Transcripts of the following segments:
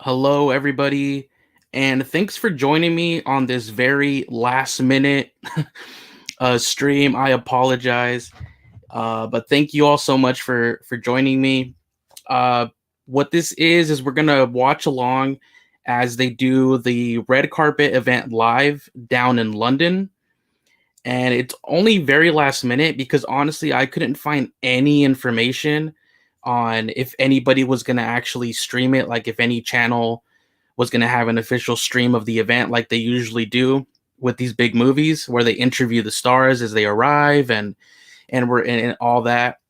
Hello, everybody, and thanks for joining me on this very last minute stream. I apologize, but thank you all so much for joining me. Uh, what this is we're gonna watch along as they do the red carpet event live down in London, and it's only very last minute because honestly, I couldn't find any information on if anybody was gonna actually stream it, like if any channel was going to have an official stream of the event like they usually do with these big movies where they interview the stars as they arrive and all that.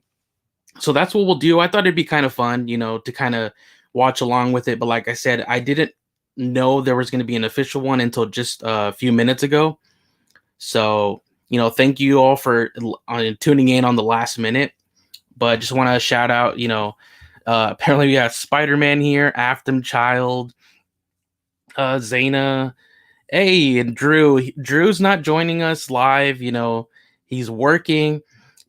So that's what we'll do. I thought it'd be kind of fun, to kind of watch along with it, but like I said, I didn't know there was going to be an official one until just a few minutes ago. So, thank you all for tuning in on the last minute, but just want to shout out, apparently we got Spider-Man here, Afton Child, Zaina. Hey, and Drew. Drew's not joining us live. He's working,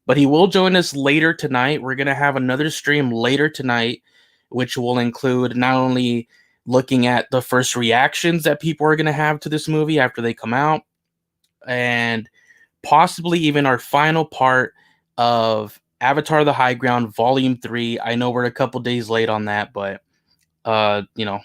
but he will join us later tonight. We're going to have another stream later tonight, which will include not only looking at the first reactions that people are going to have to this movie after they come out, and possibly even our final part of Avatar the High Ground Volume 3. I know we're a couple days late on that, but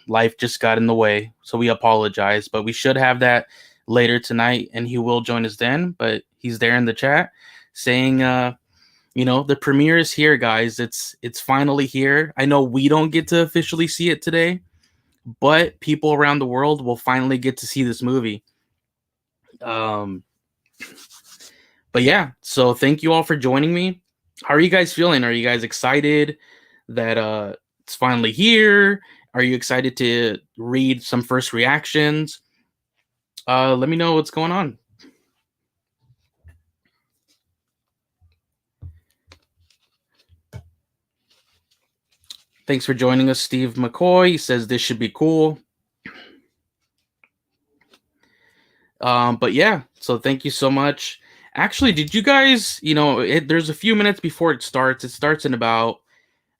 life just got in the way, so we apologize, but we should have that later tonight, and he will join us then. But he's there in the chat saying, the premiere is here, guys. It's finally here. I know we don't get to officially see it today, but people around the world will finally get to see this movie. But yeah, so thank you all for joining me. How are you guys feeling? Are you guys excited that it's finally here? Are you excited to read some first reactions? Let me know what's going on. Thanks for joining us, Steve McCoy. He says this should be cool. But yeah, so thank you so much. Actually, did you guys, there's a few minutes before it starts. It starts in about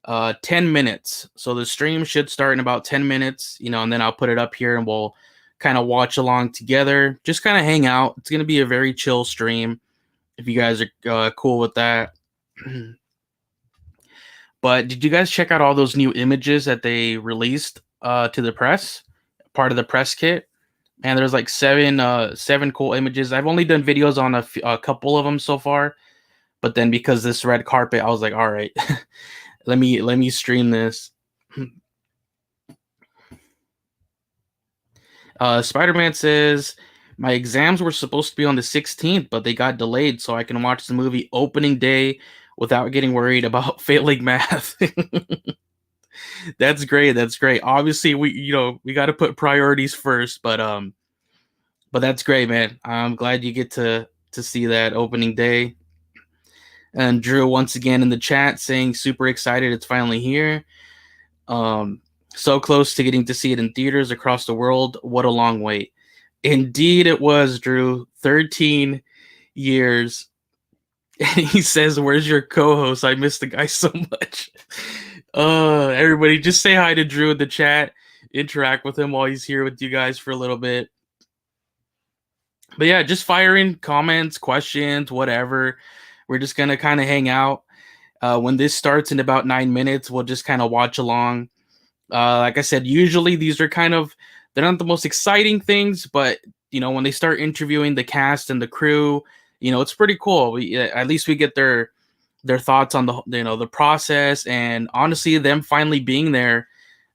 10 minutes. So the stream should start in about 10 minutes, and then I'll put it up here and we'll kind of watch along together. Just kind of hang out. It's going to be a very chill stream if you guys are cool with that. But did you guys check out all those new images that they released to the press, part of the press kit? And there's like seven cool images. I've only done videos on a couple of them so far, but then because this red carpet, I was like, all right, let me stream this. Spider-Man says, my exams were supposed to be on the 16th, but they got delayed so I can watch the movie opening day without getting worried about failing math. That's great. That's great. Obviously, we got to put priorities first, but that's great, man. I'm glad you get to see that opening day. And Drew once again in the chat saying super excited it's finally here. So close to getting to see it in theaters across the world. What a long wait. Indeed it was, Drew. 13 years. And he says, where's your co-host? I miss the guy so much. Everybody just say hi to Drew in the chat. Interact with him while he's here with you guys for a little bit. But yeah, just fire in comments, questions, whatever. We're just going to kind of hang out. When this starts in about 9 minutes, we'll just kind of watch along. Like I said, usually these are they're not the most exciting things, but, when they start interviewing the cast and the crew, it's pretty cool. At least we get their thoughts on the process, and honestly, them finally being there,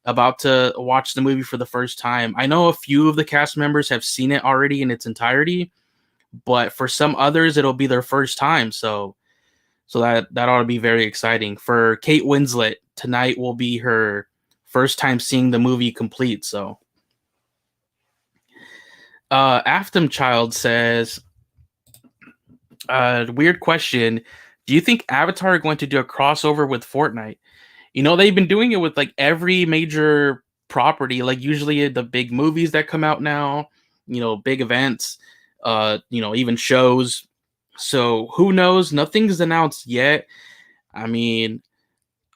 about to watch the movie for the first time. I know a few of the cast members have seen it already in its entirety, but for some others, it'll be their first time. So that ought to be very exciting. For Kate Winslet, tonight will be her first time seeing the movie complete. So, Afton Child says, weird question. Do you think Avatar are going to do a crossover with Fortnite? They've been doing it with like every major property, like usually the big movies that come out now, big events, even shows. So who knows? Nothing's announced yet. I mean,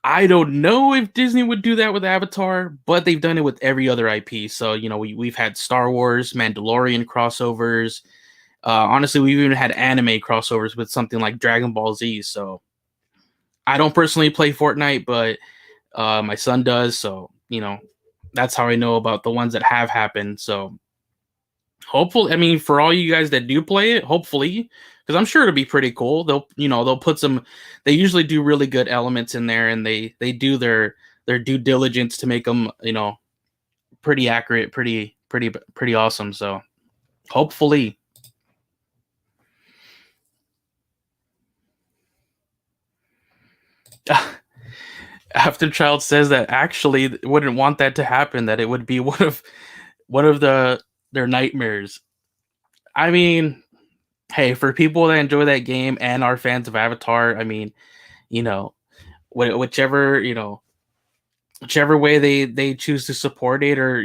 I don't know if Disney would do that with Avatar, but they've done it with every other IP. So, we've had Star Wars, Mandalorian crossovers. Honestly, we've even had anime crossovers with something like Dragon Ball Z. So, I don't personally play Fortnite, but my son does. So, that's how I know about the ones that have happened. So, hopefully, I mean, for all you guys that do play it, hopefully, because I'm sure it'll be pretty cool. They'll put some. They usually do really good elements in there, and they do their due diligence to make them, pretty accurate, pretty awesome. So, hopefully. Afterchild says that actually wouldn't want that to happen. That it would be one of their nightmares. I mean, hey, for people that enjoy that game and are fans of Avatar, I mean, you know, whichever whichever way they choose to support it, or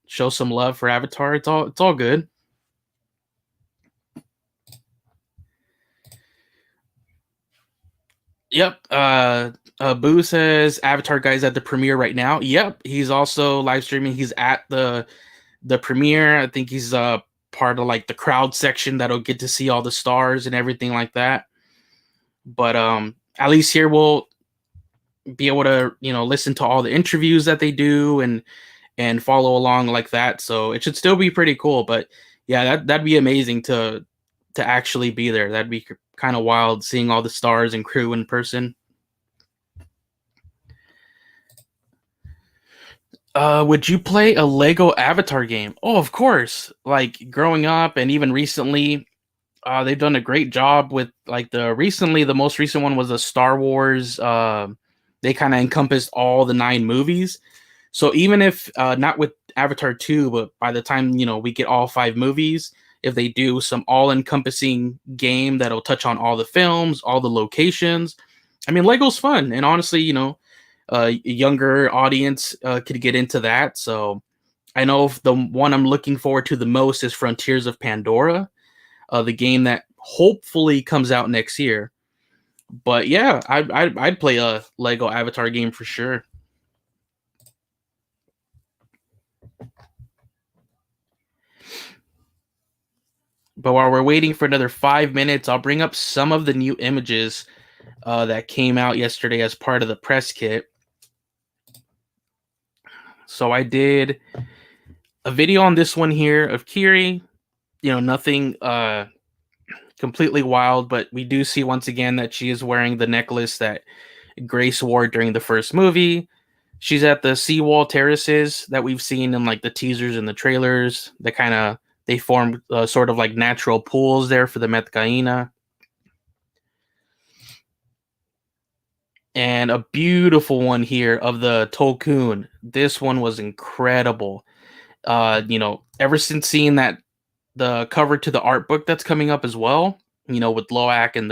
show some love for Avatar, it's all good. Yep. Boo says Avatar guy's at the premiere right now. Yep. He's also live streaming. He's at the premiere. I think he's part of like the crowd section that'll get to see all the stars and everything like that. But at least here we'll be able to listen to all the interviews that they do and follow along like that. So it should still be pretty cool. But yeah, that'd be amazing to actually be there. That'd be kind of wild seeing all the stars and crew in person. Would you play a Lego Avatar game? Oh, of course. Like growing up and even recently, they've done a great job with like the most recent one was a Star Wars. They kind of encompassed all the 9 movies. So even if not with Avatar 2, but by the time we get all 5 movies, if they do some all-encompassing game that'll touch on all the films, all the locations, I mean Lego's fun, and honestly, a younger audience could get into that. So I know the one I'm looking forward to the most is Frontiers of Pandora, the game that hopefully comes out next year. But yeah, I'd play a Lego Avatar game for sure. But while we're waiting for another 5 minutes, I'll bring up some of the new images that came out yesterday as part of the press kit. So I did a video on this one here of Kiri. Nothing completely wild, but we do see once again that she is wearing the necklace that Grace wore during the first movie. She's at the seawall terraces that we've seen in like the teasers and the trailers. They form sort of like natural pools there for the Metkayina. And a beautiful one here of the Tulkun. This one was incredible. Ever since seeing that the cover to the art book that's coming up as well, with Loak and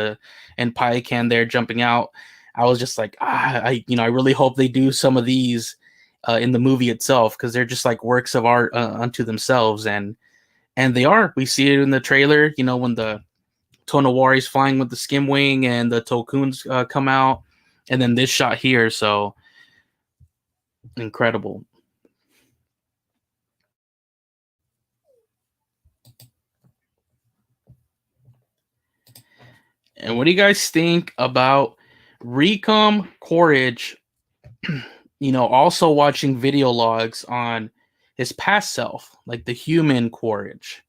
Payakan there jumping out, I was just like, I really hope they do some of these in the movie itself, because they're just like works of art unto themselves, and they are. We see it in the trailer, when the Tonowari's flying with the skim wing and the Tulkuns come out, and then this shot here. So incredible. And what do you guys think about Recom Quaritch, also watching video logs on his past self, like the human Quaritch?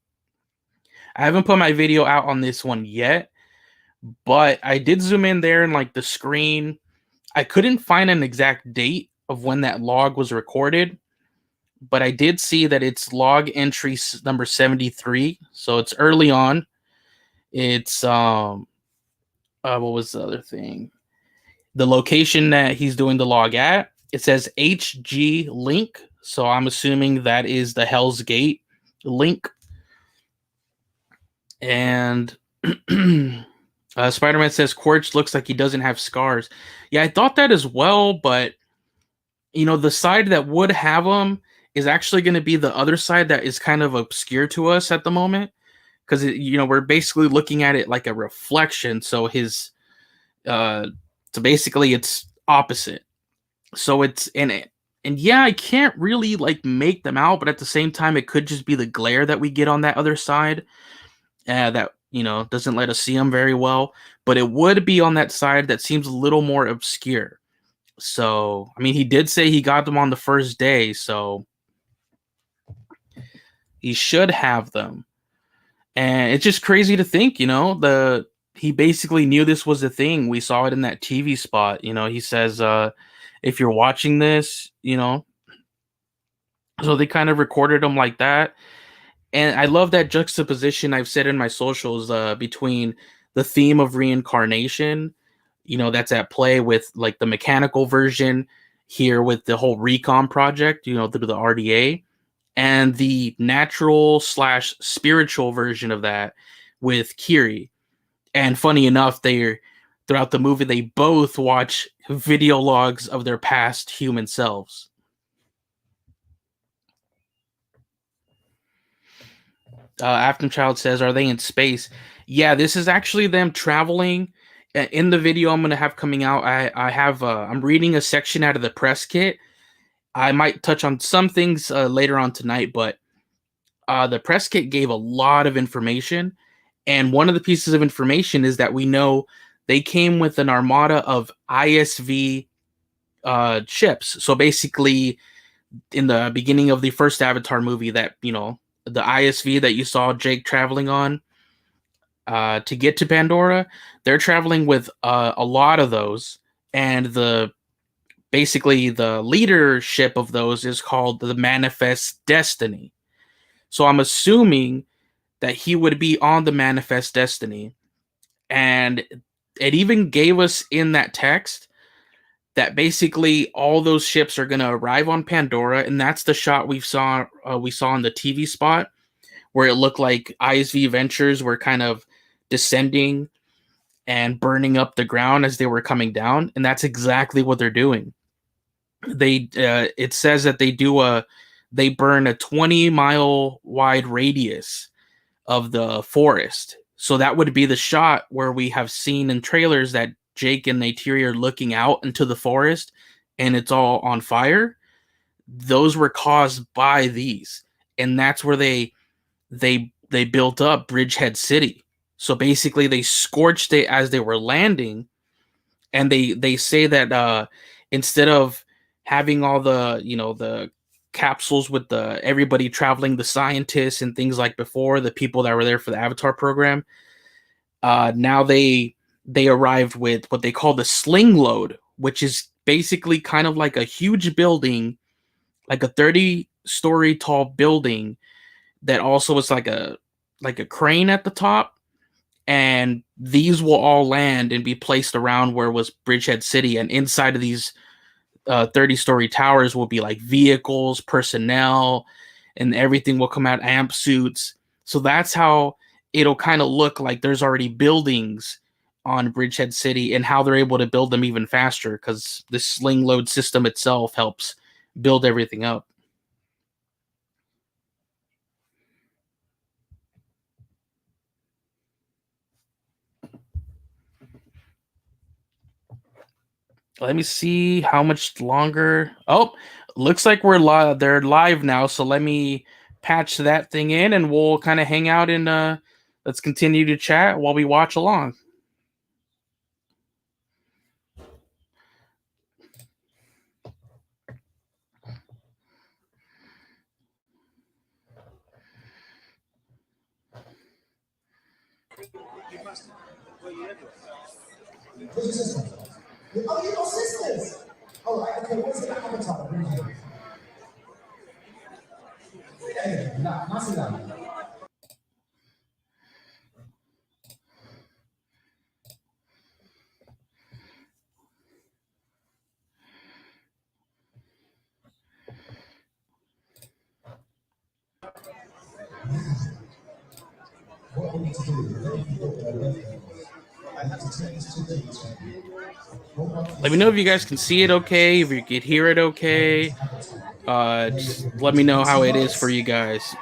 I haven't put my video out on this one yet, but I did zoom in there and like the screen. I couldn't find an exact date of when that log was recorded, but I did see that it's log entry number 73. So it's early on. It's what was the other thing? The location that he's doing the log at, it says HG link. So I'm assuming that is the Hell's Gate link. And Spider-Man says Quaritch looks like he doesn't have scars. Yeah, I thought that as well, but the side that would have them is actually going to be the other side that is kind of obscure to us at the moment, because we're basically looking at it like a reflection. So his so basically it's opposite. So it's in it. And yeah, I can't really like make them out, but at the same time, it could just be the glare that we get on that other side that doesn't let us see them very well. But it would be on that side that seems a little more obscure. So I mean, he did say he got them on the first day, so he should have them. And it's just crazy to think, he basically knew this was a thing. We saw it in that TV spot. He says, if you're watching this, so they kind of recorded him like that. And I love that juxtaposition I've said in my socials between the theme of reincarnation, that's at play with like the mechanical version here with the whole recon project, through the RDA, and the natural slash spiritual version of that with Kiri. And funny enough, throughout the movie, they both watch video logs of their past human selves. Afterchild says, "Are they in space?" Yeah, this is actually them traveling. In the video I'm gonna have coming out, I'm reading a section out of the press kit. I might touch on some things later on tonight, but the press kit gave a lot of information, and one of the pieces of information is that we know they came with an armada of ISV ships. So basically, in the beginning of the first Avatar movie, that the ISV that you saw Jake traveling on to get to Pandora, they're traveling with a lot of those, and basically the leadership of those is called the Manifest Destiny. So I'm assuming that he would be on the Manifest Destiny, and it even gave us in that text that basically all those ships are going to arrive on Pandora, and that's the shot we saw in the TV spot where it looked like ISV Ventures were kind of descending and burning up the ground as they were coming down, and that's exactly what they're doing. It says that they burn a 20-mile wide radius of the forest. So that would be the shot where we have seen in trailers that Jake and Neytiri are looking out into the forest and it's all on fire. Those were caused by these, and that's where they built up Bridgehead City. So basically, they scorched it as they were landing, and they say that instead of having all the capsules with the everybody traveling, the scientists and things like before, the people that were there for the Avatar program, now they arrived with what they call the sling load, which is basically kind of like a huge building, like a 30-story tall building that also is like a crane at the top, and these will all land and be placed around where was Bridgehead City, and inside of these 30-story towers will be like vehicles, personnel, and everything will come out, amp suits. So that's how it'll kind of look like there's already buildings on Bridgehead City, and how they're able to build them even faster because the sling load system itself helps build everything up. Let me see how much longer. Oh, looks like we're live. They're live now. So let me patch that thing in, and we'll kind of hang out and let's continue to chat while we watch along. Oh, you know sisters. All right, okay, what's the avatar? Nah, Saldana. What we need to do, I have to change 2 things. Let me know if you guys can see it okay, if you can hear it okay. Just let me know how it is for you guys.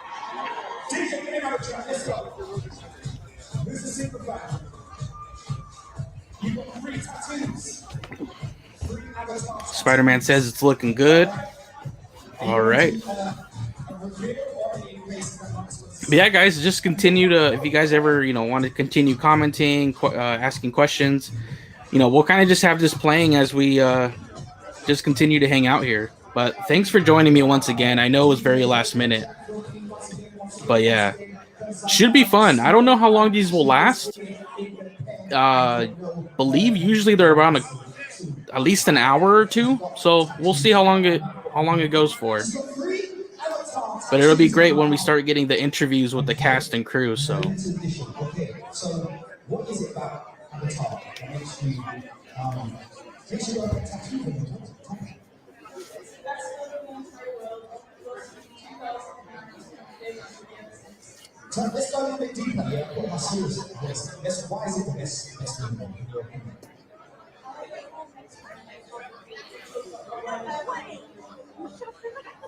You got 3 tattoos. 3 Spider-Man says it's looking good. All right. But yeah, guys, just continue to, if you guys ever, want to continue commenting, asking questions, we'll kind of just have this playing as we just continue to hang out here. But thanks for joining me once again. I know it was very last minute, but yeah, should be fun. I don't know how long these will last. Believe usually they're around at least an hour or two. So we'll see how long it goes for. But it'll be great when we start getting the interviews with the cast and crew. So Okay, so what is it about Avatar that makes you got a tattoo on your top? So let's go a little bit deeper, yeah? Put my serious. Why is it the best movie in your opinion?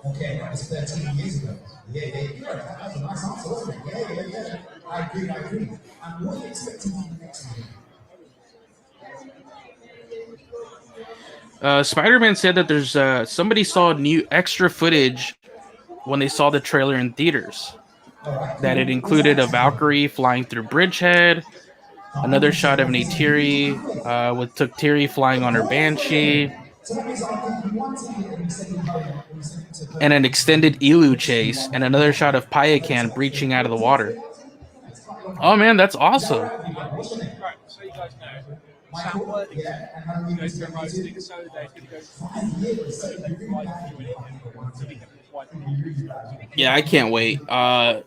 Okay, that was 13 years ago. Yeah, that was a nice answer, wasn't it? Yeah. I agree. And what are you expecting from the next movie? Spider-Man said that there's somebody saw new extra footage when they saw the trailer in theaters. That it included a Valkyrie flying through Bridgehead, another shot of Neytiri with Tuktiri flying on her Banshee, and an extended Elu chase, and another shot of Payakan breaching out of the water. Oh man, that's awesome. Yeah, I can't wait. I'm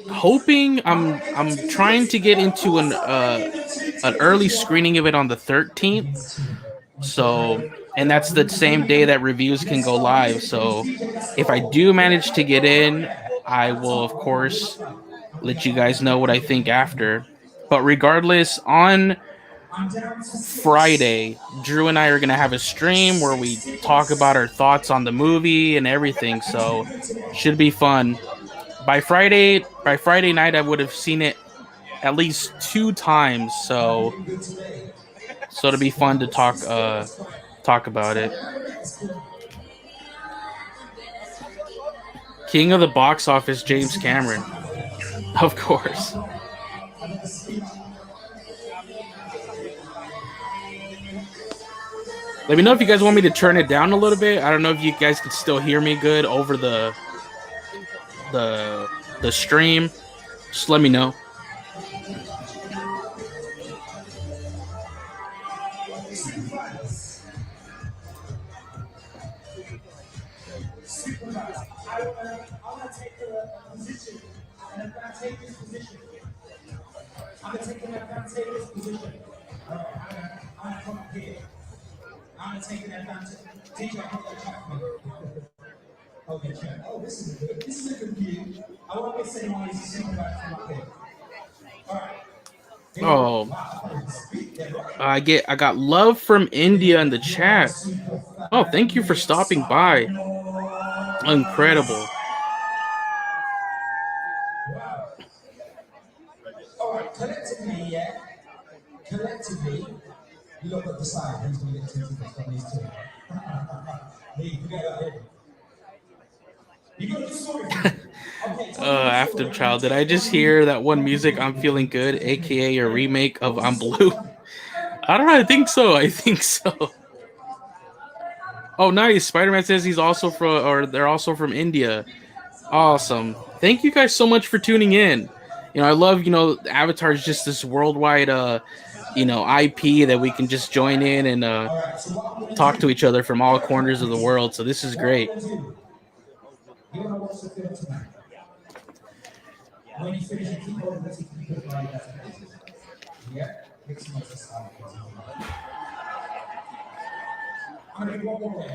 hoping I'm trying to get into an early screening of it on the 13th. So, and that's the same day that reviews can go live. So, if I do manage to get in, I will of course let you guys know what I think after. But regardless, on Friday, Drew and I are gonna have a stream where we talk about our thoughts on the movie and everything. So, should be fun. By Friday night, I would have seen it at least 2 times. So it'll be fun to talk about it. King of the box office, James Cameron, of course. Let me know if you guys want me to turn it down a little bit. I don't know if you guys can still hear me good over the stream. Just let me know. I'm taking advantage. Teacher, okay, check. Oh, this is good. This is a good view. I won't be saying why he's super back from up here. All right. Oh, I got love from India in the chat. Oh, thank you for stopping by. Incredible. All right, collectively, yeah. Collectively, you look at the side. Who's going to get 2 tickets from these two? Me, forget about it. You got to do sorry for me. After Child, did I just hear that one music I'm feeling good, aka a remake of I'm Blue? I don't know, I think so. Oh, nice. Spider-Man says they're also from India. Awesome. Thank you guys so much for tuning in. I love, Avatar is just this worldwide IP that we can just join in and talk to each other from all corners of the world. So this is great. When you finish, you keep on letting people buy that. Yeah, makes much sense. I'm going to go one more.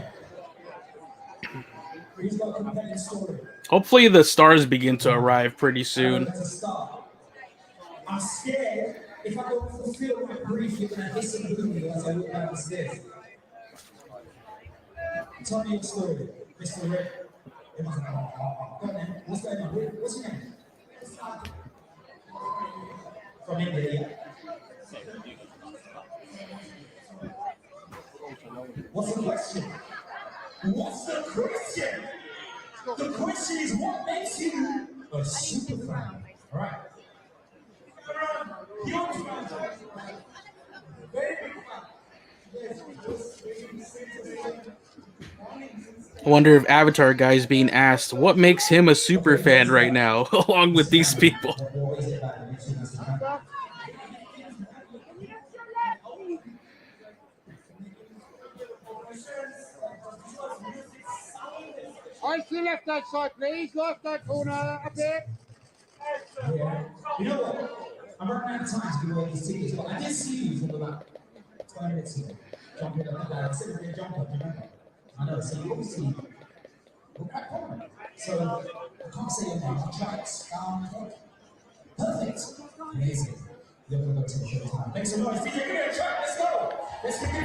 He's got a compelling story. Hopefully, the stars begin to arrive pretty soon. I'm scared if I don't fulfill my brief, you're going to hiss and boo me as I look down the stairs. Tell me your story, Mr. Red. Go on then. What's going on? What's your name? From India, yeah. What's the question? What's the question? The question is what makes you a super fan? All right. Very big I wonder if Avatar guy is being asked what makes him a super fan right now, along with these people. What is it about the YouTube Instagram? Eyes to the left hand side, please. Left hand corner, up here. Yeah. You know what? I'm running out of time to give away these tickets, but I did see you from about 20 minutes ago. Jumping up and down. I said we're going to jump up, do you remember? I know, so you obviously look at home. So I can't say your name, I'll try it. Perfect. Amazing. You're going to go to the show time. Make some noise. DJ, give me a track. Let's go. Let's keep it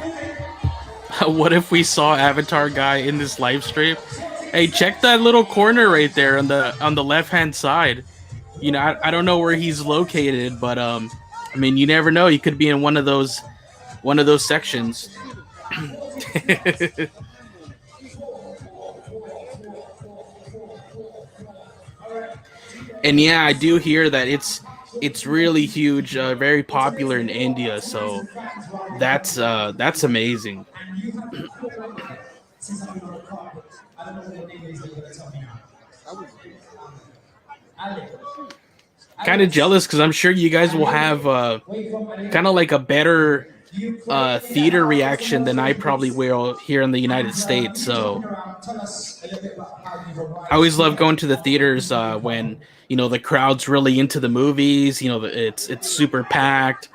moving. What if we saw Avatar guy in this live stream? Hey, check that little corner right there on the left hand side. You know, I don't know where he's located, but I mean, you never know. He could be in one of those sections. And yeah, I do hear that it's really huge, very popular in India. So that's amazing. Kind of jealous because I'm sure you guys will have kind of like a better theater reaction than I probably will here in the United States. So I always love going to the theaters when the crowd's really into the movies. It's super packed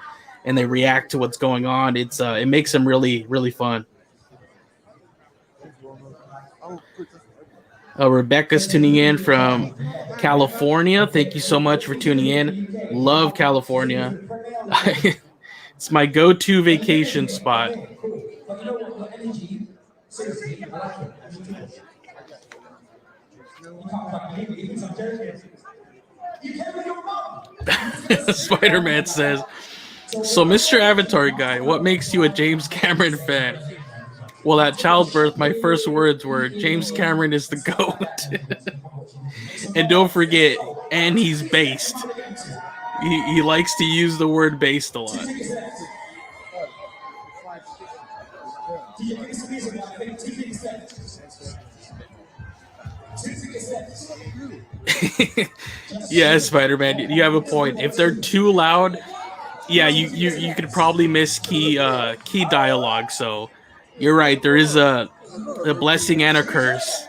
and they react to what's going on. It makes them really, really fun. Rebecca's tuning in from California. Thank you so much for tuning in. Love California. It's my go-to vacation spot. Spider-Man says, so Mr. Avatar guy, what makes you a James Cameron fan? Well, at childbirth, my first words were, James Cameron is the GOAT. And don't forget, and he's based. He likes to use the word based a lot. Yeah, Spider-Man, you have a point. If they're too loud, yeah, you could probably miss key dialogue. So you're right. There is a blessing and a curse.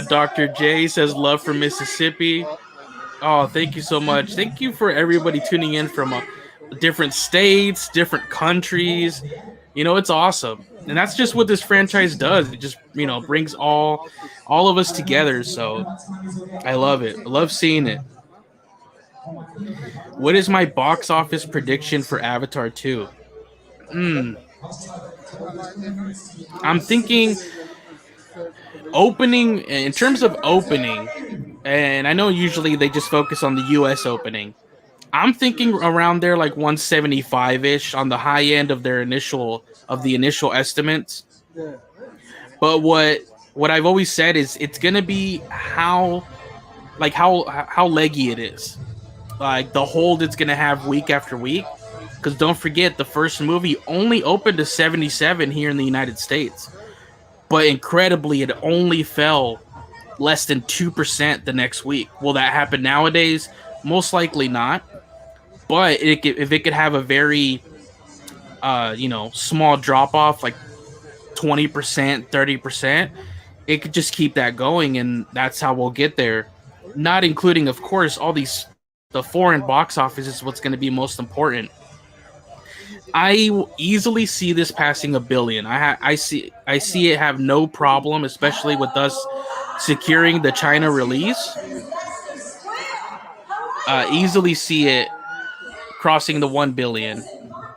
Dr. J says love from Mississippi. Oh, thank you so much. Thank you for everybody tuning in from different states, different countries. It's awesome. And that's just what this franchise does. It just, brings all of us together. So I love it. I love seeing it. What is my box office prediction for Avatar 2? I'm thinking opening, in terms of opening, and I know usually they just focus on the US opening. I'm thinking around there like 175-ish on the high end of the initial estimates. But what I've always said is it's gonna be how leggy it is. Like the hold it's gonna have week after week. Because don't forget, the first movie only opened to 77 here in the United States. But incredibly, it only fell less than 2% the next week. Will that happen nowadays? Most likely not. But if it could have a very, small drop-off, like 20%, 30%, it could just keep that going, and that's how we'll get there. Not including, of course, the foreign box office is what's going to be most important. I will easily see this passing $1 billion. I see it have no problem, especially with us securing the China release. Easily see it crossing the $1 billion,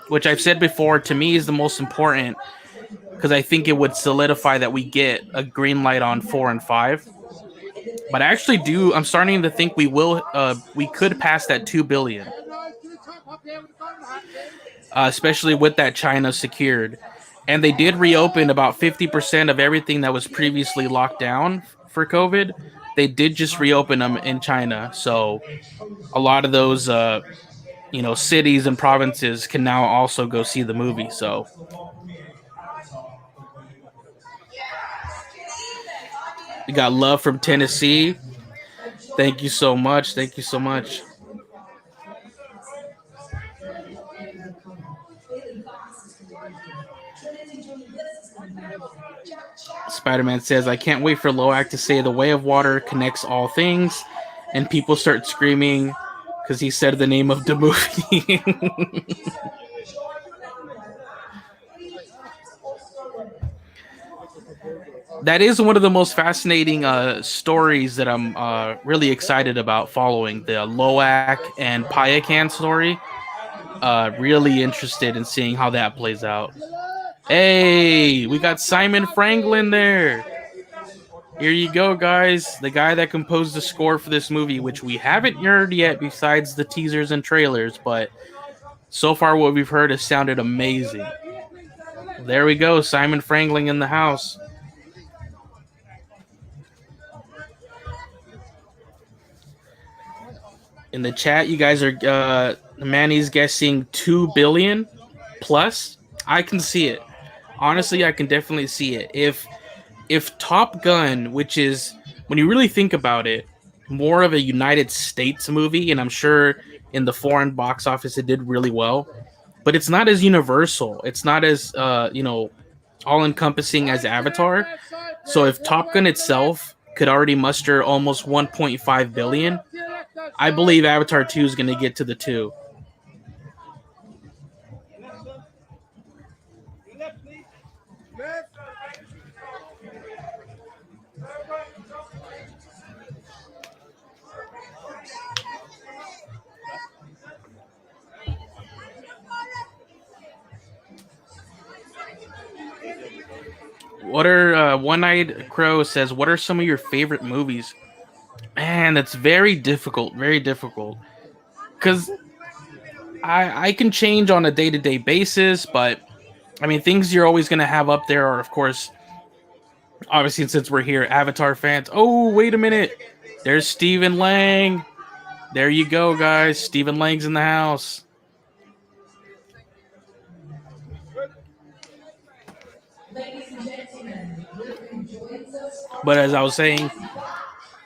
which I've said before, to me is the most important, because I think it would solidify that we get a green light on 4 and 5. But I actually I'm starting to think we could pass that $2 billion. especially with that China secured. And they did reopen about 50% of everything that was previously locked down for COVID. They did just reopen them in China. So a lot of those, cities and provinces can now also go see the movie. So we got love from Tennessee. Thank you so much. Thank you so much. Spider-Man says, I can't wait for Loak to say the way of water connects all things, and people start screaming because he said the name of the movie. That is one of the most fascinating stories that I'm really excited about following, the Loak and Payakan story. Really interested in seeing how that plays out. Hey, we got Simon Franklin there. Here you go, guys. The guy that composed the score for this movie, which we haven't heard yet besides the teasers and trailers, but so far what we've heard has sounded amazing. There we go, Simon Franklin in the house. In the chat, you guys are Manny's guessing 2 billion plus. I can see it. Honestly, I can definitely see it. If Top Gun, which is, when you really think about it, more of a United States movie, and I'm sure in the foreign box office it did really well, but it's not as universal. It's not as all-encompassing as Avatar. So if Top Gun itself could already muster almost 1.5 billion, I believe Avatar 2 is going to get to the 2. What are One-Eyed Crow says, what are some of your favorite movies? Man, that's very difficult. Very difficult. Because I can change on a day-to-day basis, but I mean, things you're always going to have up there are, of course, obviously, since we're here, Avatar fans. Oh, wait a minute. There's Stephen Lang. There you go, guys. Stephen Lang's in the house. But as I was saying,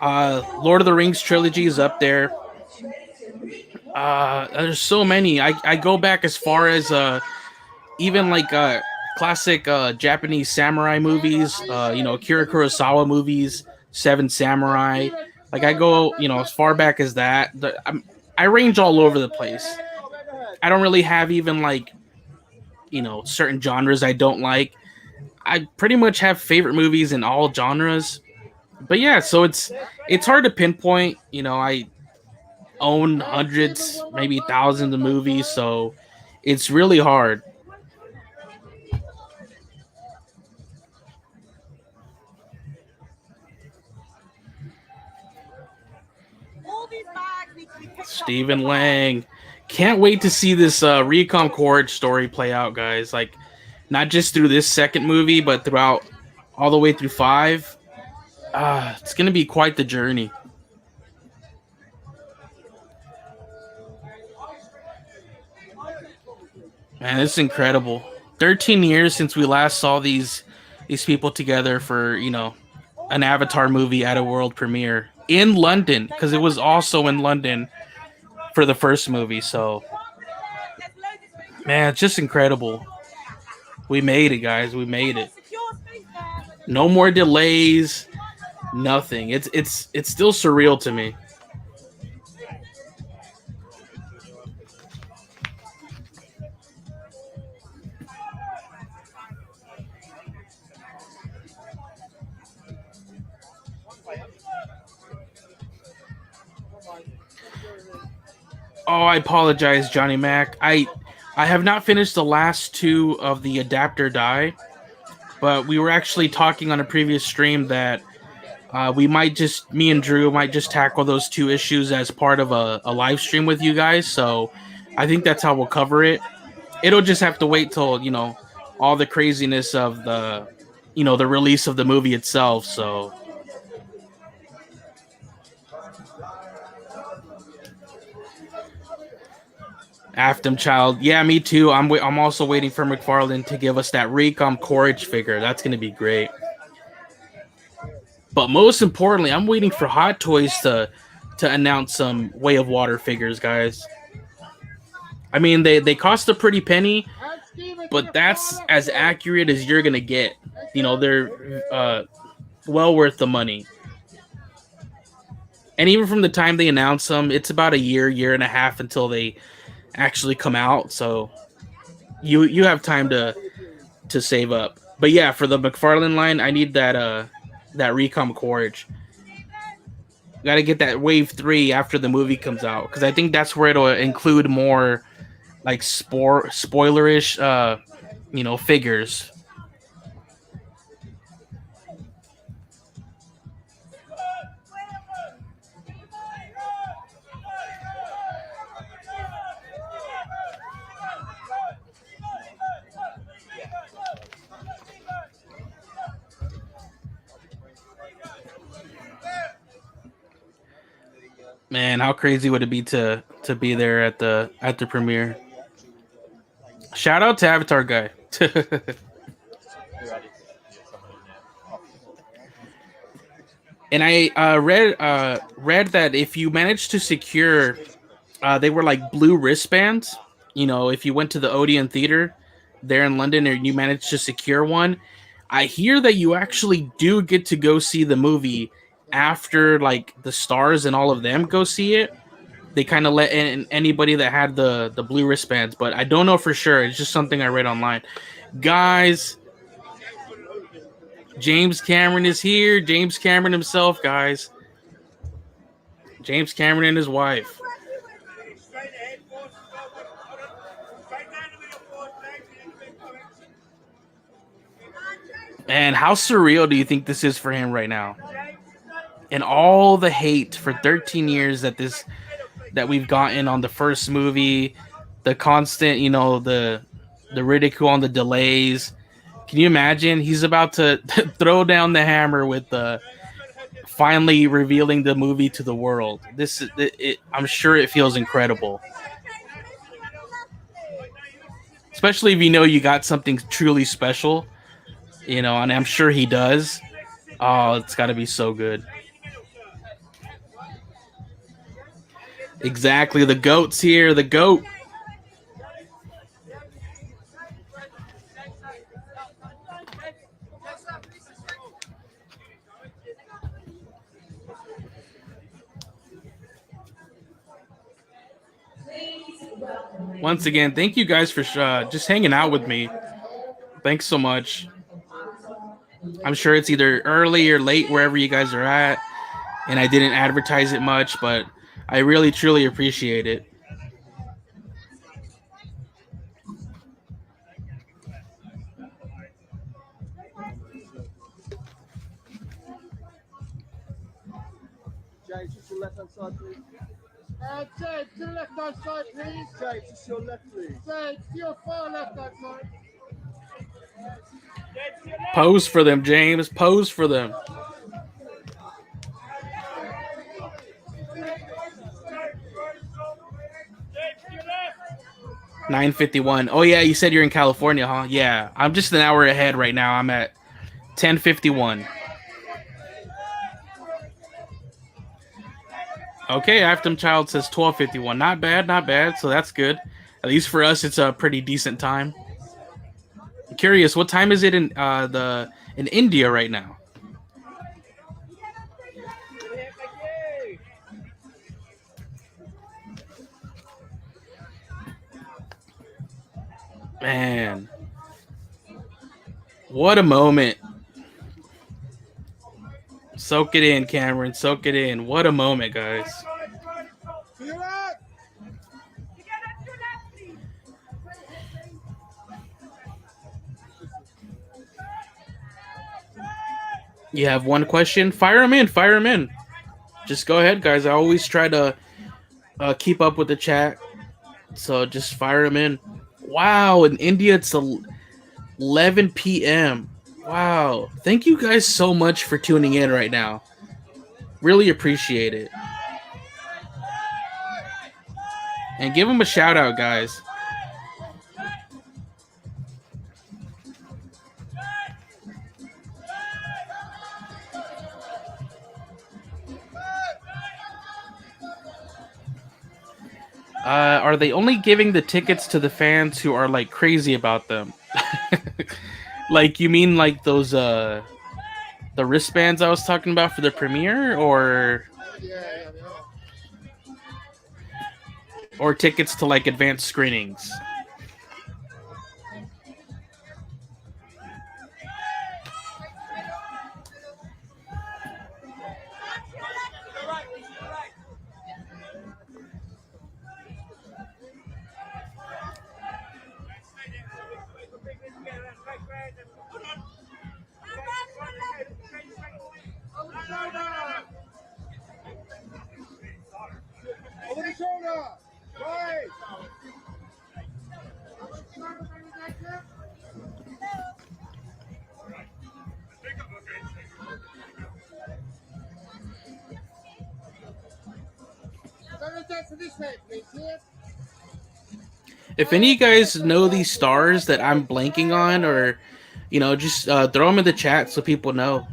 Lord of the Rings trilogy is up there. There's so many. I go back as far as even like classic Japanese samurai movies, Akira Kurosawa movies, Seven Samurai. Like I go, as far back as that. I range all over the place. I don't really have even like, certain genres I don't like. I pretty much have favorite movies in all genres. But yeah, so it's hard to pinpoint. I own hundreds, maybe thousands of movies, so it's really hard. Stephen Lang. Can't wait to see this Recon Quaritch story play out, guys. Like, not just through this second movie, but throughout all the way through 5. It's going to be quite the journey. Man, it's incredible. 13 years since we last saw these people together for, an Avatar movie at a world premiere in London, because it was also in London for the first movie. So, man, it's just incredible. We made it, guys. We made it. No more delays. Nothing. It's still surreal to me. Oh, I apologize, Johnny Mac. I have not finished the last 2 of the adapter die, but we were actually talking on a previous stream that me and Drew might just tackle those 2 issues as part of a live stream with you guys. So I think that's how we'll cover it. It'll just have to wait till, all the craziness of the release of the movie itself. So Aftem Child, yeah, me too. I'm also waiting for McFarlane to give us that Recom Quaritch figure. That's gonna be great. But most importantly, I'm waiting for Hot Toys to announce some Way of Water figures, guys. I mean, they cost a pretty penny, but that's as accurate as you're gonna get. They're well worth the money. And even from the time they announce them, it's about a year and a half until they actually come out. So you have time to save up. But yeah, for the McFarlane line, I need that Recom Quaritch. Got to get that Wave 3 after the movie comes out, because I think that's where it'll include more like spoilerish figures. Man, how crazy would it be to be there at the premiere? Shout out to Avatar Guy. And I read that if you managed to secure, they were like blue wristbands. If you went to the Odeon Theater there in London and you managed to secure one, I hear that you actually do get to go see the movie after like the stars and all of them go see it. They kind of let in anybody that had the blue wristbands, but I don't know for sure. It's just something I read online. Guys, James Cameron is here. James Cameron himself, guys. James Cameron and his wife. And how surreal do you think this is for him right now? And all the hate for 13 years that we've gotten on the first movie, the constant, the ridicule on the delays. Can you imagine? He's about to throw down the hammer with finally revealing the movie to the world. I'm sure it feels incredible. Especially if you got something truly special, and I'm sure he does. Oh, it's got to be so good. Exactly. The goat's here. The goat. Once again, thank you guys for just hanging out with me. Thanks so much. I'm sure it's either early or late wherever you guys are at, and I didn't advertise it much, but I really, truly appreciate it. James, just your left-hand side, please. James, to the left-hand side, please. James, just your left, please. James, to your far left-hand side. Pose for them, James. Pose for them. $9:51. Oh yeah, you said you're in California, huh? Yeah, I'm just an hour ahead right now. I'm at 10:51. Okay, Aftem Child says 12:51. Not bad, not bad. So that's good. At least for us, it's a pretty decent time. I'm curious, what time is it in India right now? Man, what a moment. Soak it in, Cameron. Soak it in. What a moment, guys. You have one question? Fire him in. Fire him in. Just go ahead, guys. I always try to keep up with the chat So just fire them in. Wow, in India it's 11 p.m. Wow. Thank you guys so much for tuning in right now. Really appreciate it. And give them a shout out, guys. Are they only giving the tickets to the fans who are like crazy about them? Like, you mean like those the wristbands I was talking about for the premiere, or tickets to like advanced screenings? Over the shoulder. Right. If any of you guys know these stars that I'm blanking on, or just throw them in the chat so people know.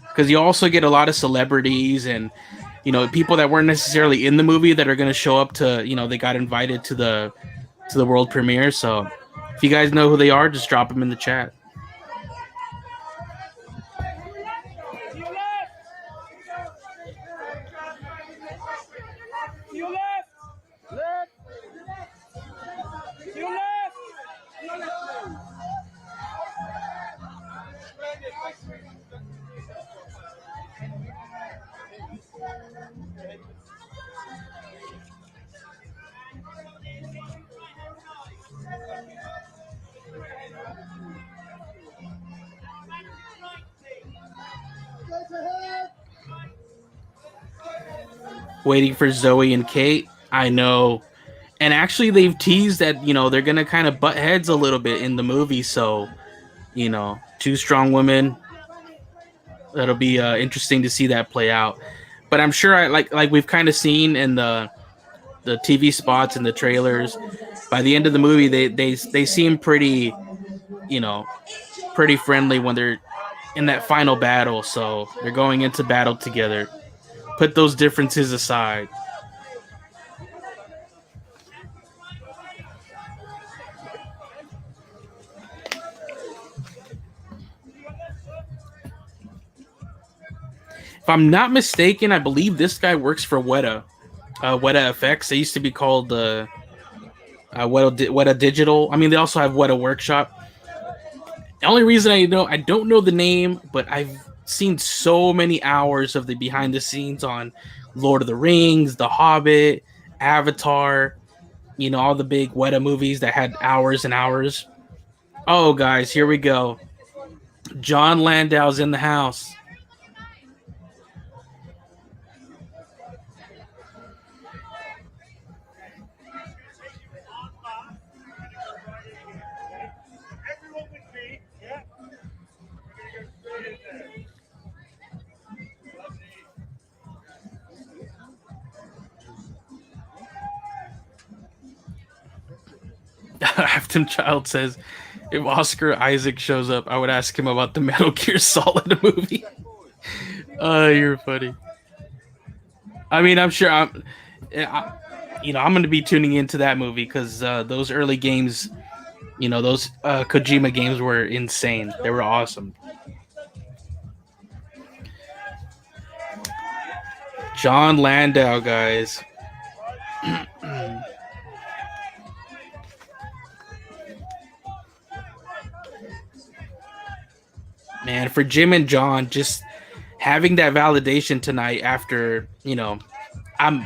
Because you also get a lot of celebrities and people that weren't necessarily in the movie that are going to show up to they got invited to the world premiere. So if you guys know who they are, just drop them in the chat. Waiting for Zoe and Kate. I know. And actually they've teased that, they're going to kind of butt heads a little bit in the movie. So, two strong women. That'll be interesting to see that play out. But I'm sure like we've kind of seen in the TV spots and the trailers, by the end of the movie, they seem pretty, pretty friendly when they're in that final battle. So they're going into battle together. Put those differences aside. If I'm not mistaken, I believe this guy works for Weta FX. They used to be called Weta Digital. I mean, they also have Weta Workshop. The only reason I don't know the name, but I've seen so many hours of the behind the scenes on Lord of the Rings, The Hobbit, Avatar, all the big Weta movies that had hours and hours. Oh, guys, here we go. Jon Landau's in the house. Afton Child says, if Oscar Isaac shows up, I would ask him about the Metal Gear Solid movie. You're funny. I mean, I'm sure I'm going to be tuning into that movie because those early games, those Kojima games were insane. They were awesome. Jon Landau, guys. Man, for Jim and John, just having that validation tonight after, I'm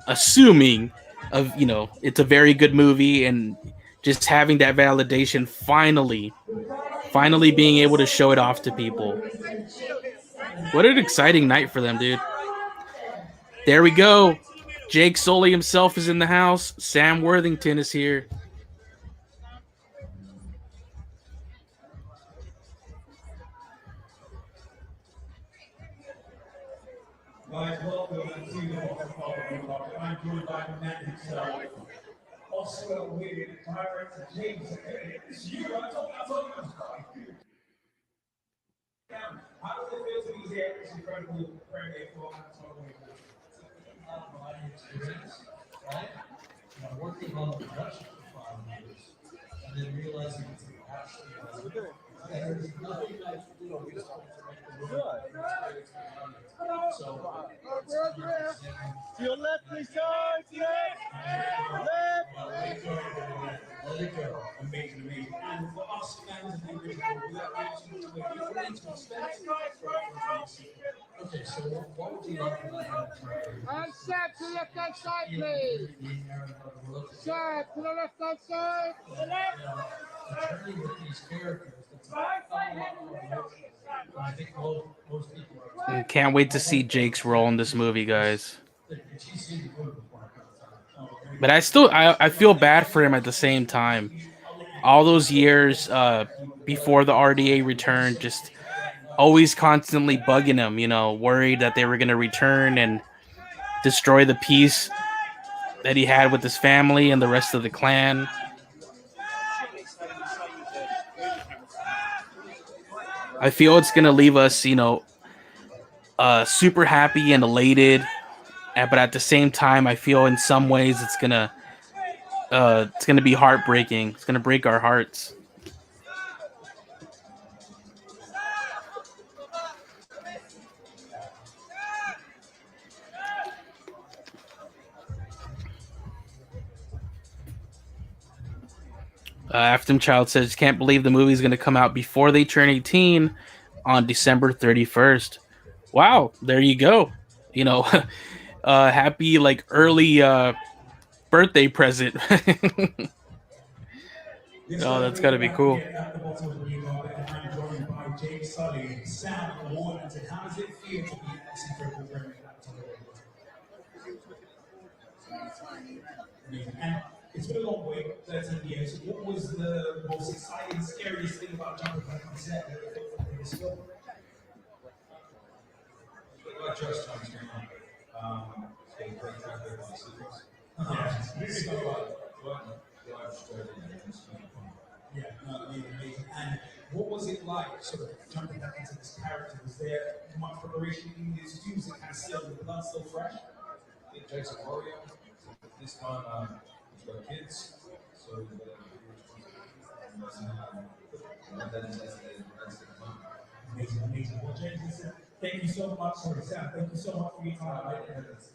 assuming it's a very good movie, and just having that validation finally being able to show it off to people. What an exciting night for them, dude. There we go. Jake Sully himself is in the house. Sam Worthington is here. Guys, welcome to the Box. I'm joined by the man himself, Oscar winning director James. It's you, I'm talking about. How does it feel to be here at this incredible premiere for Tonowari? My experience, right? Working on the production for 5 years, and then realizing it's actually there's nothing like we started to make the movie. So To your left, please, side. Left. let it go. Amazing, amazing. And for us fans of the original, without getting too much away, you're going to expect Okay, so what would you like to have? And Sam to the left-hand side, please. Sam to the left-hand side. The journey with these characters, it's I think most people are. Can't wait to see Jake's role in this movie, guys. But I feel bad for him at the same time. All those years before the RDA returned, just always constantly bugging him, worried that they were going to return and destroy the peace that he had with his family and the rest of the clan. I feel it's going to leave us, super happy and elated. But at the same time, I feel in some ways it's gonna be heartbreaking. It's gonna break our hearts. Afton Child says, "Can't believe the movie's gonna come out before they turn 18 on December 31st." Wow, there you go. Happy early birthday present. Oh, that's gotta be cool. At the bottom of the ring, I'm joined by Jake Sully, Sam Worthington. How does it feel to be at this incredible premiere at Tonowari? And it's been a long way, 13 years. What was the most exciting, scariest thing about jumping back on set for this film? Like just time staying on. Staying great time with my secrets. Yeah, amazing. And what was it like, sort of jumping back into this character? Was there much preparation in these two? Was it kind of still the blood still fresh? It takes a warrior. This time, he's got kids, so Amazing, amazing. Well, James, thank you so much. Sorry, Sam, thank you so much for your time.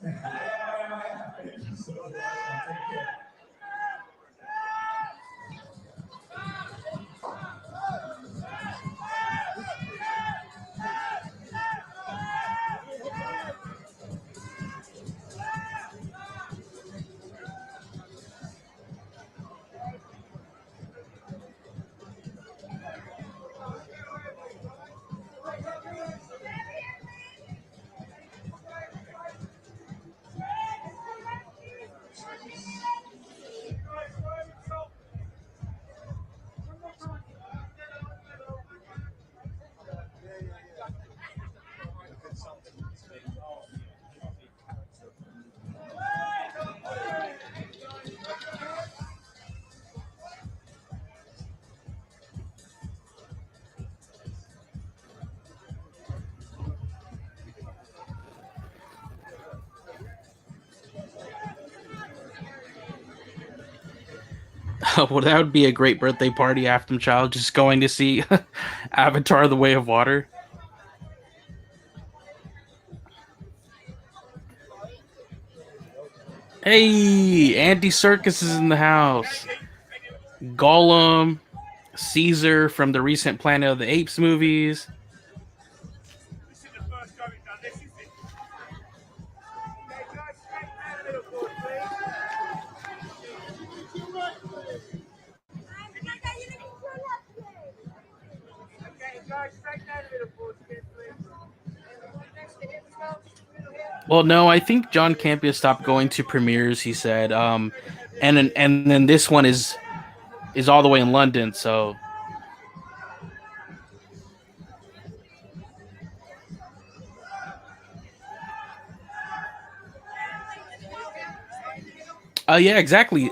Thank you so much. Take care. Well, that would be a great birthday party, Afton Child, just going to see Avatar: The Way of Water. Hey, Andy Serkis is in the house. Gollum, Caesar from the recent Planet of the Apes movies. Well, no, I think John Campea stopped going to premieres. He said, and then this one is all the way in London. So, yeah, exactly.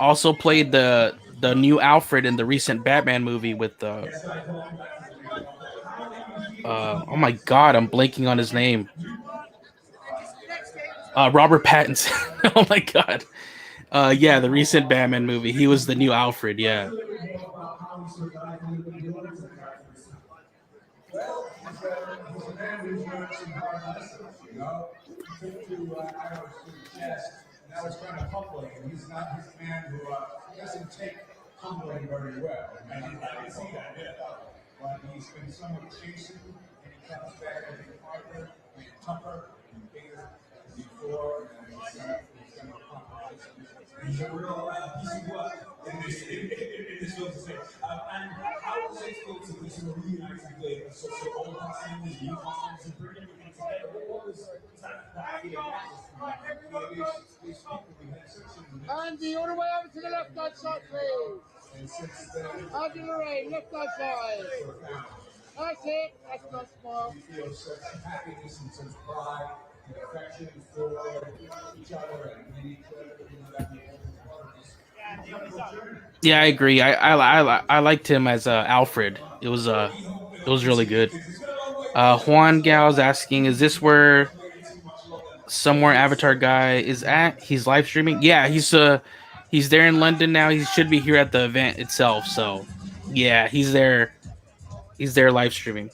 Also played the new Alfred in the recent Batman movie with oh my god, I'm blanking on his name. Robert Pattinson. Oh my god. Yeah, the recent Batman movie. He was the new Alfred. Yeah. Well, he's a man who's learned some hard lessons, you know. He took 2 arrows to the chest, and that was kind of humbling. He's a man who doesn't take humbling very well. I can see that, yeah. But he's been somewhat chastened, and he comes back, I think, harder and tougher and bigger than before, and he's going to accomplish. He's a real piece of work in this film to say. And how was it supposed to be sort of reuniting the sort of old costumes, new costumes, and bring everything together? What was that idea? And the other way over to the left hand side, please. Andy Lorraine, left hand side. That's it. That's not small. You feel such happiness and such pride and affection for each other and each other. Yeah, I agree. I liked him as Alfred. It was really good. Juan Gao's asking, is this where somewhere Avatar guy is at? He's live streaming. Yeah, he's there in London now. He should be here at the event itself. So yeah, he's there. He's there live streaming.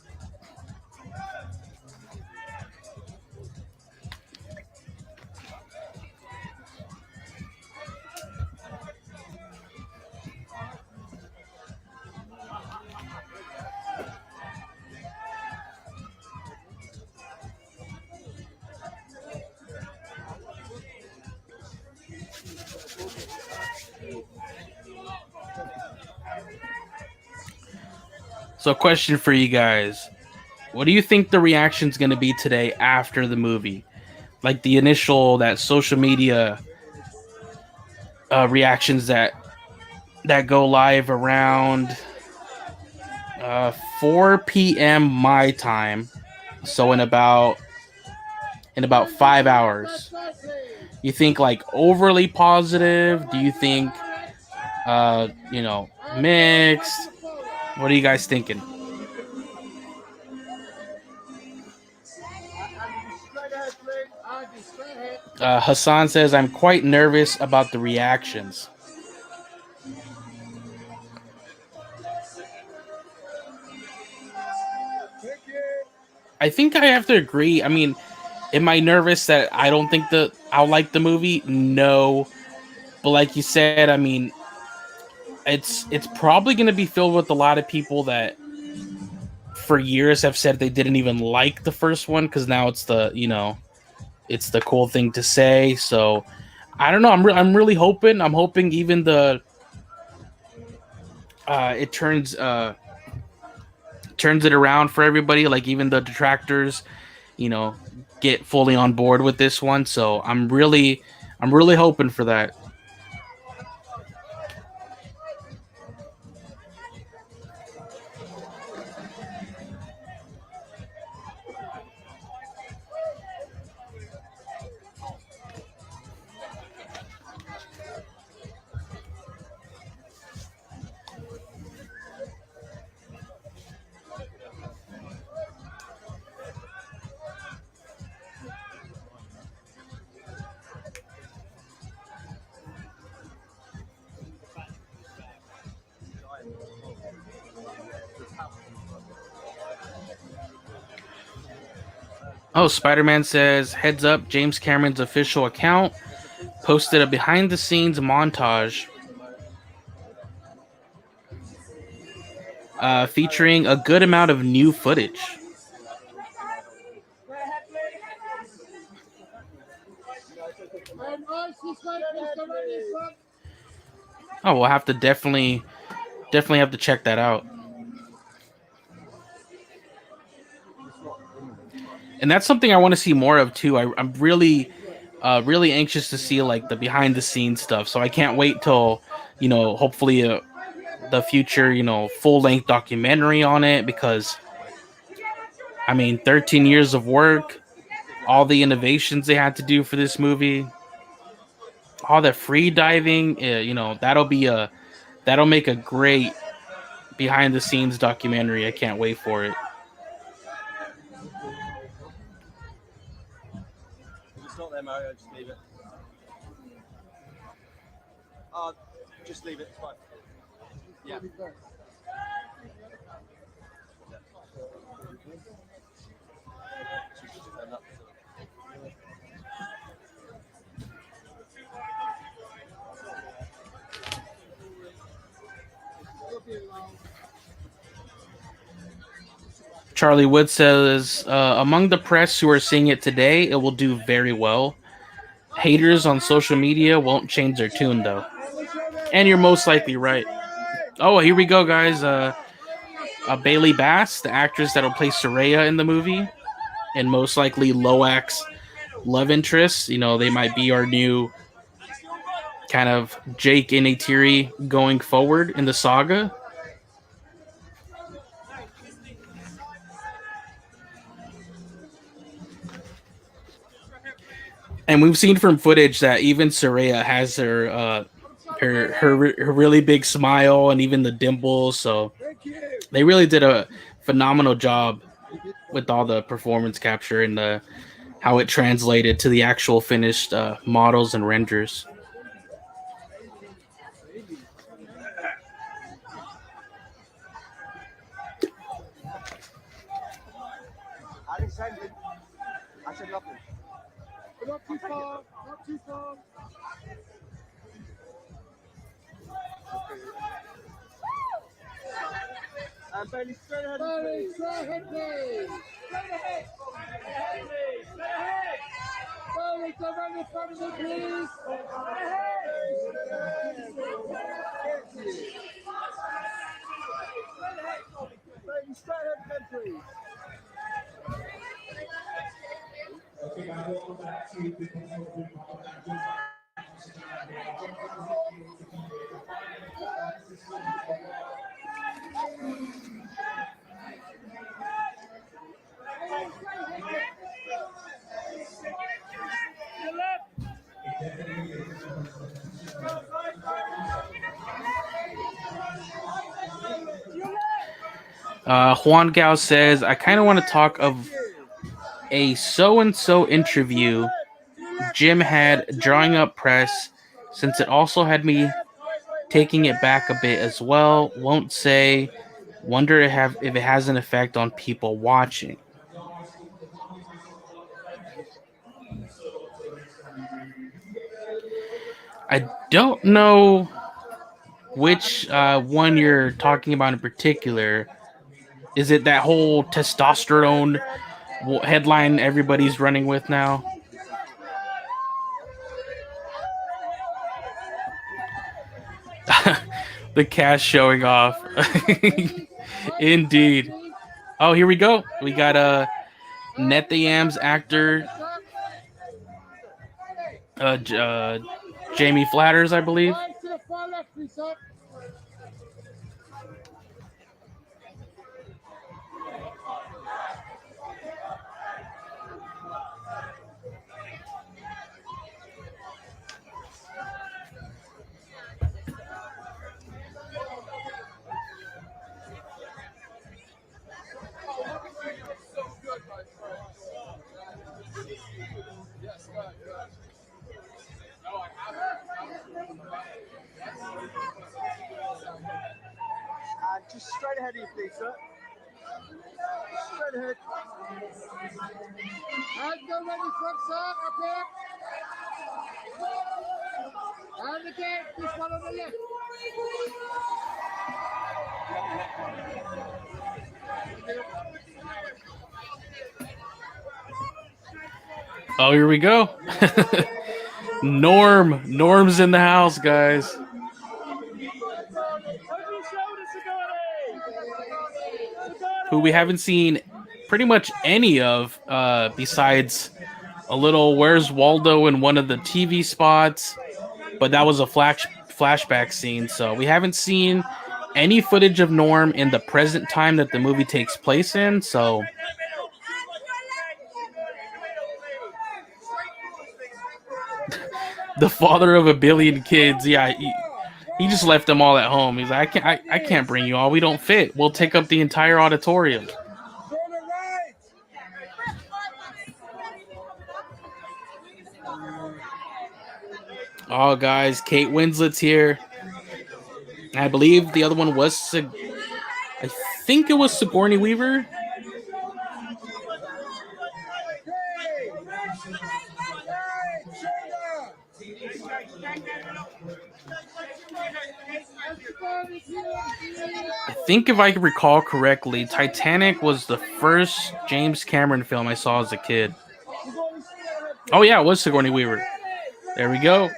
So, question for you guys: what do you think the reaction's going to be today after the movie? Like the initial that social media reactions that go live around 4 p.m. my time, so in about 5 hours. You think like overly positive? Do you think mixed? What are you guys thinking? Hassan says, I'm quite nervous about the reactions. I think I have to agree. I mean, am I nervous that I don't think I'll like the movie? No. But like you said, I mean, it's probably going to be filled with a lot of people that for years have said they didn't even like the first one because now it's it's the cool thing to say. So I don't know. I'm really hoping. I'm hoping even it turns it around for everybody. Like even the detractors, get fully on board with this one. So I'm really hoping for that. Oh, Spider-Man says, heads up, James Cameron's official account posted a behind-the-scenes montage featuring a good amount of new footage. Oh, we'll have to definitely have to check that out. and that's something I want to see more of too. I'm really, really anxious to see like the behind the scenes stuff. So I can't wait till hopefully the future full length documentary on it, because I mean 13 years of work, all the innovations they had to do for this movie, all the free diving, that'll make a great behind the scenes documentary. I can't wait for it. It's not there, Mario. Just leave it. Just leave it. It's fine. Yeah. Charlie Wood says, among the press who are seeing it today, it will do very well. Haters on social media won't change their tune, though. And you're most likely right. Oh, here we go, guys. Bailey Bass, the actress that'll play Tsireya in the movie, and most likely Loak's love interest. They might be our new kind of Jake and Neytiri going forward in the saga. And we've seen from footage that even Tsireya has her really big smile and even the dimples. So they really did a phenomenal job with all the performance capture and how it translated to the actual finished models and renders. Alexander, I said nothing. Not too far, not too far. Bailey, straight ahead. Bailey, straight ahead, please. Bailey, come on in front of me, please. Bailey, straight ahead, please. Okay, guys, welcome back to the Juan Gao says, I kind of want to talk of a so-and-so interview Jim had drawing up press, since it also had me taking it back a bit as well. Won't say. Wonder if it has an effect on people watching. I don't know which one you're talking about in particular. Is it that whole testosterone headline everybody's running with now? The cast showing off. Indeed. Oh, here we go. We got Nethiam's actor, Jamie Flatters, I believe. Just straight ahead of you, please, sir. Straight ahead. And go ready front side, up here. And again, this one on the left. Oh, here we go. Norm's in the house, guys. Who we haven't seen pretty much any of, besides a little Where's Waldo in one of the TV spots, but that was a flashback scene, so we haven't seen any footage of Norm in the present time that the movie takes place in, so the father of a billion kids, yeah, he just left them all at home. He's like, I can't bring you all. We don't fit. We'll take up the entire auditorium. Oh, guys, Kate Winslet's here. I believe the other one was, I think it was Sigourney Weaver. I think if I can recall correctly, Titanic was the first James Cameron film I saw as a kid. Oh yeah, it was Sigourney Weaver. There we go.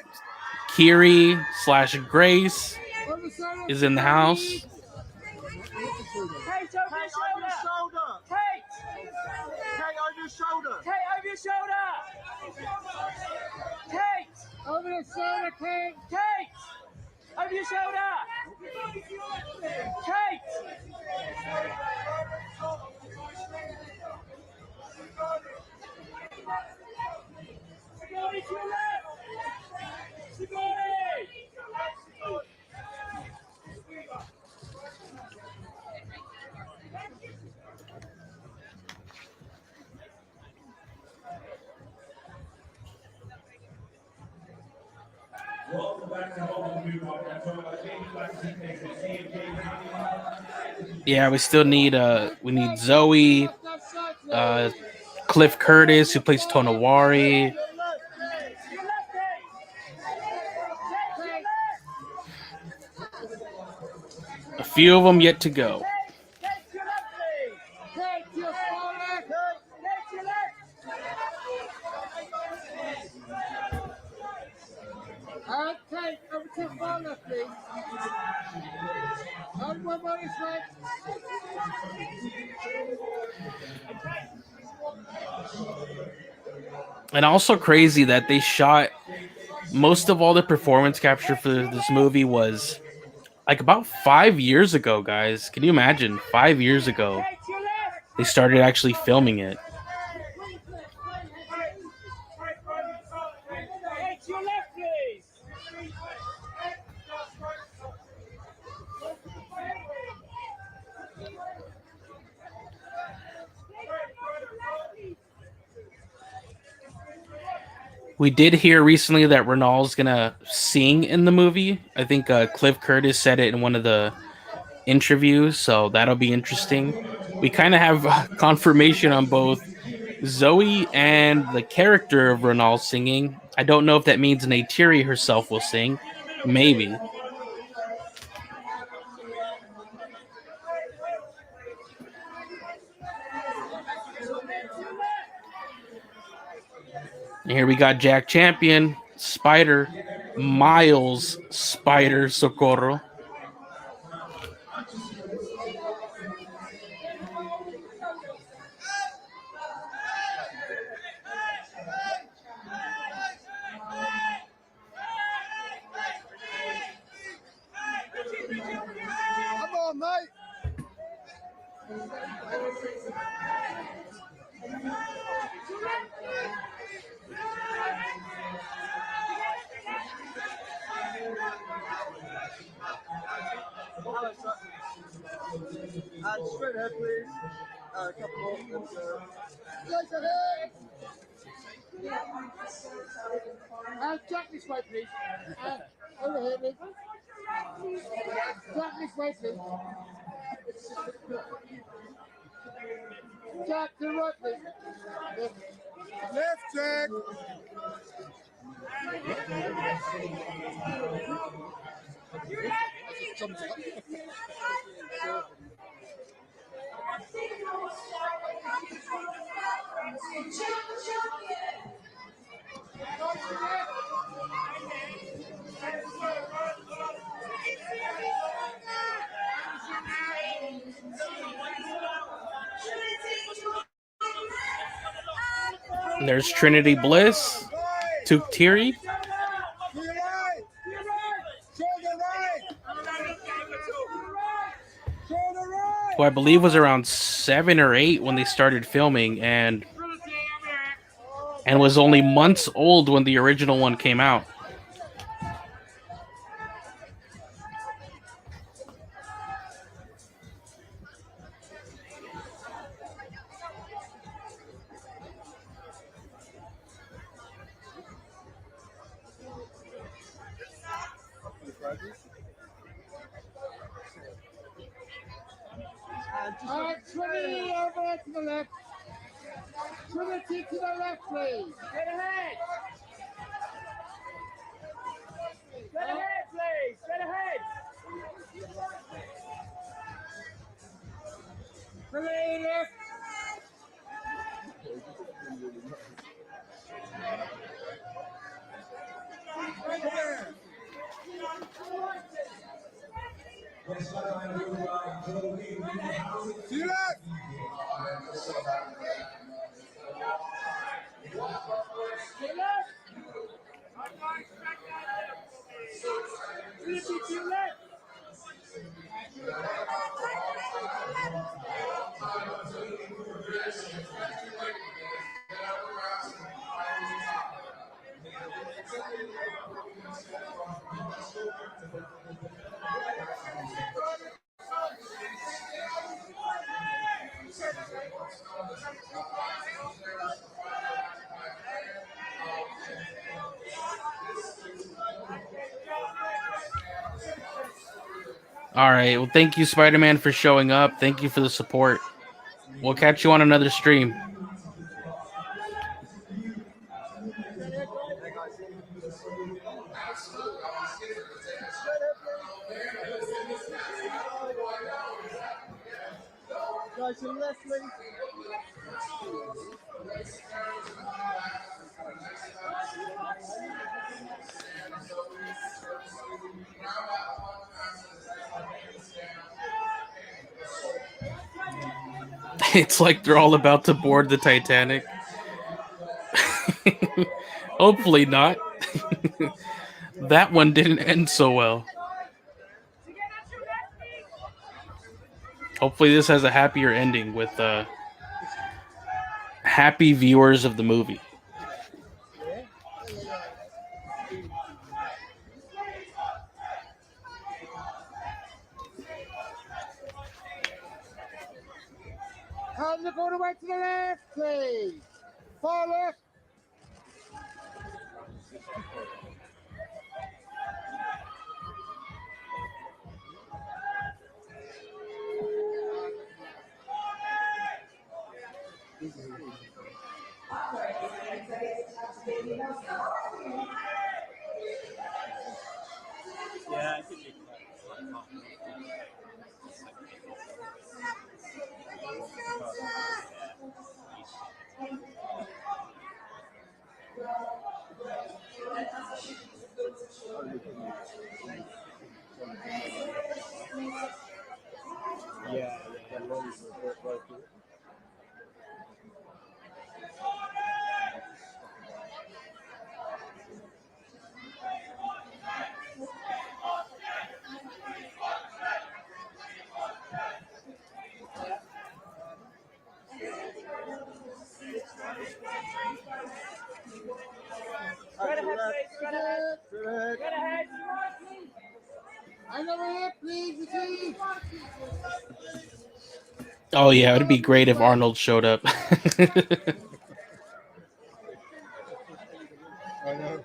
Kiri / Grace is in the house. Kate, over your shoulder! Kate! Kate, over your shoulder! Kate, over your shoulder! Kate! Over your shoulder, Kate! Kate! Over your shoulder! Kate! Sigourney to your left! Sigourney! Yeah, we still need Zoe, Cliff Curtis, who plays Tonowari. A few of them yet to go. Kate, over to your far left, please. On one body straight. And also crazy that they shot most of all the performance capture for this movie was like about 5 years ago, guys. Can you imagine? 5 years ago, they started actually filming it. We did hear recently that Ronal's gonna sing in the movie. I think Cliff Curtis said it in one of the interviews, so that'll be interesting. We kind of have confirmation on both Zoe and the character of Ronal singing. I don't know if that means Neytiri herself will sing. Maybe. And here we got Jack Champion, Spider, Miles, Spider, Socorro. Come on, mate. Straight ahead, please. A couple more. Straight ahead. Jack this way, please. Over here, please. Jack this way, please. Jack to the right, please. Left, Jack. And there's Trinity Bliss, Neytiri, To your right. Shoulder right. Shoulder right. who I believe was around 7 or 8 when they started filming, and was only months old when the original one came out. Trinity over to the left. Trinity to the left, please. Get ahead. Get ahead, please. Get ahead. Trinity left. Right there. To your left. All right. Well, thank you, Spider-Man, for showing up. Thank you for the support. We'll catch you on another stream. Guys, to the left, please. It's like they're all about to board the Titanic. Hopefully not. That one didn't end so well. Hopefully this has a happier ending with happy viewers of the movie. Hands are going away to the left, please. Far left. Straight ahead, please. Straight ahead. Straight ahead. And over here, please, Steve. Oh yeah, it'd be great if Arnold showed up. I know.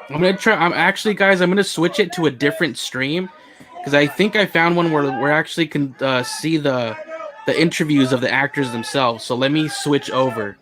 I'm actually, guys, I'm gonna switch it to a different stream because I think I found one where we actually can see the interviews of the actors themselves. So let me switch over.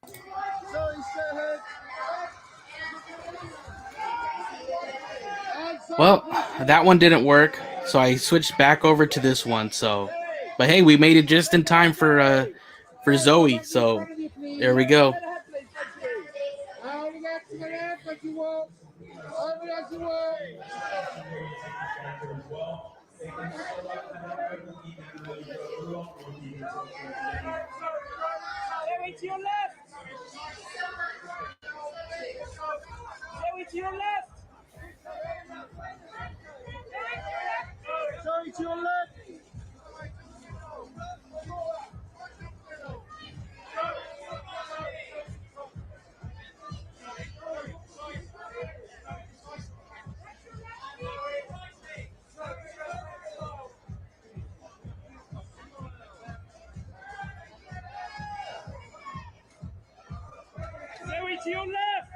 Sully, stay ahead. Well, that one didn't work, so I switched back over to this one. So, but hey, we made it just in time for Zoe. So there we go. Over there to the left as you walk. Over there as you walk. Cherry to your left. Cherry to your left. Sully, to your left. Cherry to your left.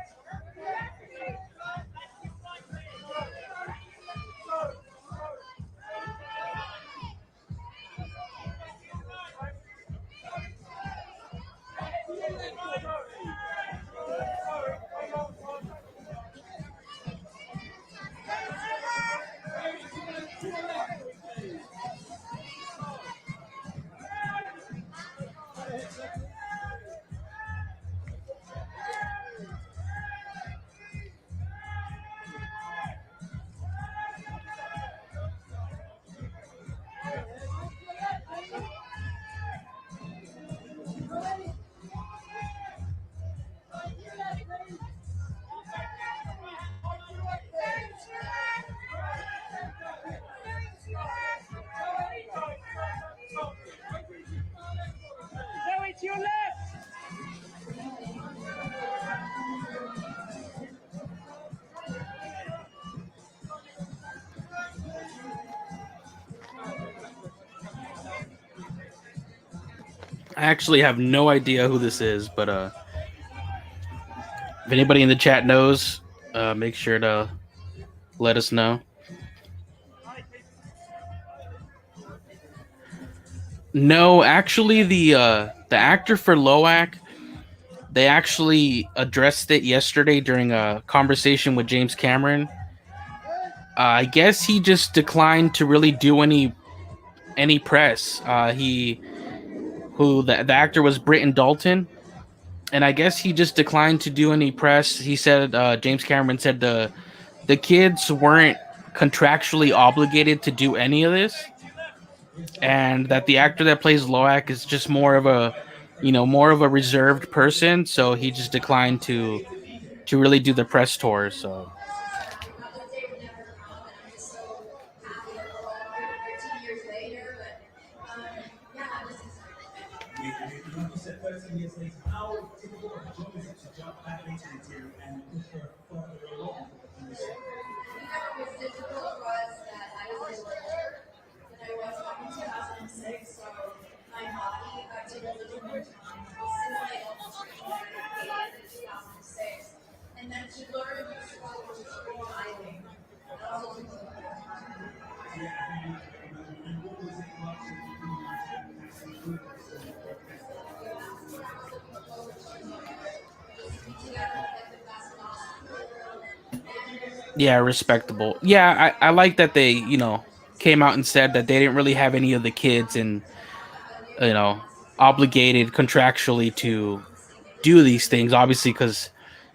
Cherry to your left. I actually have no idea who this is, but if anybody in the chat knows, make sure to let us know. No, actually, the actor for Loak, they actually addressed it yesterday during a conversation with James Cameron. I guess he just declined to really do any press. The actor was Britton Dalton, and I guess he just declined to do any press. He said James Cameron said the kids weren't contractually obligated to do any of this, and that the actor that plays Loak is just more of a reserved person, so he just declined to really do the press tour. So Like you said, 13 years later, how difficult of a job is it to jump back into Neytiri and push her further along in this? What's difficult was that I was older than I was back in 2006, so my body took a little more time to assimilate all the training that I gained in 2006. And then to learn new skills, which is freediving, that also took a little more time. And what was it like to be doing actually doing this? yeah, respectable. Yeah, I like that they came out and said that they didn't really have any of the kids and you know obligated contractually to do these things. Obviously, because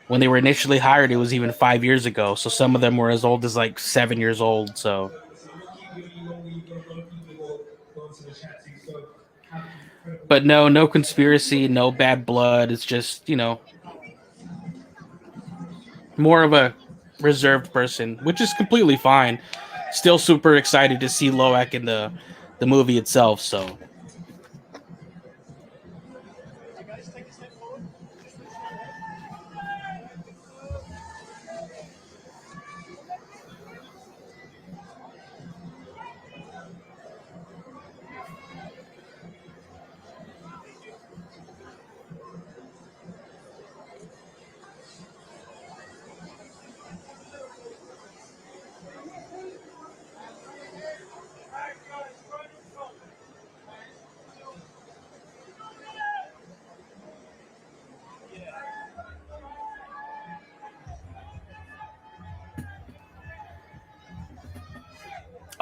when they were initially hired, it was even 5 years ago. So some of them were as old as like 7 years old. So, but no conspiracy, no bad blood. It's just more of a reserved person, which is completely fine. Still super excited to see Loak in the movie itself. So.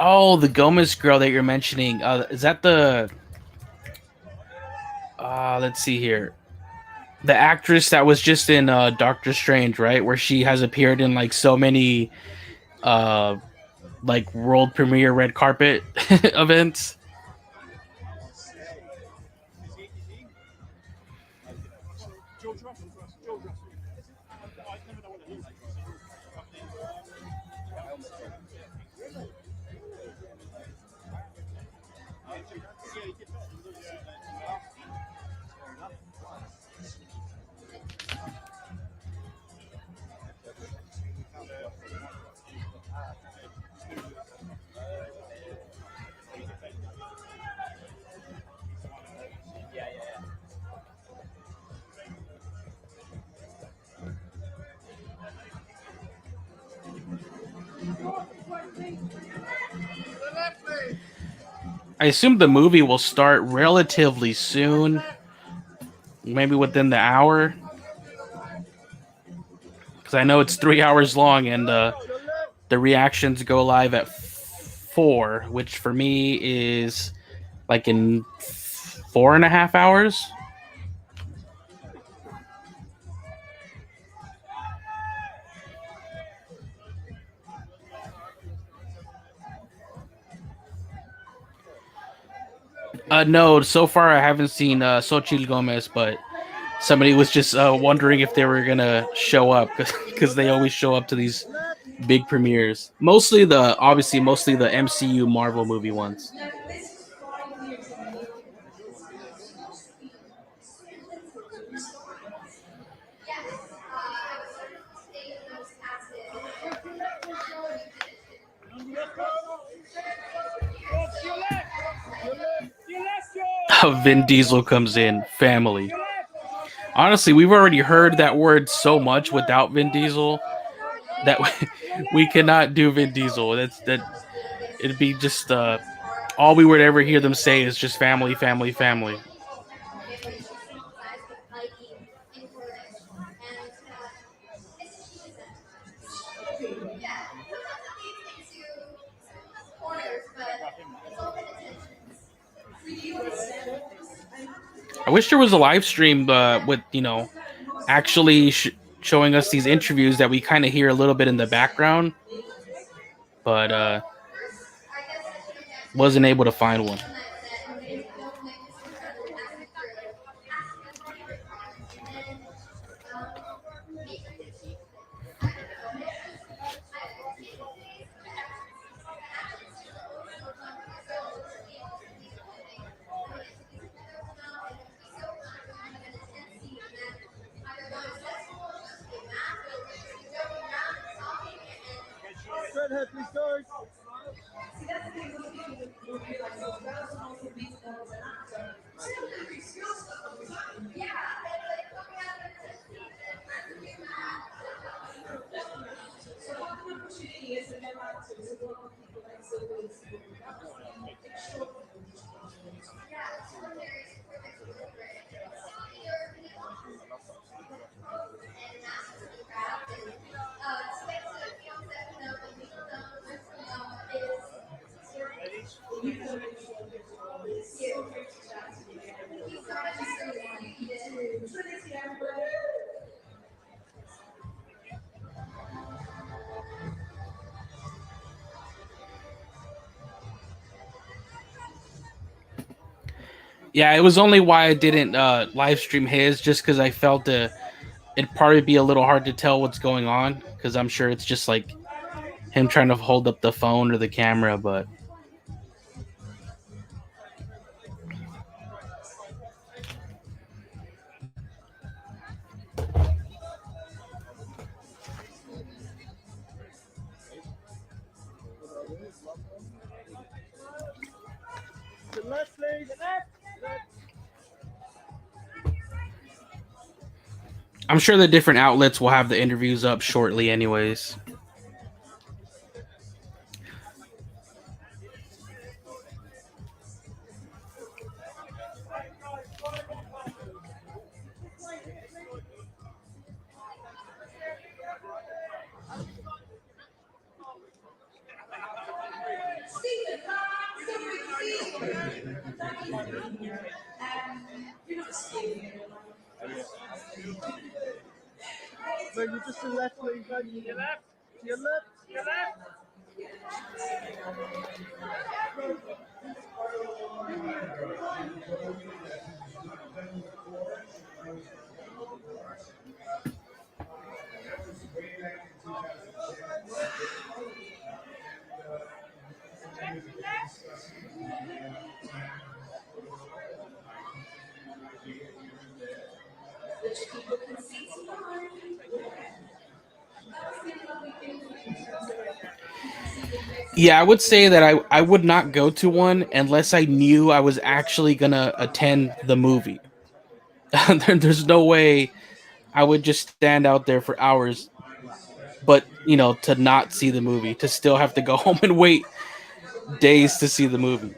Oh, the Gomez girl that you're mentioning. Is that the? Let's see here. The actress that was just in Doctor Strange, right? Where she has appeared in like so many uh like world premiere red carpet events. I assume the movie will start relatively soon, maybe within the hour, because I know it's 3 hours long, and the reactions go live at 4, which for me is like in 4.5 hours. No, so far I haven't seen Xochitl Gomez, but somebody was just wondering if they were gonna show up because they always show up to these big premieres. Mostly the MCU Marvel movie ones. Vin Diesel comes in, family. Honestly, we've already heard that word so much without Vin Diesel that we cannot do Vin Diesel. That it'd be just all we would ever hear them say is just family, family, family. I wish there was a live stream with actually showing us these interviews that we kind of hear a little bit in the background, but wasn't able to find one. Straight ahead, please, guys. Yeah, it was only why I didn't live stream his, just because I felt it'd probably be a little hard to tell what's going on, because I'm sure it's just like him trying to hold up the phone or the camera, but To the left, please. Left. I'm sure the different outlets will have the interviews up shortly anyways. No, you're just to the left where you go. Your left. Your left. Your left. Yeah, I would say that I would not go to one unless I knew I was actually gonna attend the movie. There's no way I would just stand out there for hours, but to not see the movie, to still have to go home and wait days to see the movie.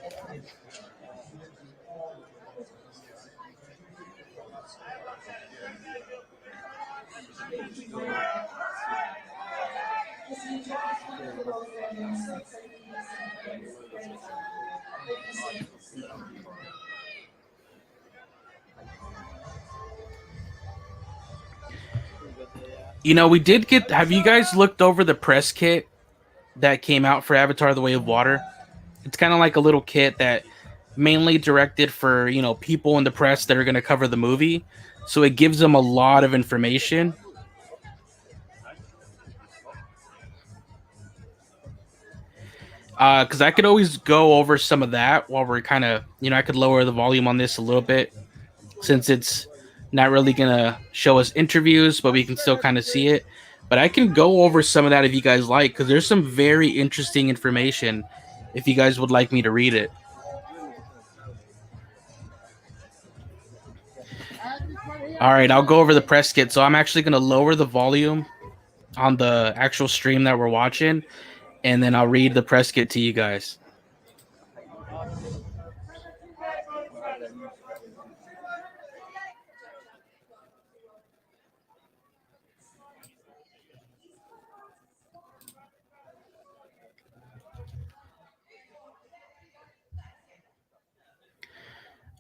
We did get. Have you guys looked over the press kit that came out for Avatar: The Way of Water? It's kind of like a little kit that mainly directed for people in the press that are going to cover the movie. So it gives them a lot of information. Because I could always go over some of that while we're kind of I could lower the volume on this a little bit since it's not really gonna show us interviews, but we can still kind of see it. But I can go over some of that if you guys like, because there's some very interesting information if you guys would like me to read it. All right, I'll go over the press kit. So I'm actually going to lower the volume on the actual stream that we're watching, and then I'll read the press kit to you guys.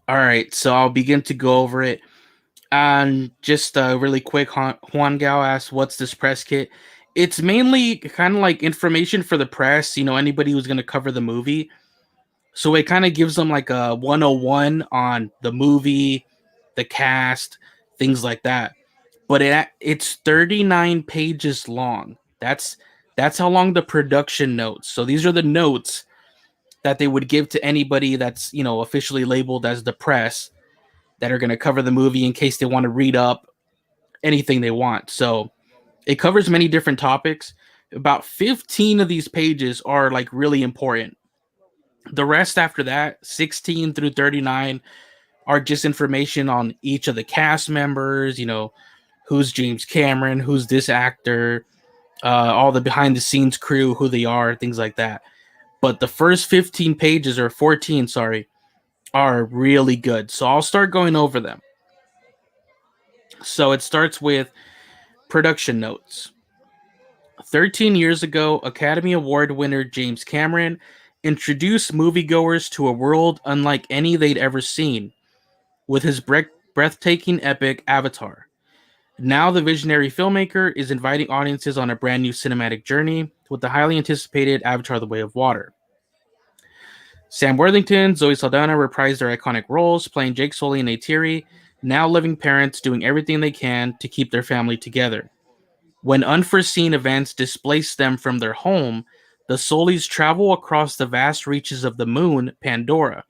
All right, so I'll begin to go over it. And just really quick, Juan Gao asked, "What's this press kit?" It's mainly kind of like information for the press. Anybody who's going to cover the movie. So it kind of gives them like a 101 on the movie, the cast, things like that. But it's 39 pages long. That's how long the production notes. So these are the notes that they would give to anybody that's officially labeled as the press that are going to cover the movie in case they want to read up anything they want. So it covers many different topics. About 15 of these pages are like really important. The rest after that, 16 through 39, are just information on each of the cast members, who's James Cameron, who's this actor, all the behind the scenes crew, who they are, things like that. But the first 15 pages, or 14, sorry, are really good. So I'll start going over them. So it starts with production notes. 13 years ago, Academy Award winner James Cameron introduced moviegoers to a world unlike any they'd ever seen with his breathtaking epic Avatar. Now the visionary filmmaker is inviting audiences on a brand new cinematic journey with the highly anticipated Avatar: The Way of Water. Sam Worthington, Zoe Saldana reprised their iconic roles, playing Jake Sully and Neytiri, now living parents doing everything they can to keep their family together. When unforeseen events displace them from their home, the Sullys travel across the vast reaches of the moon, Pandora,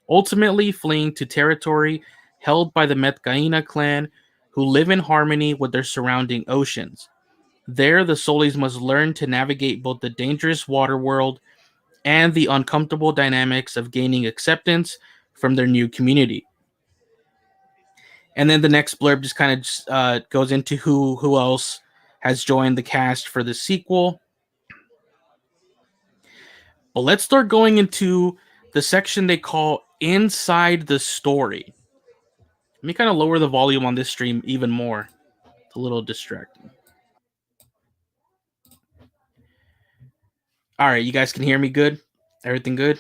ultimately fleeing to territory held by the Metkayina clan, who live in harmony with their surrounding oceans. There, the Sullys must learn to navigate both the dangerous water world and the uncomfortable dynamics of gaining acceptance from their new community. And then the next blurb just kind of goes into who else has joined the cast for the sequel. But let's start going into the section they call Inside the Story. Let me kind of lower the volume on this stream even more. It's a little distracting. All right, you guys can hear me good? Everything good?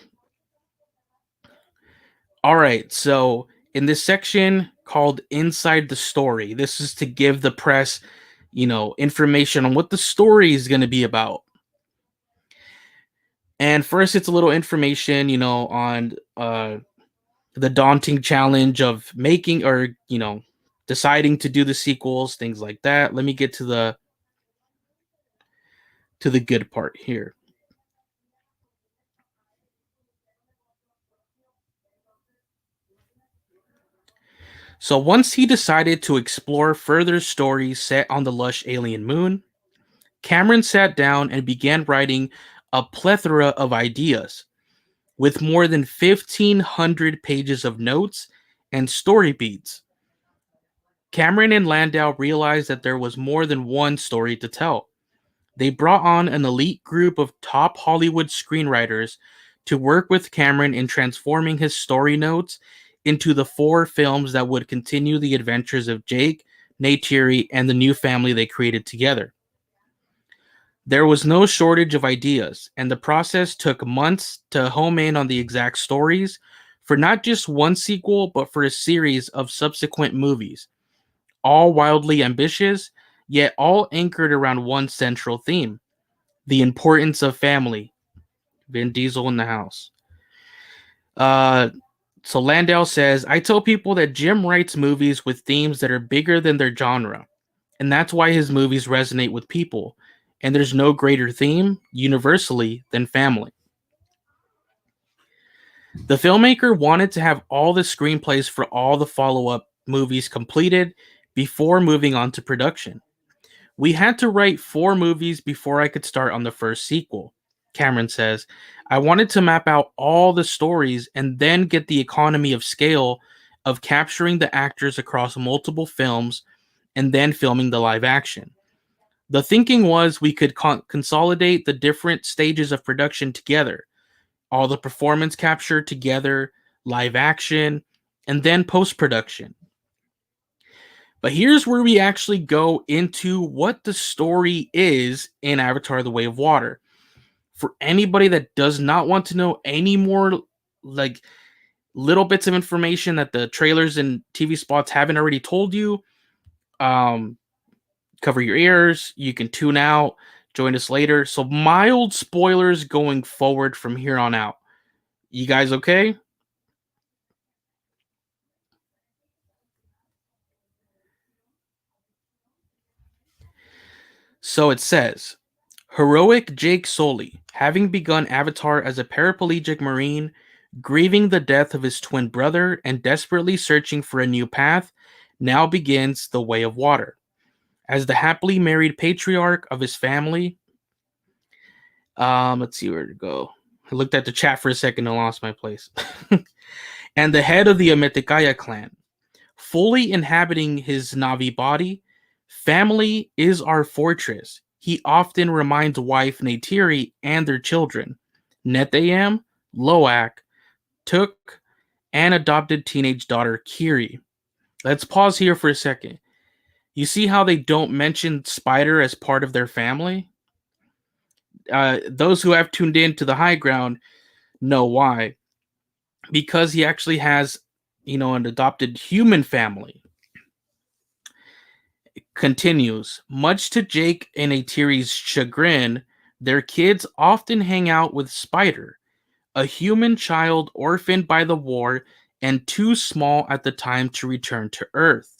All right, so in this section called Inside the Story. This is to give the press, information on what the story is going to be about. And first, it's a little information, on the daunting challenge of making or, deciding to do the sequels, things like that. Let me get to the good part here. So once he decided to explore further stories set on the lush alien moon, Cameron sat down and began writing a plethora of ideas, with more than 1,500 pages of notes and story beats. Cameron and Landau realized that there was more than one story to tell. They brought on an elite group of top Hollywood screenwriters to work with Cameron in transforming his story notes into the 4 films that would continue the adventures of Jake, Neytiri, and the new family they created together. There was no shortage of ideas, and the process took months to home in on the exact stories for not just one sequel, but for a series of subsequent movies, all wildly ambitious, yet all anchored around one central theme: the importance of family. Vin Diesel in the house. So Landau says, I tell people that Jim writes movies with themes that are bigger than their genre, and that's why his movies resonate with people. And there's no greater theme, universally, than family. The filmmaker wanted to have all the screenplays for all the follow-up movies completed before moving on to production. We had to write 4 movies before I could start on the first sequel, Cameron says. I wanted to map out all the stories and then get the economy of scale of capturing the actors across multiple films and then filming the live action. The thinking was we could consolidate the different stages of production together, all the performance capture together, live action, and then post-production. But here's where we actually go into what the story is in Avatar: The Way of Water. For anybody that does not want to know any more like little bits of information that the trailers and TV spots haven't already told you, cover your ears. You can tune out. Join us later. So mild spoilers going forward from here on out. You guys okay? So it says, heroic Jake Sully, having begun Avatar as a paraplegic Marine, grieving the death of his twin brother and desperately searching for a new path, now begins the Way of Water. As the happily married patriarch of his family, let's see where to go. I looked at the chat for a second and lost my place. And the head of the Metkayina clan, fully inhabiting his Na'vi body, family is our fortress. He often reminds wife Neytiri and their children, Netayam, Loak, Tuk, and adopted teenage daughter Kiri. Let's pause here for a second. You see how they don't mention Spider as part of their family? Those who have tuned in to the high ground know why. Because he actually has, an adopted human family. It continues. Much to Jake and Neytiri's chagrin, their kids often hang out with Spider, a human child orphaned by the war and too small at the time to return to Earth.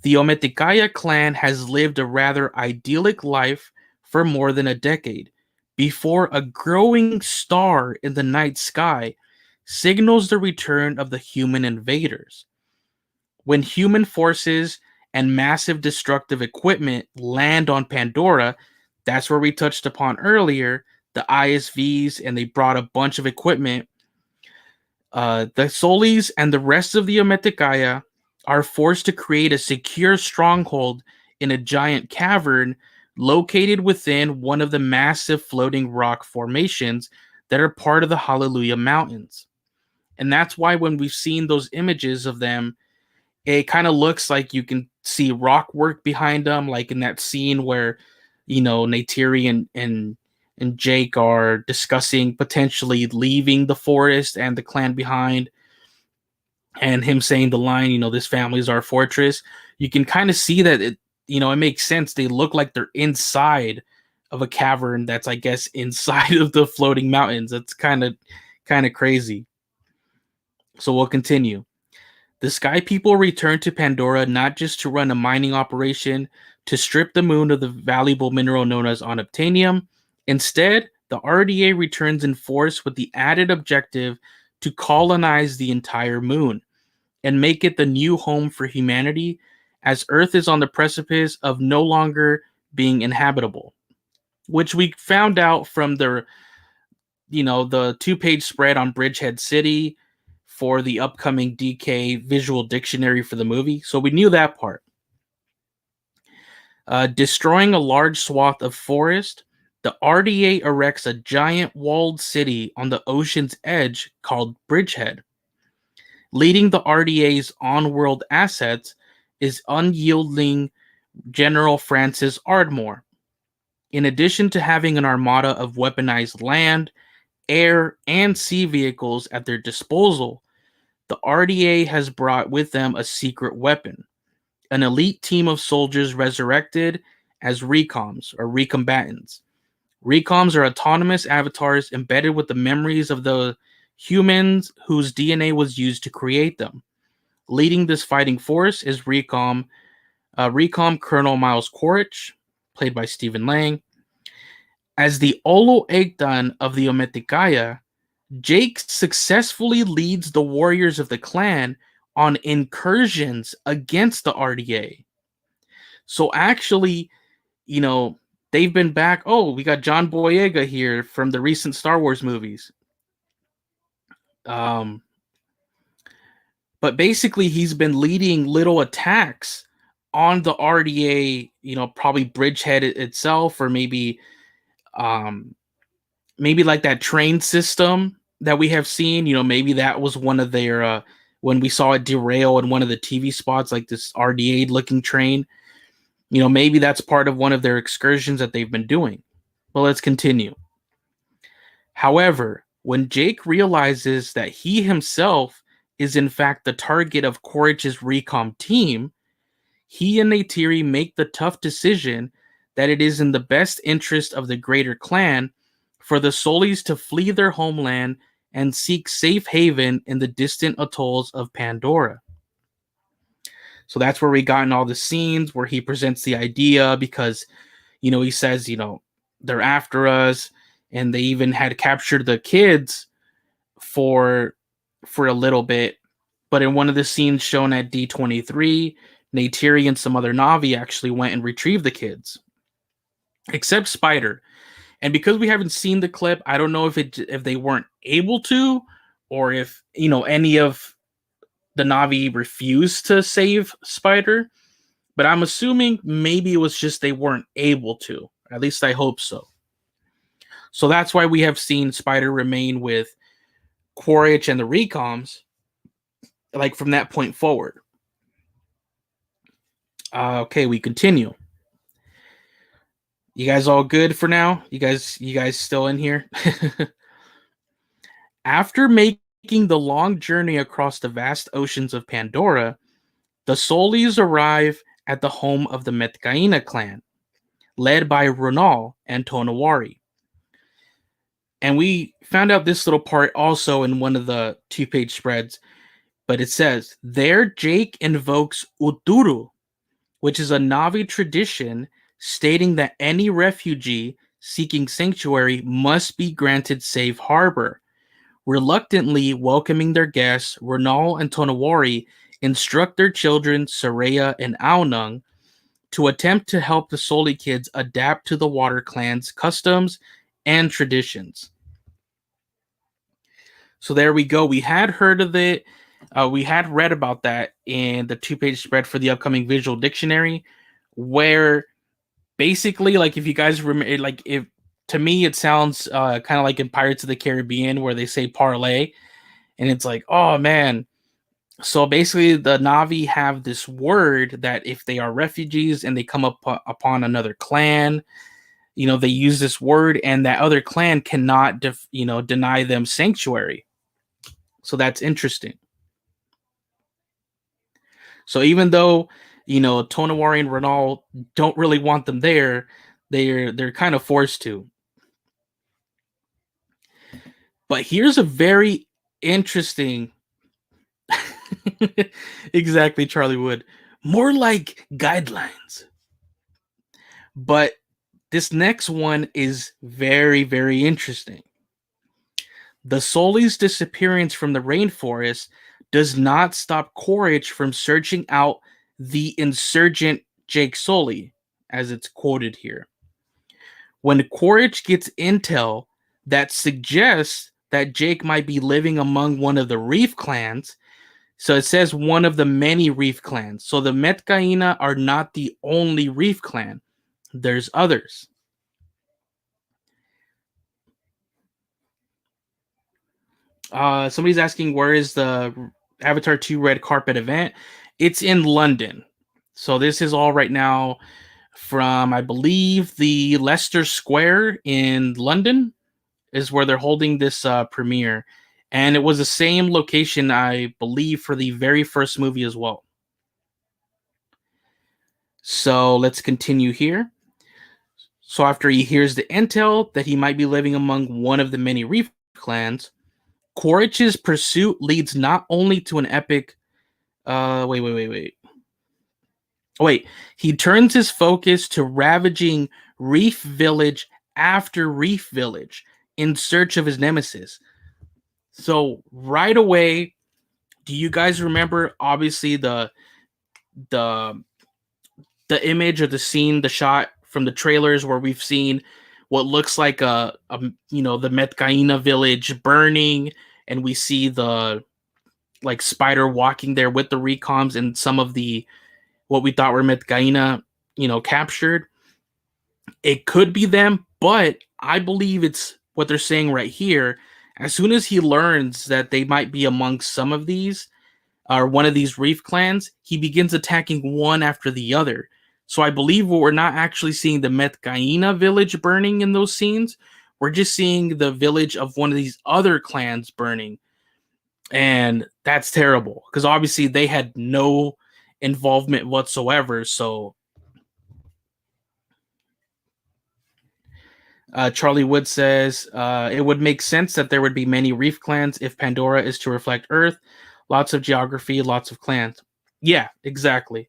The Metkayina clan has lived a rather idyllic life for more than a decade before a growing star in the night sky signals the return of the human invaders. When human forces and massive destructive equipment land on Pandora, that's where we touched upon earlier, the ISVs, and they brought a bunch of equipment. The Sullys and the rest of the Metkayina are forced to create a secure stronghold in a giant cavern located within one of the massive floating rock formations that are part of the Hallelujah Mountains. And that's why when we've seen those images of them, it kind of looks like you can see rock work behind them, like in that scene where, Neytiri and Jake are discussing potentially leaving the forest and the clan behind. and him saying the line, this family is our fortress. You can kind of see that it makes sense. They look like they're inside of a cavern that's, I guess, inside of the floating mountains. That's kind of crazy. So we'll continue. The Sky People return to Pandora not just to run a mining operation to strip the moon of the valuable mineral known as unobtainium. Instead, the RDA returns in force with the added objective to colonize the entire moon and make it the new home for humanity, as Earth is on the precipice of no longer being inhabitable, which we found out from the 2-page spread on Bridgehead City for the upcoming DK visual dictionary for the movie. So we knew that part. Destroying a large swath of forest, the RDA erects a giant walled city on the ocean's edge called Bridgehead. Leading the RDA's on-world assets is unyielding General Francis Ardmore. In addition to having an armada of weaponized land, air, and sea vehicles at their disposal, the RDA has brought with them a secret weapon, an elite team of soldiers resurrected as recoms, or recombatants. Recoms are autonomous avatars embedded with the memories of the humans whose DNA was used to create them. Leading this fighting force is Recom Colonel Miles Quaritch, played by Stephen Lang. As the Olo Egtan of the Metkayina, Jake successfully leads the warriors of the clan on incursions against the RDA. So actually, they've been back. Oh, we got John Boyega here from the recent Star Wars movies. But basically, he's been leading little attacks on the RDA, probably Bridgehead itself, or maybe like that train system that we have seen. Maybe that was one of their, when we saw it derail in one of the TV spots, like this RDA looking train. Maybe that's part of one of their excursions that they've been doing. Well, let's continue. However, when Jake realizes that he himself is in fact the target of Quaritch's recom team, he and Neytiri make the tough decision that it is in the best interest of the greater clan for the Sullys to flee their homeland and seek safe haven in the distant atolls of Pandora. So that's where we got in all the scenes where he presents the idea, because, he says, they're after us, and they even had captured the kids for a little bit. But in one of the scenes shown at D23, Neytiri and some other Na'vi actually went and retrieved the kids, except Spider. And because we haven't seen the clip, I don't know if they weren't able to, or if any of the Na'vi refused to save Spider. But I'm assuming maybe it was just they weren't able to. At least I hope so. So that's why we have seen Spider remain with Quaritch and the Recoms, like from that point forward. Okay, we continue. You guys all good for now? You guys still in here? After making the long journey across the vast oceans of Pandora, the Sullys arrive at the home of the Metkayina clan, led by Ronal and Tonowari. And we found out this little part also in one of the 2-page spreads, but it says, there Jake invokes Uturu, which is a Na'vi tradition stating that any refugee seeking sanctuary must be granted safe harbor. Reluctantly welcoming their guests, Ronal and Tonowari instruct their children, Tsireya and Aonung, to attempt to help the Sully kids adapt to the Water Clan's customs and traditions. So there we go. We had heard of it. We had read about that in the 2-page spread for the upcoming visual dictionary, where basically, like, if you guys remember, like, if to me it sounds kind of like in Pirates of the Caribbean where they say parlay, and it's like, oh man. So basically, the Na'vi have this word that if they are refugees and they come upon another clan, they use this word, and that other clan cannot, deny them sanctuary. So that's interesting. So even though, Tonowari and Ronal don't really want them there, they're kind of forced to. But here's a very interesting exactly, Charlie Wood. More like guidelines. But this next one is very, very interesting. The Sully's disappearance from the rainforest does not stop Quaritch from searching out the insurgent Jake Sully, as it's quoted here. When Quaritch gets intel that suggests that Jake might be living among one of the Reef clans, so it says one of the many Reef clans. So the Metkayina are not the only Reef clan. There's others. Somebody's asking, where is the Avatar 2 red carpet event? It's in London. So this is all right now from, I believe, the Leicester Square in London is where they're holding this premiere. And it was the same location, I believe, for the very first movie as well. So let's continue here. So after he hears the intel that he might be living among one of the many Reef clans, Quaritch's pursuit leads not only to an epic... Wait. He turns his focus to ravaging Reef Village after Reef Village in search of his nemesis. So right away, do you guys remember, obviously, the image or the scene, the shot from the trailers where we've seen what looks like the Metkayina village burning, and we see the spider walking there with the recoms and some of the what we thought were Metkayina, captured. It could be them, but I believe it's what they're saying right here. As soon as he learns that they might be amongst some of these, or one of these Reef clans, he begins attacking one after the other. So I believe we're not actually seeing the Metkayina village burning in those scenes. We're just seeing the village of one of these other clans burning. And that's terrible, because obviously they had no involvement whatsoever. So Charlie Wood says, it would make sense that there would be many Reef clans if Pandora is to reflect Earth. Lots of geography, lots of clans. Yeah, exactly.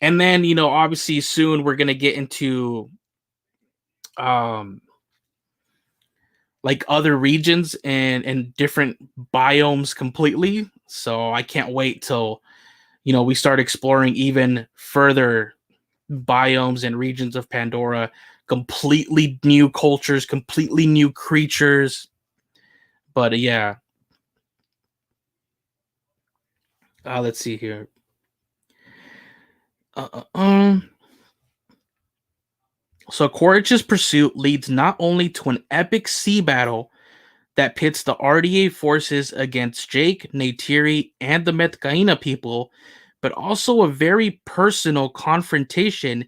And then, obviously soon we're going to get into other regions and different biomes completely. So I can't wait till, we start exploring even further biomes and regions of Pandora, completely new cultures, completely new creatures. But yeah. Let's see here. So Quaritch's pursuit leads not only to an epic sea battle that pits the RDA forces against Jake, Neytiri, and the Metkayina people, but also a very personal confrontation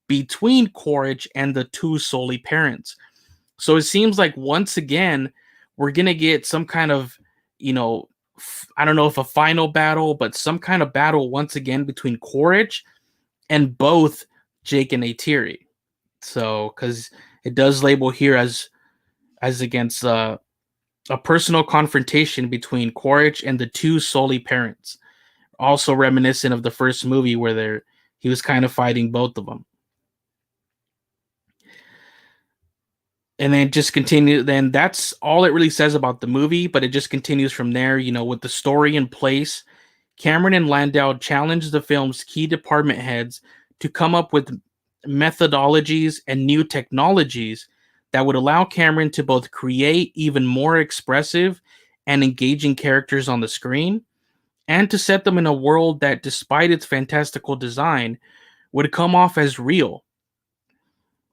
between Quaritch and the two Sully parents. So it seems like once again, we're going to get some kind of, I don't know if a final battle, but some kind of battle once again between Quaritch and both Jake and Neytiri. So, because it does label here as against a personal confrontation between Quaritch and the two Sully parents, also reminiscent of the first movie where he was kind of fighting both of them. And then just continue. Then that's all it really says about the movie, but it just continues from there. With the story in place, Cameron and Landau challenged the film's key department heads to come up with methodologies and new technologies that would allow Cameron to both create even more expressive and engaging characters on the screen, and to set them in a world that, despite its fantastical design, would come off as real.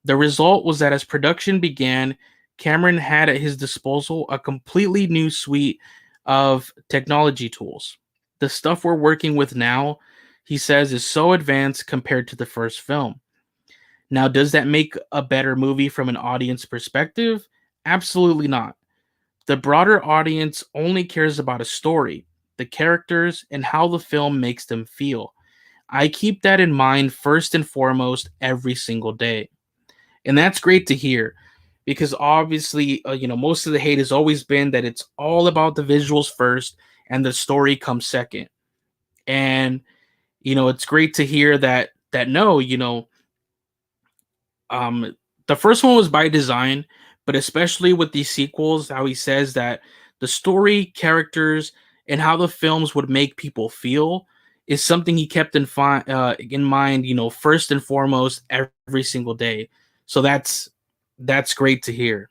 The result was that as production began, Cameron had at his disposal a completely new suite of technology tools. The stuff we're working with now, he says, is so advanced compared to the first film. Now, does that make a better movie from an audience perspective? Absolutely not. The broader audience only cares about a story, the characters, and how the film makes them feel. I keep that in mind first and foremost every single day. And that's great to hear because obviously, most of the hate has always been that it's all about the visuals first and the story comes second. And, it's great to hear that no, um, the first one was by design, but especially with these sequels, how he says that the story, characters, and how the films would make people feel is something he kept in mind, first and foremost every single day. So that's great to hear.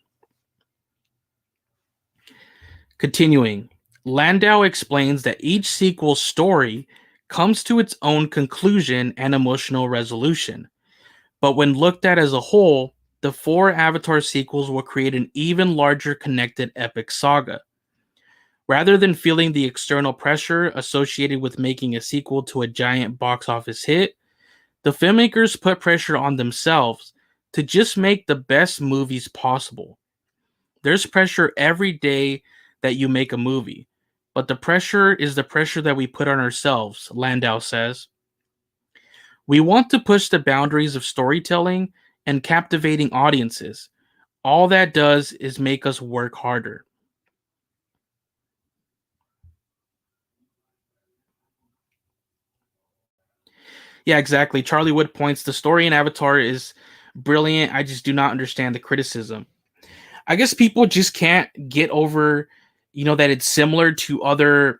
Continuing, Landau explains that each sequel's story comes to its own conclusion and emotional resolution. But when looked at as a whole, the four Avatar sequels will create an even larger connected epic saga. Rather than feeling the external pressure associated with making a sequel to a giant box office hit, the filmmakers put pressure on themselves to just make the best movies possible. There's pressure every day that you make a movie, but the pressure is the pressure that we put on ourselves, Landau says. We want to push the boundaries of storytelling and captivating audiences. All that does is make us work harder. Yeah, exactly. Charlie Wood points the story in Avatar is brilliant. I just do not understand the criticism. I guess people just can't get over, that it's similar to other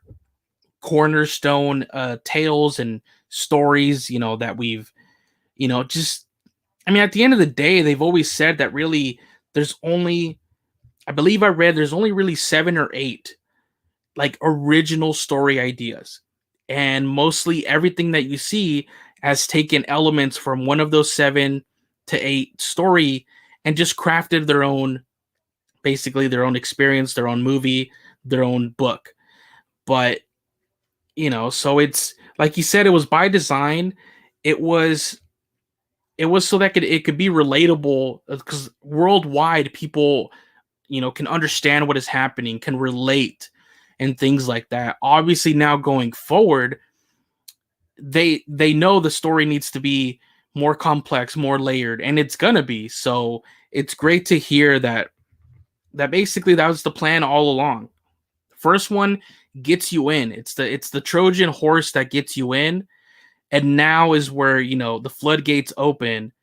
cornerstone tales and stories, that we've, just I mean, at the end of the day, they've always said that really there's only, I believe I read there's only really 7 or 8 like original story ideas. And mostly everything that you see has taken elements from one of those 7 to 8 story and just crafted their own, basically their own experience, their own movie, their own book. But, so it's like you said, it was by design. It was so that it could be relatable because worldwide people can understand what is happening, can relate, and things like that. Obviously, now going forward, they know the story needs to be more complex, more layered, and it's gonna be. So it's great to hear that basically that was the plan all along. First one gets you in. It's the Trojan horse that gets you in, and now is where the floodgates open.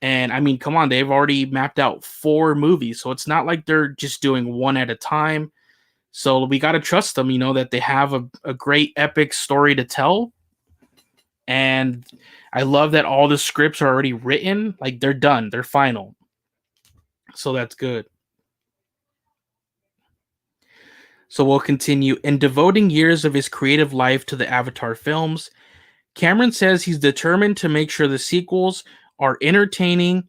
And I mean, come on, they've already mapped out 4 movies, so it's not like they're just doing one at a time. So we got to trust them, that they have a great epic story to tell. And I love that all the scripts are already written, like they're done, they're final. So that's good. So we'll continue. In devoting years of his creative life to the Avatar films, Cameron says he's determined to make sure the sequels are entertaining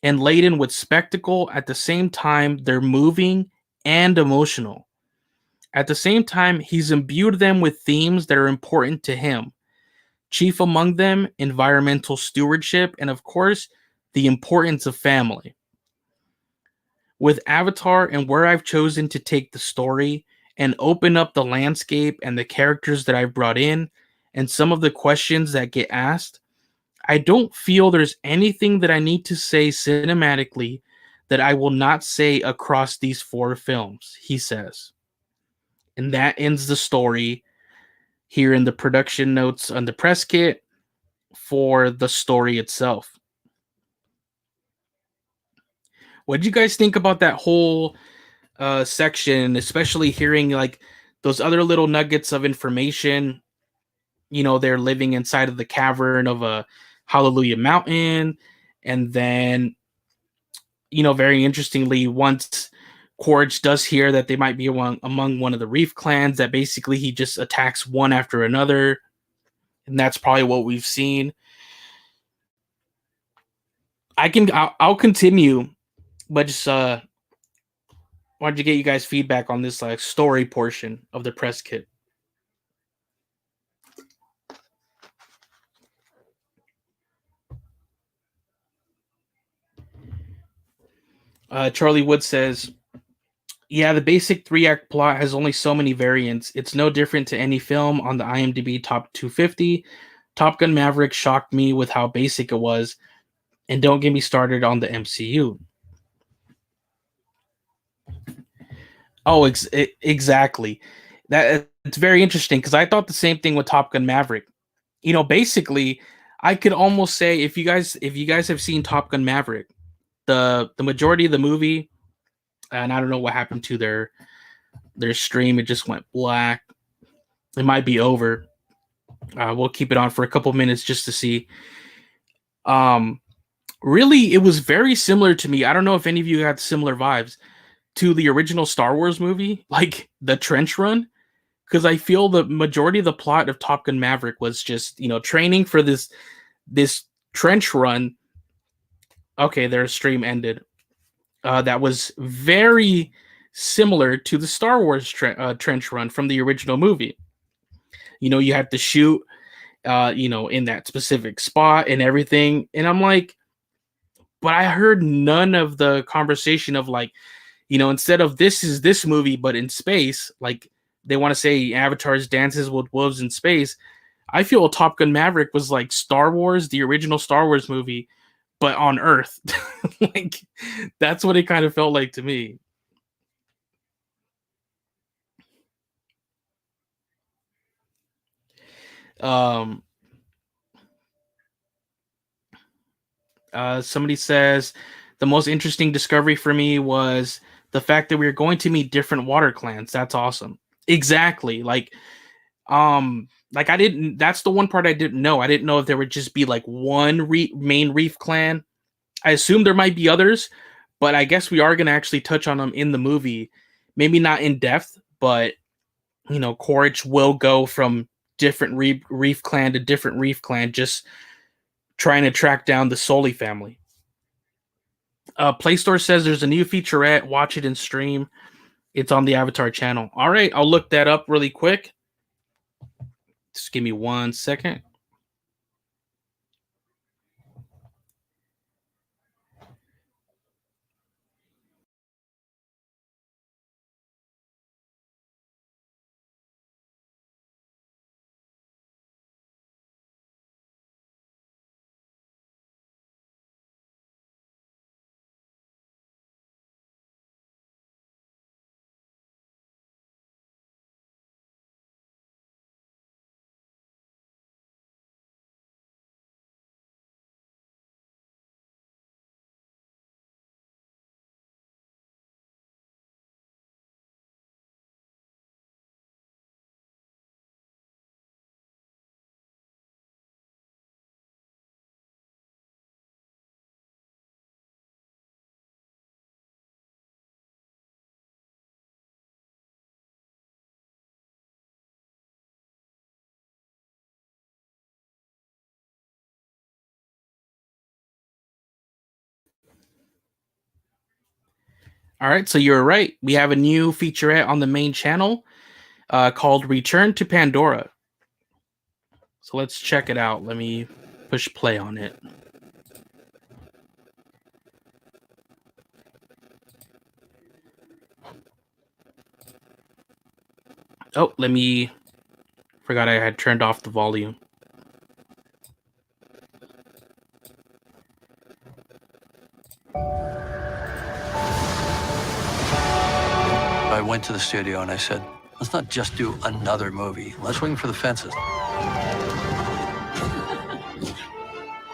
and laden with spectacle. At the same time, they're moving and emotional. At the same time, he's imbued them with themes that are important to him. Chief among them, environmental stewardship, and of course, the importance of family. With Avatar and where I've chosen to take the story and open up the landscape and the characters that I've brought in and some of the questions that get asked, I don't feel there's anything that I need to say cinematically that I will not say across these 4 films, he says. And that ends the story here in the production notes on the press kit for the story itself. What did you guys think about that whole section, especially hearing like those other little nuggets of information? They're living inside of the cavern of a Hallelujah Mountain. And then, very interestingly, once Quaritch does hear that they might be among one of the Reef clans, that basically he just attacks one after another. And that's probably what we've seen. I'll continue, but just wanted to get you guys feedback on this like story portion of the press kit. Charlie Wood says, yeah, the basic 3-act plot has only so many variants. It's no different to any film on the IMDb top 250. Top Gun Maverick shocked me with how basic it was, and don't get me started on the MCU. Oh, exactly. That it's very interesting because I thought the same thing with Top Gun Maverick. You know, basically, I could almost say if you guys have seen Top Gun Maverick, the majority of the movie, and I don't know what happened to their stream, it just went black. It might be over. We'll keep it on for a couple minutes just to see. Really, it was very similar to me. I don't know if any of you had similar vibes to the original Star Wars movie, like the trench run, because I feel the majority of the plot of Top Gun Maverick was just, you know, training for this trench run. Okay, their stream ended. That was very similar to the Star Wars trench run from the original movie. You know, you have to shoot, you know, in that specific spot and everything. And I'm like, but I heard none of the conversation of like, you know, instead of this is this movie, but in space, like they want to say Avatar's Dances with Wolves in Space. I feel Top Gun Maverick was like Star Wars, the original Star Wars movie, but on Earth. Like, that's what it kind of felt like to me. Somebody says the most interesting discovery for me was the fact that we were going to meet different water clans. That's awesome. Exactly. Like I didn't. That's the one part I didn't know. I didn't know if there would just be like one main reef clan. I assume there might be others, but I guess we are going to actually touch on them in the movie. Maybe not in depth, but you know, Quaritch will go from different reef clan to different reef clan, just trying to track down the Sully family. Play Store says there's a new featurette. Watch it in stream. It's on the Avatar channel. All right, I'll look that up really quick. Just give me 1 second. All right, so you're right. We have a new featurette on the main channel called Return to Pandora. So let's check it out. Let me push play on it. Oh, forgot I had turned off the volume. I went to the studio and I said, let's not just do another movie. Let's swing for the fences.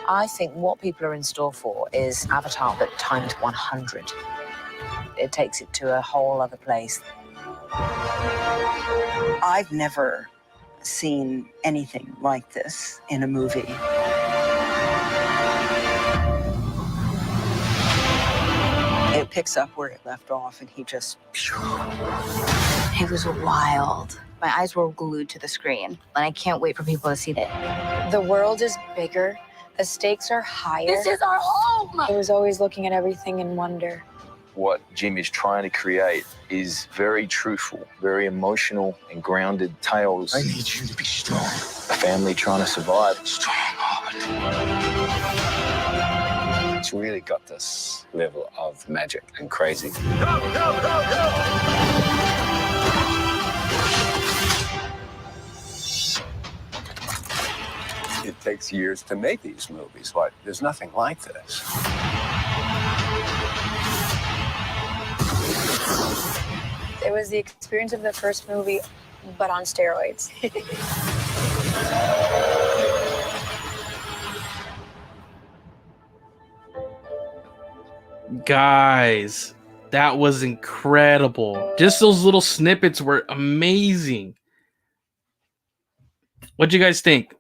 I think what people are in store for is Avatar, but times 100. It takes it to a whole other place. I've never seen anything like this in a movie. It picks up where it left off, and he just... It was wild. My eyes were glued to the screen, and I can't wait for people to see it. The world is bigger. The stakes are higher. This is our home! I was always looking at everything in wonder. What Jim is trying to create is very truthful, very emotional and grounded tales. I need you to be strong. A family trying to survive. Strong-hearted. It's really got this level of magic and crazy. Go, go, go, go! It takes years to make these movies, but there's nothing like this. It was the experience of the first movie, but on steroids. Guys, that was incredible. Just those little snippets were amazing. What'd you guys think?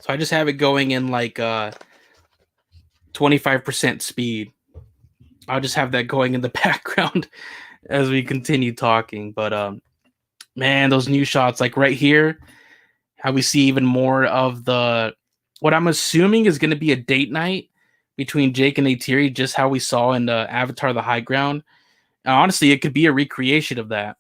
So I just have it going in like 25% speed. I'll just have that going in the background as we continue talking. But man, those new shots, like right here, how we see even more of the what I'm assuming is going to be a date night between Jake and Neytiri, just how we saw in the Avatar: The High Ground. And honestly, it could be a recreation of that.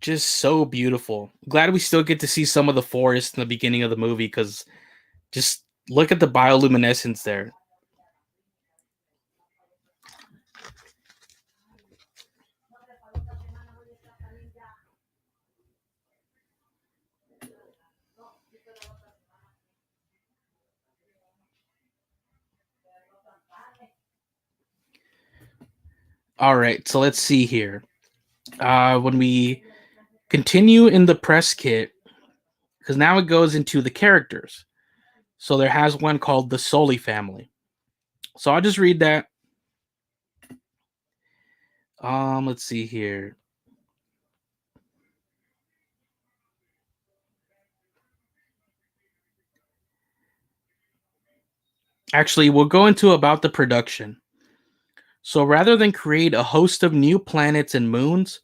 Just so beautiful. Glad we still get to see some of the forest in the beginning of the movie, because just look at the bioluminescence there. All right, so let's see here. When we continue in the press kit, because now it goes into the characters. So there has one called the Sully family. So I'll just read that. Let's see here. Actually, we'll go into about the production. So rather than create a host of new planets and moons,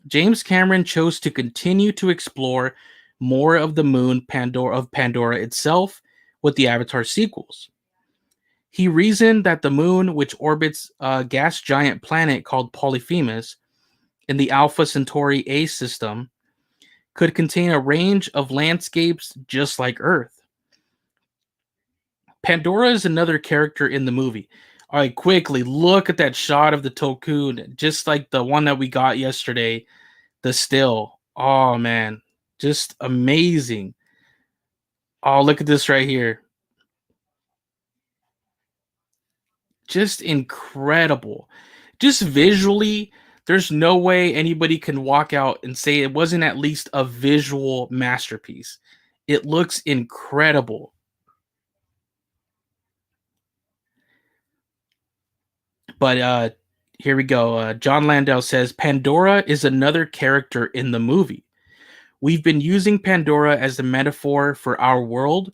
James Cameron chose to continue to explore more of the moon Pandora itself with the Avatar sequels. He reasoned that the moon, which orbits a gas giant planet called Polyphemus in the Alpha Centauri A system, could contain a range of landscapes just like Earth. Pandora is another character in the movie. All right, quickly, look at that shot of the Tulkun, just like the one that we got yesterday, the still. Oh, man, just amazing. Oh, look at this right here. Just incredible. Just visually, there's no way anybody can walk out and say it wasn't at least a visual masterpiece. It looks incredible. But here we go. Jon Landau says, Pandora is another character in the movie. We've been using Pandora as a metaphor for our world,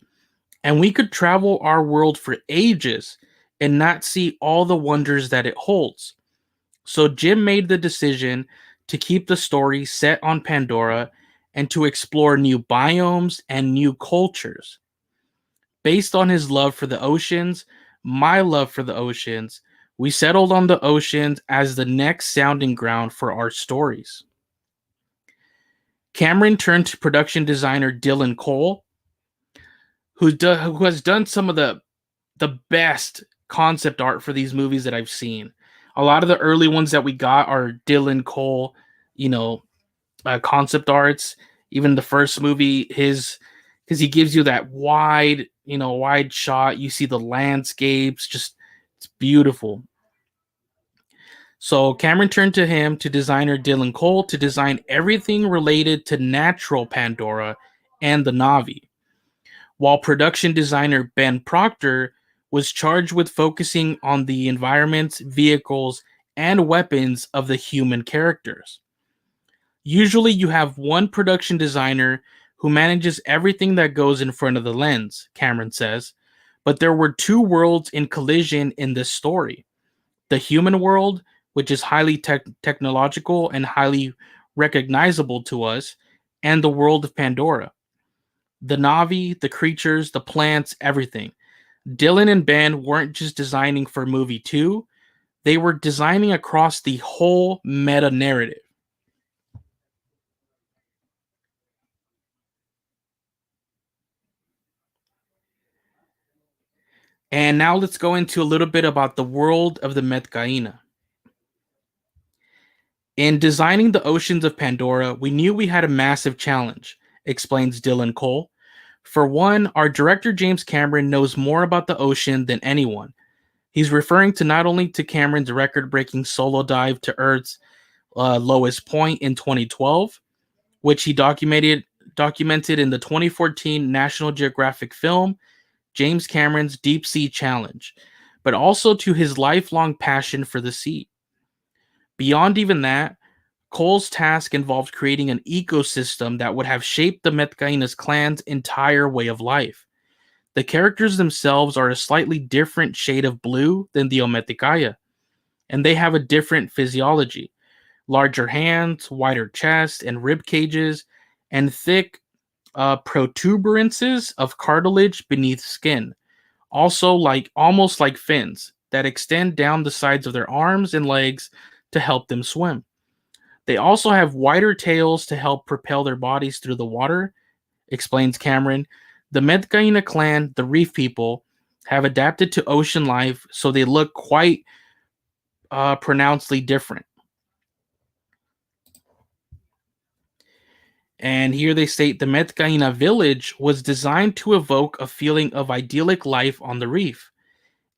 and we could travel our world for ages and not see all the wonders that it holds. So Jim made the decision to keep the story set on Pandora and to explore new biomes and new cultures. Based on his love for the oceans, my love for the oceans, we settled on the oceans as the next sounding ground for our stories. Cameron turned to production designer Dylan Cole, who has done some of the best concept art for these movies that I've seen. A lot of the early ones that we got are Dylan Cole, concept arts. Even the first movie, because he gives you that wide, wide shot. You see the landscapes, just it's beautiful. So Cameron turned to him, to designer Dylan Cole, to design everything related to natural Pandora and the Na'vi, while production designer Ben Proctor was charged with focusing on the environments, vehicles, and weapons of the human characters. Usually you have one production designer who manages everything that goes in front of the lens, Cameron says, but there were two worlds in collision in this story. The human world, which is highly technological and highly recognizable to us, and the world of Pandora. The Na'vi, the creatures, the plants, everything. Dylan and Ben weren't just designing for movie 2, they were designing across the whole meta narrative. And now let's go into a little bit about the world of the Metkayina. In designing the oceans of Pandora, we knew we had a massive challenge, explains Dylan Cole. For one, our director James Cameron knows more about the ocean than anyone. He's referring to not only to Cameron's record-breaking solo dive to Earth's lowest point in 2012, which he documented in the 2014 National Geographic film, James Cameron's Deep Sea Challenge, but also to his lifelong passion for the sea. Beyond even that, Cole's task involved creating an ecosystem that would have shaped the Metkayina's clan's entire way of life. The characters themselves are a slightly different shade of blue than the Ometikaya, and they have a different physiology. Larger hands, wider chest and rib cages, and thick protuberances of cartilage beneath skin. Also almost like fins that extend down the sides of their arms and legs to help them swim. They also have wider tails to help propel their bodies through the water, explains Cameron. The Metkayina clan, the reef people, have adapted to ocean life, so they look quite pronouncedly different. And here they state the Metkayina village was designed to evoke a feeling of idyllic life on the reef.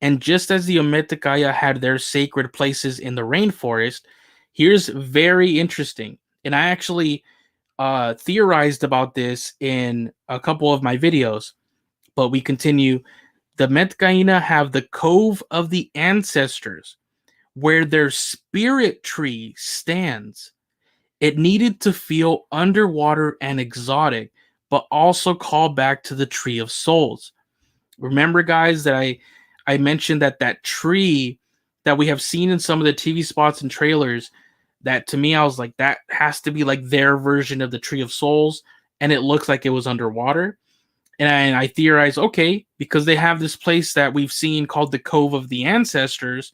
And just as the Metkayina had their sacred places in the rainforest, here's very interesting. And I actually theorized about this in a couple of my videos, but we continue. The Metkayina have the Cove of the Ancestors, where their spirit tree stands. It needed to feel underwater and exotic, but also call back to the Tree of Souls. Remember, guys, that I mentioned that tree that we have seen in some of the TV spots and trailers, that to me, I was like, that has to be like their version of the Tree of Souls, and it looks like it was underwater. And I theorized, okay, because they have this place that we've seen called the Cove of the Ancestors,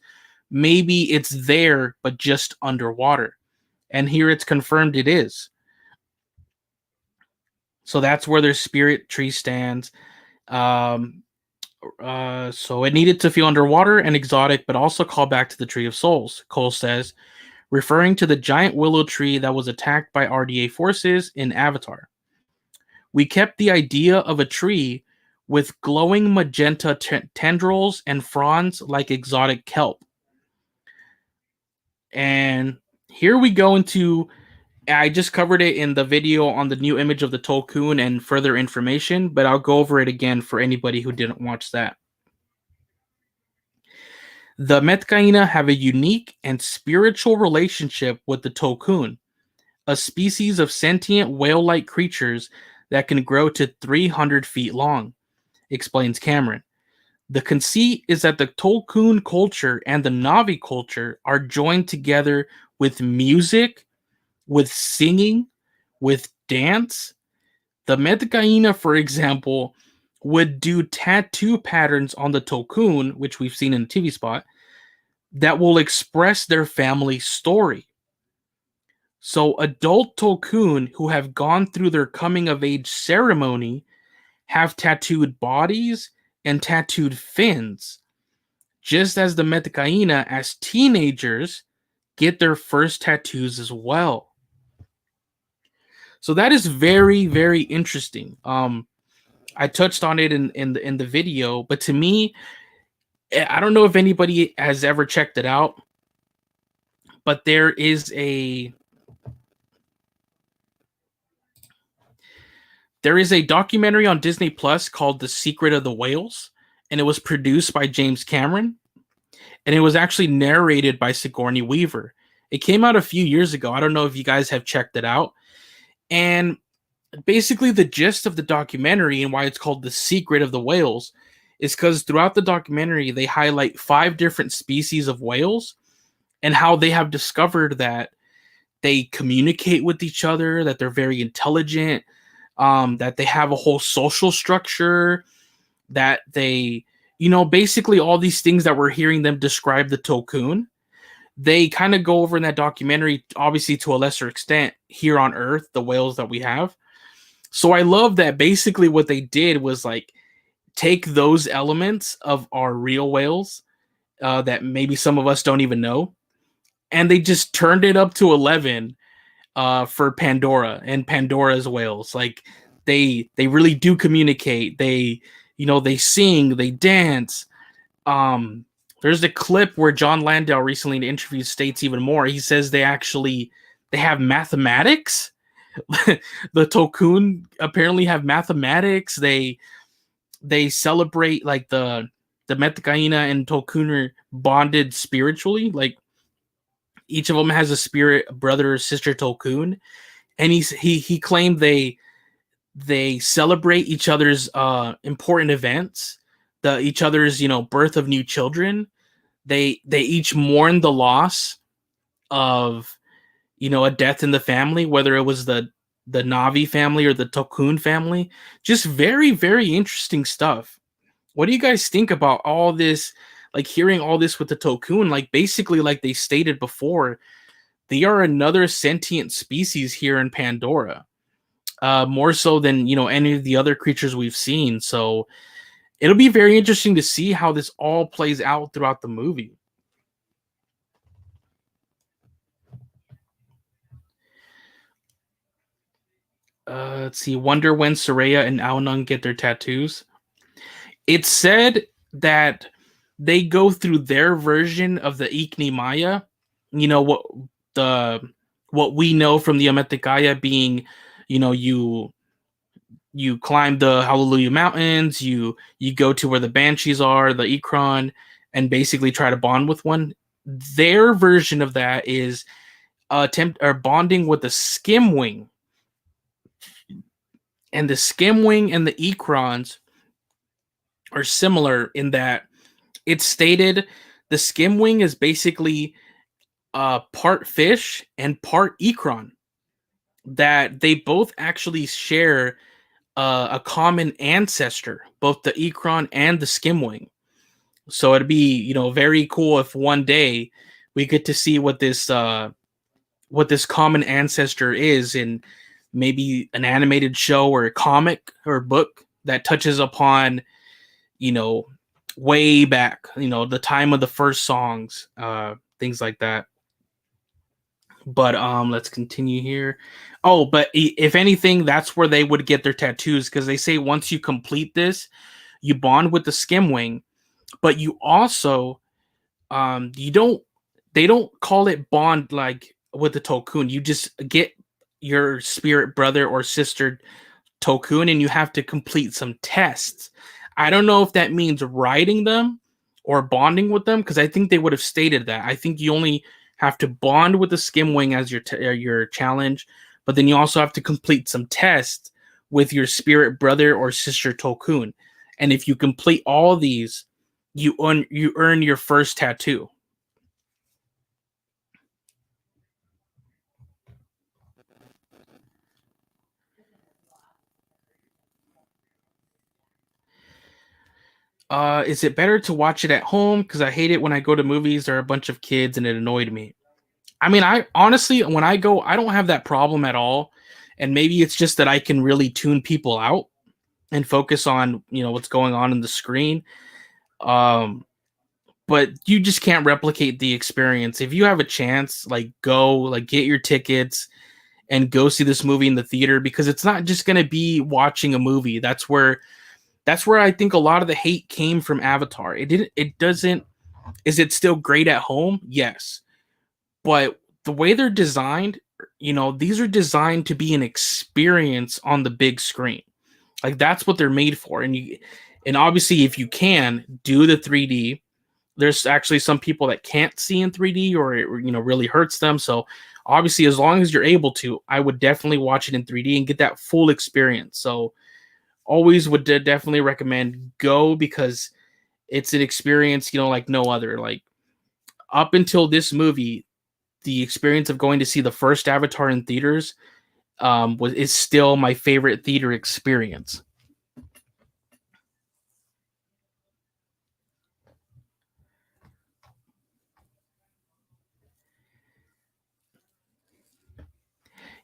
maybe it's there, but just underwater. And here it's confirmed it is. So that's where their spirit tree stands. So it needed to feel underwater and exotic, but also call back to the Tree of Souls, Cole says, referring to the giant willow tree that was attacked by RDA forces in Avatar. We kept the idea of a tree with glowing magenta tendrils and fronds like exotic kelp. And here we go into, I just covered it in the video on the new image of the Tulkun and further information, but I'll go over it again for anybody who didn't watch that. The Metkayina have a unique and spiritual relationship with the Tulkun, a species of sentient whale-like creatures that can grow to 300 feet long, explains Cameron. The conceit is that the Tulkun culture and the Na'vi culture are joined together with music, with singing, with dance. The Metkayina, for example, would do tattoo patterns on the Tulkun, which we've seen in the TV spot, that will express their family story. So adult Tulkun who have gone through their coming-of-age ceremony have tattooed bodies and tattooed fins, just as the Metkayina, as teenagers, get their first tattoos as well. So that is very, very interesting. I touched on it in the video, but to me, I don't know if anybody has ever checked it out, but there is a documentary on Disney Plus called The Secret of the Whales, and it was produced by James Cameron, and it was actually narrated by Sigourney Weaver. It came out a few years ago. I don't know if you guys have checked it out. And basically the gist of the documentary and why it's called The Secret of the Whales is because throughout the documentary, they highlight 5 different species of whales and how they have discovered that they communicate with each other, that they're very intelligent, that they have a whole social structure, that they, basically all these things that we're hearing them describe the Tulkun. They kind of go over in that documentary, obviously to a lesser extent here on Earth, the whales that we have. So I love that basically what they did was like take those elements of our real whales that maybe some of us don't even know, and they just turned it up to 11 for Pandora and Pandora's whales. Like they really do communicate. They sing, they dance. There's a clip where Jon Landau recently in an interview states even more. He says they have mathematics. The Tulkun apparently have mathematics. They celebrate like the Metkayina and Tulkun are bonded spiritually. Like each of them has a spirit brother or sister Tulkun, and he claimed they celebrate each other's important events, each other's birth of new children. They each mourn the loss of a death in the family, whether it was the Navi family or the Tulkun family. Just very, very interesting stuff. What do you guys think about all this? Like hearing all this with the Tulkun, like basically like they stated before, they are another sentient species here in Pandora. More so than any of the other creatures we've seen. So it'll be very interesting to see how this all plays out throughout the movie. Let's see. Wonder when Tsireya and Aonung get their tattoos. It's said that they go through their version of the Ikni Maya. What we know from the Metkayina being, you climb the Hallelujah Mountains, you go to where the Banshees are, the Ikran, and basically try to bond with one. Their version of that is bonding with the Skimwing. And the Skimwing and the Ikrans are similar in that it's stated the Skimwing is basically part fish and part Ikran. That they both actually share a common ancestor, both the Ikran and the Skimwing. So it'd be, very cool if one day we get to see what this common ancestor is in maybe an animated show or a comic or book that touches upon, way back, the time of the first songs, things like that. But let's continue here. Oh, but if anything, that's where they would get their tattoos, because they say once you complete this, you bond with the Skimwing, but you also they don't call it bond like with the Tulkun. You just get your spirit brother or sister Tulkun, and you have to complete some tests. I don't know if that means riding them or bonding with them, because I think they would have stated that. I think you only have to bond with the Skimwing as your challenge, but then you also have to complete some tests with your spirit brother or sister Tulkun. And if you complete all these, you earn your first tattoo. Is it better to watch it at home? Because I hate it when I go to movies, there are a bunch of kids and it annoyed me. I mean, I honestly, when I go, I don't have that problem at all. And maybe it's just that I can really tune people out and focus on, what's going on in the screen. But you just can't replicate the experience. If you have a chance, go, get your tickets and go see this movie in the theater, because it's not just going to be watching a movie. That's where That's where I think a lot of the hate came from Avatar. It doesn't. Is it still great at home? Yes, but the way they're designed, these are designed to be an experience on the big screen. Like that's what they're made for. And obviously, if you can do the 3D, there's actually some people that can't see in 3D, or it really hurts them. So obviously, as long as you're able to, I would definitely watch it in 3D and get that full experience. So always would definitely recommend go, because it's an experience, like no other. Like up until this movie, the experience of going to see the first Avatar in theaters is still my favorite theater experience.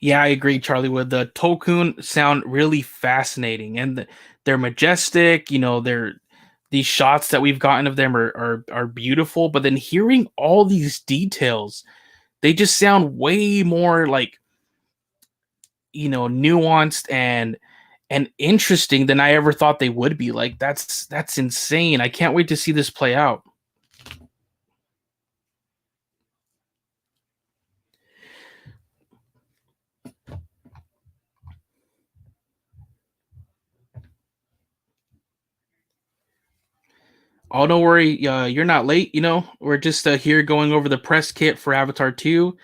Yeah, I agree, Charlie. Wood. The Tulkun sound really fascinating, and they're majestic. These shots that we've gotten of them are beautiful. But then hearing all these details, they just sound way more like nuanced and interesting than I ever thought they would be. Like that's insane. I can't wait to see this play out. Oh, don't worry. You're not late. We're just here going over the press kit for Avatar 2.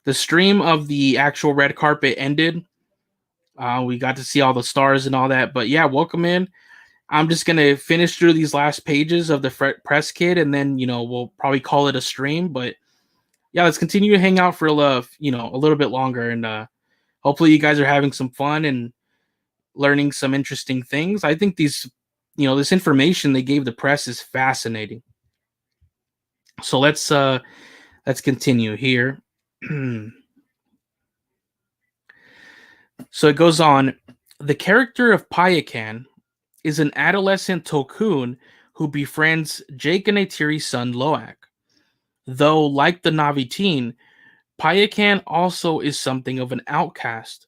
The stream of the actual red carpet ended. We got to see all the stars and all that. But yeah, welcome in. I'm just going to finish through these last pages of the press kit, and then, we'll probably call it a stream. But yeah, let's continue to hang out for a little bit longer. And hopefully you guys are having some fun and learning some interesting things. I think this information they gave the press is fascinating. So let's continue here. So it goes on. The character of Payakan is an adolescent Tulkun who befriends Jake and Neytiri's son Loak. Though, like the Na'vi teen, Payakan also is something of an outcast.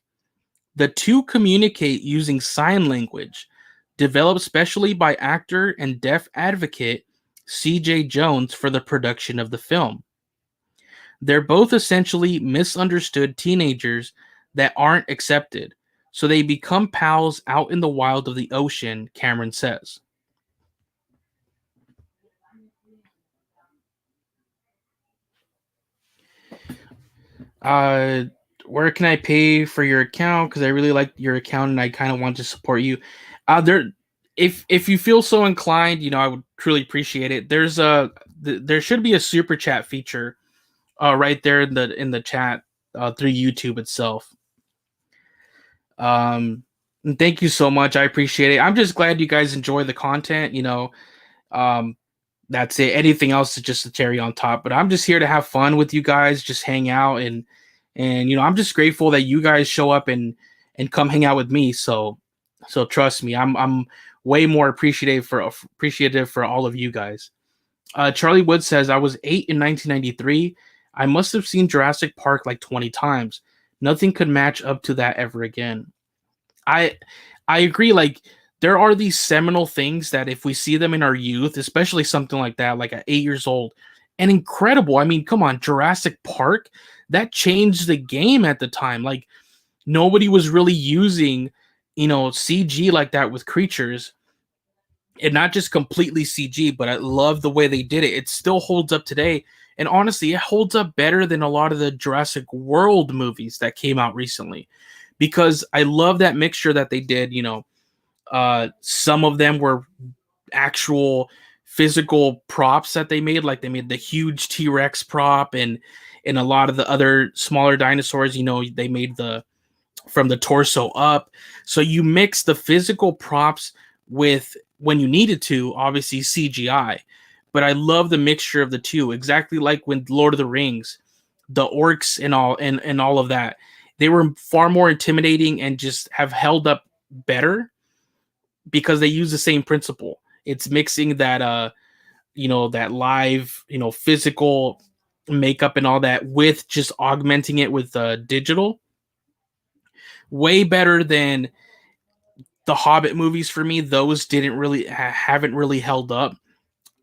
The two communicate using sign language, developed specially by actor and deaf advocate C.J. Jones for the production of the film. They're both essentially misunderstood teenagers that aren't accepted, so they become pals out in the wild of the ocean, Cameron says. Where can I pay for your account? Because I really like your account and I kind of want to support you. If you feel so inclined, I would truly appreciate it. There should be a super chat feature right there in the chat through YouTube itself. And thank you so much. I appreciate it. I'm just glad you guys enjoy the content. That's it. Anything else is just a cherry on top. But I'm just here to have fun with you guys, just hang out, and I'm just grateful that you guys show up and come hang out with me. So trust me, I'm way more appreciative for all of you guys. Charlie Wood says, I was 8 in 1993. I must have seen Jurassic Park like 20 times. Nothing could match up to that ever again. I agree. Like, there are these seminal things that if we see them in our youth, especially something like that, like at 8 years old, and incredible. I mean, come on, Jurassic Park, that changed the game at the time. Like, nobody was really using, CG like that with creatures. And not just completely CG, but I love the way they did it. It still holds up today. And honestly, it holds up better than a lot of the Jurassic World movies that came out recently. Because I love that mixture that they did, some of them were actual physical props that they made, like they made the huge T-Rex prop, and a lot of the other smaller dinosaurs, they made from the torso up. So you mix the physical props with, when you needed to, obviously CGI. But I love the mixture of the two, exactly like when Lord of the Rings, the orcs and all of that. They were far more intimidating and just have held up better because they use the same principle. It's mixing that that live, physical makeup and all that with just augmenting it with digital. Way better than the Hobbit movies for me, those didn't really haven't really held up.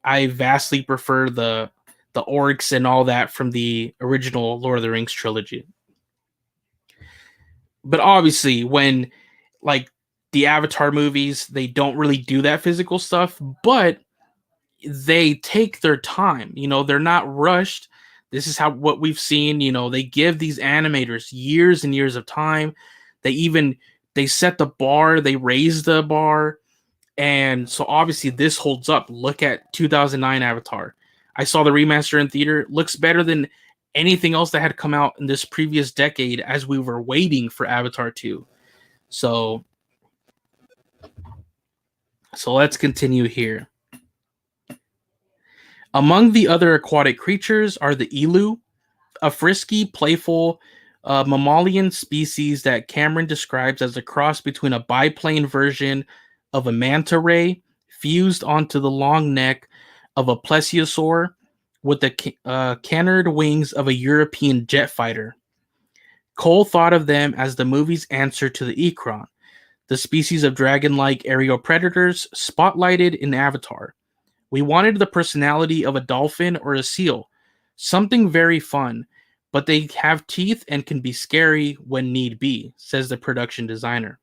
I vastly prefer the orcs and all that from the original Lord of the Rings trilogy. But obviously, when like the Avatar movies, they don't really do that physical stuff, but they take their time. You know, they're not rushed. This is how what we've seen. You know, they give these animators years and years of time. They set the bar, they raise the bar, and so obviously this holds up. Look at 2009 Avatar. I saw the remaster in theater. Looks better than anything else that had come out in this previous decade as we were waiting for Avatar 2. So let's continue here. Among the other aquatic creatures are the elu, a frisky, playful mammalian species that Cameron describes as a cross between a biplane version of a manta ray fused onto the long neck of a plesiosaur with the canard wings of a European jet fighter. Cole thought of them as the movie's answer to the Ikran, the species of dragon-like aerial predators spotlighted in Avatar. We wanted the personality of a dolphin or a seal, something very fun, but they have teeth and can be scary when need be, says the production designer.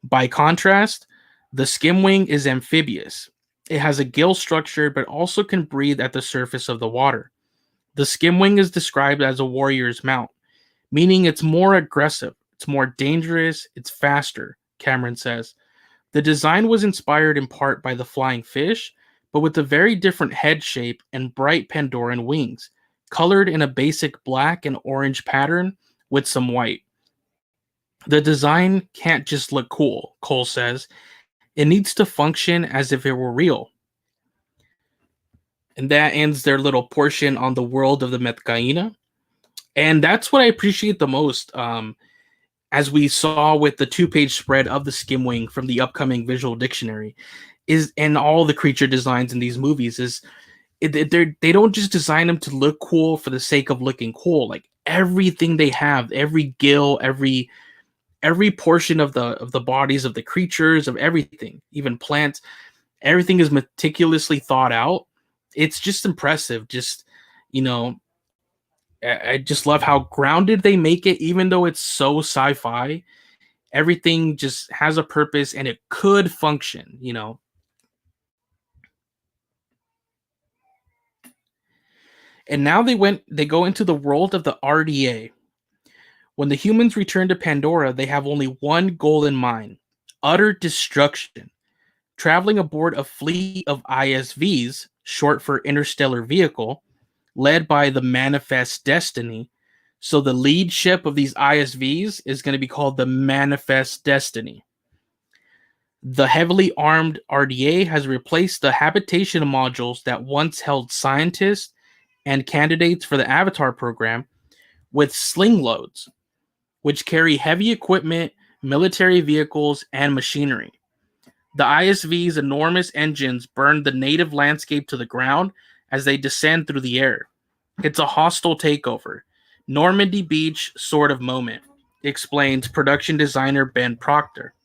By contrast, the skimwing is amphibious. It has a gill structure but also can breathe at the surface of the water. The skimwing is described as a warrior's mount, meaning it's more aggressive, it's more dangerous, it's faster, Cameron says. The design was inspired in part by the flying fish, but with a very different head shape and bright Pandoran wings, colored in a basic black and orange pattern with some white. The design can't just look cool, Cole says. It needs to function as if it were real. And that ends their little portion on the world of the Metkayina. And that's what I appreciate the most. As we saw with the 2-page spread of the skimwing from the upcoming visual dictionary, is and all the creature designs in these movies they don't just design them to look cool for the sake of looking cool. Like everything they have, every gill, every portion of the bodies of the creatures, of everything, even plants, everything is meticulously thought out. It's just impressive. Just, you know, I just love how grounded they make it, even though it's so sci-fi. Everything just has a purpose and it could function, you know. And now they go into the world of the RDA. When the humans return to Pandora, they have only one goal in mind: utter destruction. Traveling aboard a fleet of ISVs, short for interstellar vehicle, led by the Manifest Destiny. So the lead ship of these ISVs is going to be called the Manifest Destiny. The heavily armed RDA has replaced the habitation modules that once held scientists and candidates for the Avatar program with sling loads, which carry heavy equipment, military vehicles, and machinery. The ISV's enormous engines burn the native landscape to the ground as they descend through the air. It's a hostile takeover. Normandy Beach sort of moment, explains production designer Ben Proctor.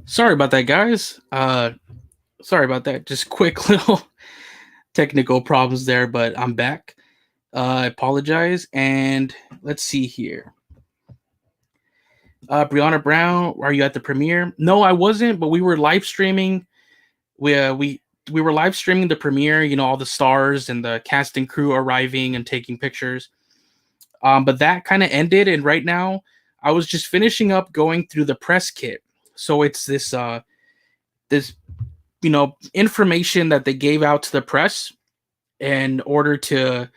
Sorry about that, guys. Sorry about that. Just quick little technical problems there, but I'm back. I apologize. And let's see here. Brianna Brown, are you at the premiere? No, I wasn't, but we were live streaming. We were live streaming the premiere. You know, all the stars and the cast and crew arriving and taking pictures. But that kind of ended, and right now I was just finishing up going through the press kit. So it's this information that they gave out to the press in order to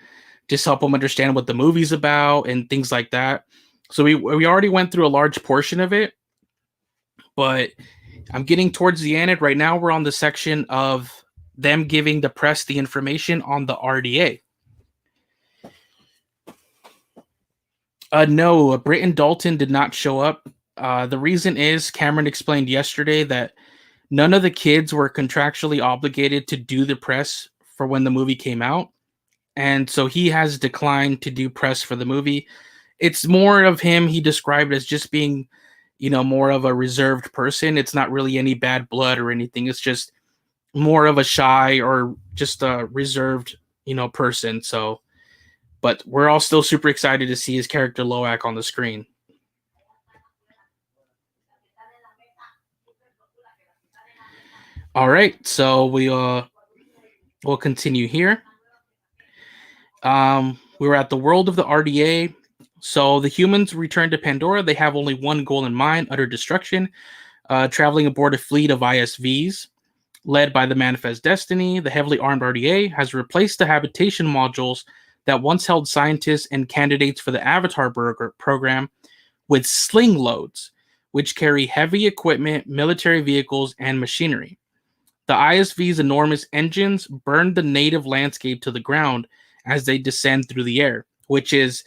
just help them understand what the movie's about and things like that. So we already went through a large portion of it, but I'm getting towards the end. And right now we're on the section of them giving the press the information on the RDA. No, Britton Dalton did not show up. The reason is Cameron explained yesterday that none of the kids were contractually obligated to do the press for when the movie came out. And so he has declined to do press for the movie. It's more of him. He described as just being, more of a reserved person. It's not really any bad blood or anything. It's just more of a shy or just a reserved, person. So, but we're all still super excited to see his character Loak on the screen. All right, so we'll continue here. We were at the world of the RDA. So the humans return to Pandora. They have only one goal in mind: utter destruction. Traveling aboard a fleet of ISVs led by the Manifest Destiny, the heavily armed RDA has replaced the habitation modules that once held scientists and candidates for the Avatar program with sling loads, which carry heavy equipment, military vehicles, and machinery. The ISV's enormous engines burn the native landscape to the ground as they descend through the air, which is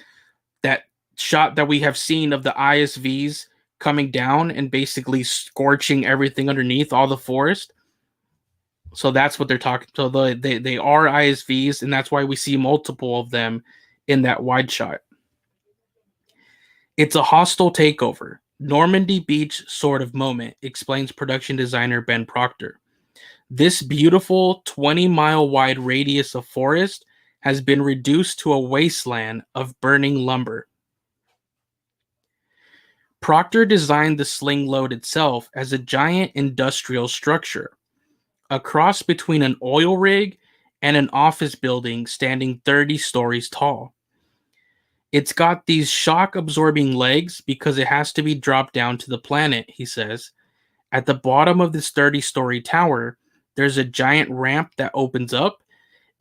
that shot that we have seen of the ISVs coming down and basically scorching everything underneath, all the forest. So that's what they're talking. So they are ISVs, and that's why we see multiple of them in that wide shot. It's a hostile takeover, Normandy Beach sort of moment, explains production designer Ben Proctor. This beautiful 20-mile wide radius of forest has been reduced to a wasteland of burning lumber. Proctor designed the sling load itself as a giant industrial structure, a cross between an oil rig and an office building standing 30 stories tall. It's got these shock-absorbing legs because it has to be dropped down to the planet, he says. At the bottom of this 30-story tower, there's a giant ramp that opens up,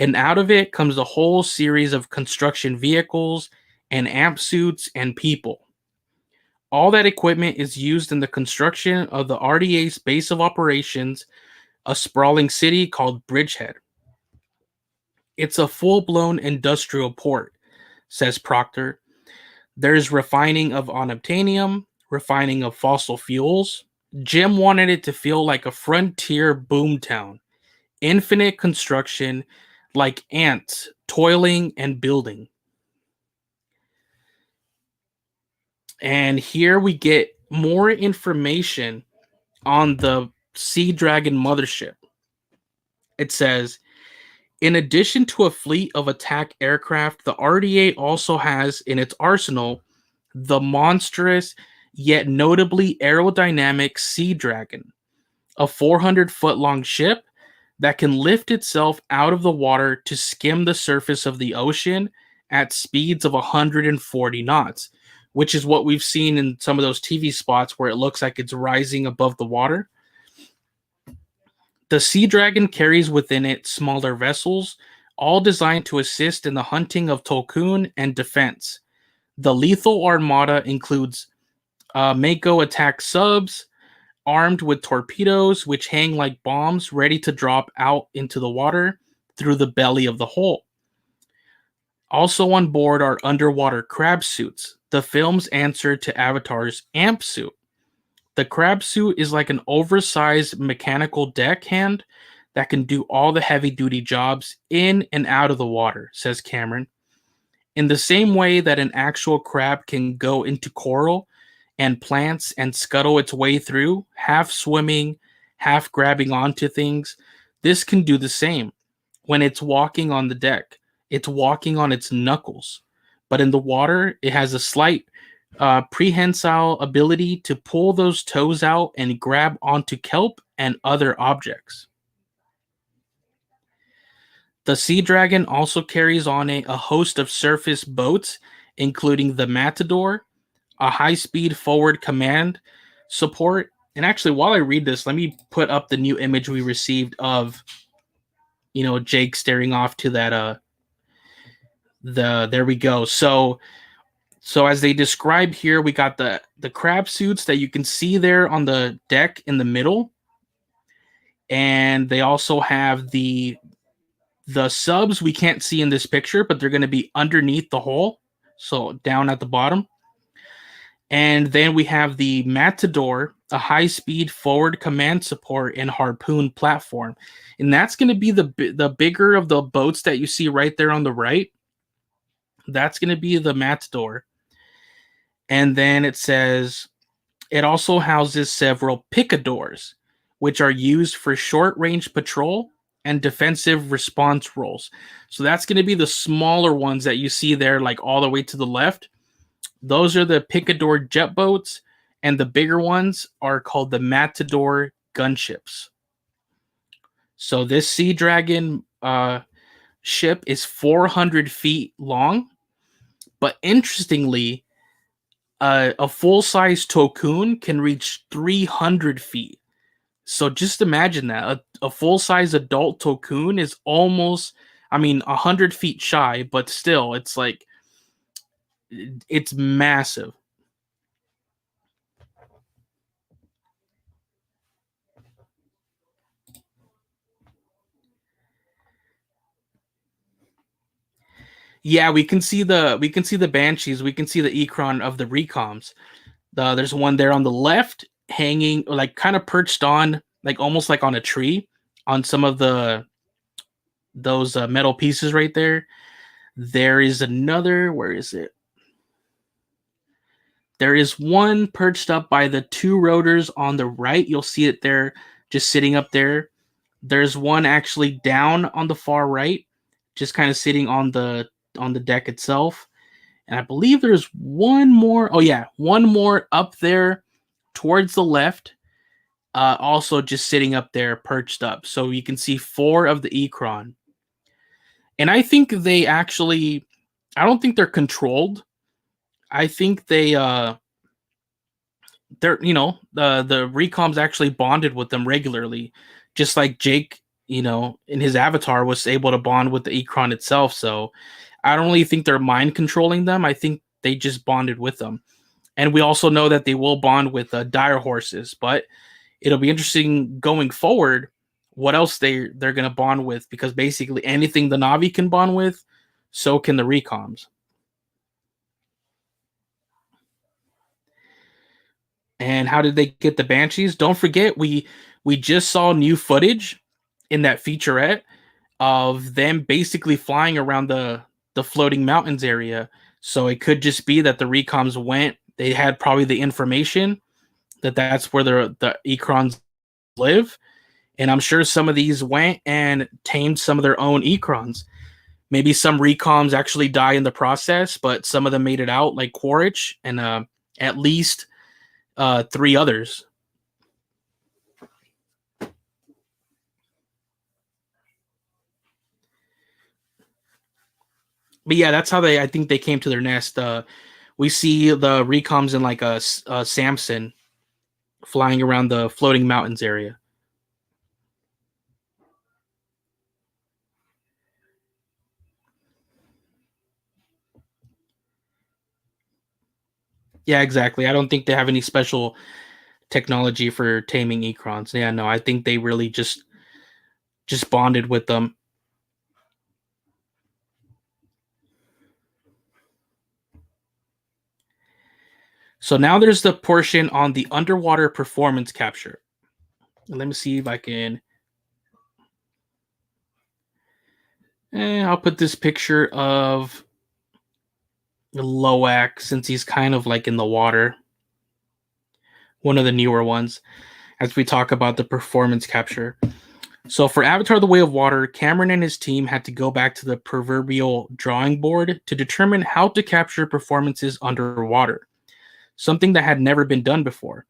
and out of it comes a whole series of construction vehicles and amp suits and people. All that equipment is used in the construction of the RDA's base of operations, a sprawling city called Bridgehead. It's a full-blown industrial port, says Proctor. There's refining of unobtainium, refining of fossil fuels. Jim wanted it to feel like a frontier boomtown. Infinite construction, like ants toiling and building. And here we get more information on the Sea Dragon mothership. It says, in addition to a fleet of attack aircraft, the RDA also has in its arsenal the monstrous yet notably aerodynamic Sea Dragon, a 400-foot-long ship that can lift itself out of the water to skim the surface of the ocean at speeds of 140 knots, which is what we've seen in some of those TV spots where it looks like it's rising above the water. The Sea Dragon carries within it smaller vessels, all designed to assist in the hunting of Tulkun and defense. The lethal armada includes Mako attack subs, armed with torpedoes which hang like bombs ready to drop out into the water through the belly of the hull. Also on board are underwater crab suits, the film's answer to Avatar's amp suit. The crab suit is like an oversized mechanical deckhand that can do all the heavy-duty jobs in and out of the water, says Cameron. In the same way that an actual crab can go into coral and plants and scuttle its way through, half swimming, half grabbing onto things. This can do the same. When it's walking on the deck, it's walking on its knuckles. But in the water, it has a slight prehensile ability to pull those toes out and grab onto kelp and other objects. The sea dragon also carries on a host of surface boats, including the Matador, a high-speed forward command support. And actually, while I read this, let me put up the new image we received of, Jake staring off to that. There we go. So as they describe here, we got the crab suits that you can see there on the deck in the middle, and they also have the subs we can't see in this picture, but they're going to be underneath the hull, so down at the bottom. And then we have the Matador, a high-speed forward command support and harpoon platform. And that's going to be the bigger of the boats that you see right there on the right. That's going to be the Matador. And then it says it also houses several picadors, which are used for short-range patrol and defensive response roles. So that's going to be the smaller ones that you see there, like all the way to the left. Those are the picador jet boats, and the bigger ones are called the Matador gunships. So this Sea Dragon ship is 400 feet long, but interestingly, a full-size Tulkun can reach 300 feet. So just imagine that. A full-size adult Tulkun is almost, 100 feet shy, but still, it's like, it's massive. Yeah, we can see the Banshees, we can see the Ikran of the recoms. There's one there on the left, hanging, like kind of perched on, like almost like on a tree, on some of those metal pieces right there. There is another. Where is it? There is one perched up by the two rotors on the right. You'll see it there, just sitting up there. There's one actually down on the far right, just kind of sitting on the deck itself. And I believe there's one more. Oh yeah, one more up there towards the left, also just sitting up there, perched up. So you can see 4 of the Ikran. And I think they actually, I don't think they're controlled. I think they're, the recoms actually bonded with them regularly, just like Jake, in his avatar was able to bond with the Ikran itself. So I don't really think they're mind controlling them. I think they just bonded with them. And we also know that they will bond with dire horses, but it'll be interesting going forward what else they're going to bond with, because basically anything the Na'vi can bond with, so can the recoms. And how did they get the Banshees? Don't forget, we just saw new footage in that featurette of them basically flying around the floating mountains area. So it could just be that the recoms went, they had probably the information that that's where the Ikrans live. And I'm sure some of these went and tamed some of their own Ikrans. Maybe some recoms actually die in the process, but some of them made it out, like Quaritch, and at least 3 others. But yeah, that's how I think they came to their nest. We see the recoms in like a Samson flying around the floating mountains area. Yeah, exactly. I don't think they have any special technology for taming Ikrans. Yeah, no, I think they really just bonded with them. So now there's the portion on the underwater performance capture. Let me see if I can. I'll put this picture of Loak, since he's kind of like in the water. one of the newer ones, as we talk about the performance capture. So for Avatar: The Way of Water, Cameron and his team had to go back to the proverbial drawing board to determine how to capture performances underwater, something that had never been done before.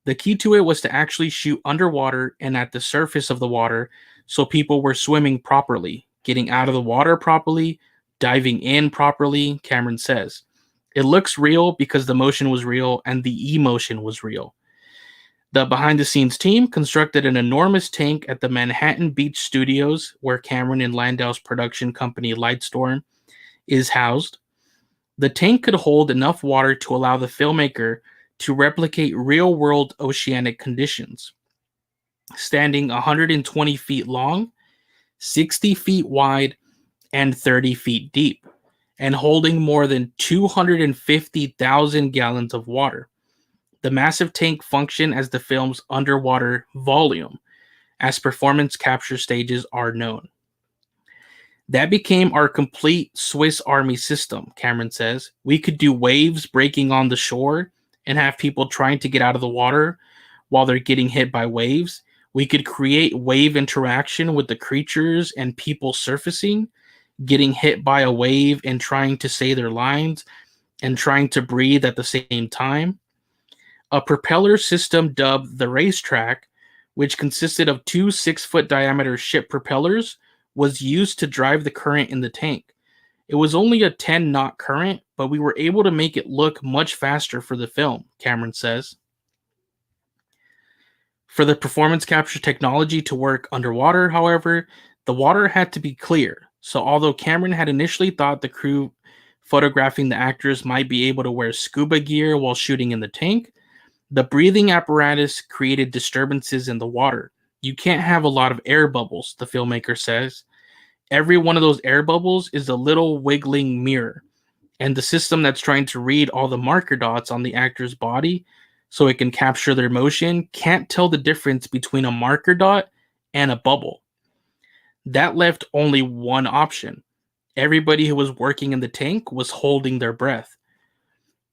The key to it was to actually shoot underwater and at the surface of the water so people were swimming properly, getting out of the water properly, diving in properly, Cameron says. It looks real because the motion was real and the emotion was real. The behind the scenes team constructed an enormous tank at the Manhattan Beach Studios, where Cameron and Landau's production company Lightstorm is housed. The tank could hold enough water to allow the filmmaker to replicate real world oceanic conditions. Standing 120 feet long, 60 feet wide, and 30 feet deep, and holding more than 250,000 gallons of water. The massive tank functioned as the film's underwater volume, as performance capture stages are known. That became our complete Swiss Army system, Cameron says. We could do waves breaking on the shore and have people trying to get out of the water while they're getting hit by waves. We could create wave interaction with the creatures and people surfacing, getting hit by a wave and trying to say their lines and trying to breathe at the same time. A propeller system dubbed the Racetrack, which consisted of two 6-foot diameter ship propellers, was used to drive the current in the tank. It was only a 10-knot current, but we were able to make it look much faster for the film, Cameron says. For the performance capture technology to work underwater, however, the water had to be clear. So although Cameron had initially thought the crew photographing the actors might be able to wear scuba gear while shooting in the tank, the breathing apparatus created disturbances in the water. You can't have a lot of air bubbles, the filmmaker says. Every one of those air bubbles is a little wiggling mirror, and the system that's trying to read all the marker dots on the actor's body so it can capture their motion can't tell the difference between a marker dot and a bubble. That left only one option. Everybody who was working in the tank was holding their breath.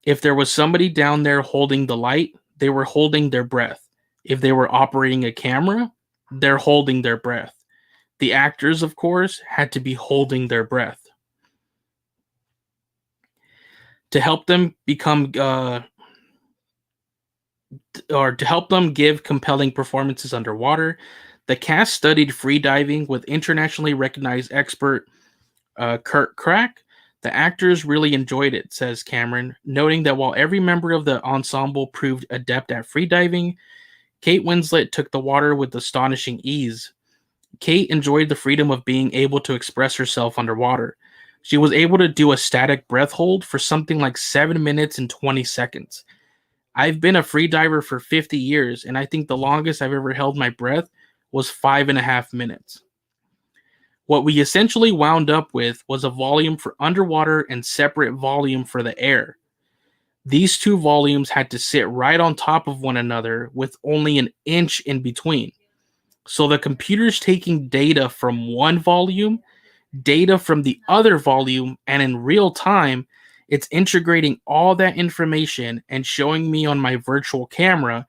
If there was somebody down there holding the light, they were holding their breath. If they were operating a camera, they're holding their breath. The actors, of course, had to be holding their breath. To help them give compelling performances underwater, the cast studied free diving with internationally recognized expert Kurt Crack. The actors really enjoyed it, says Cameron, noting that while every member of the ensemble proved adept at freediving, Kate Winslet took the water with astonishing ease. Kate enjoyed the freedom of being able to express herself underwater. She was able to do a static breath hold for something like 7 minutes and 20 seconds. I've been a freediver for 50 years, and I think the longest I've ever held my breath was 5.5 minutes. What we essentially wound up with was a volume for underwater and separate volume for the air. These two volumes had to sit right on top of one another with only an inch in between. So the computer's taking data from one volume, data from the other volume, and in real time, it's integrating all that information and showing me on my virtual camera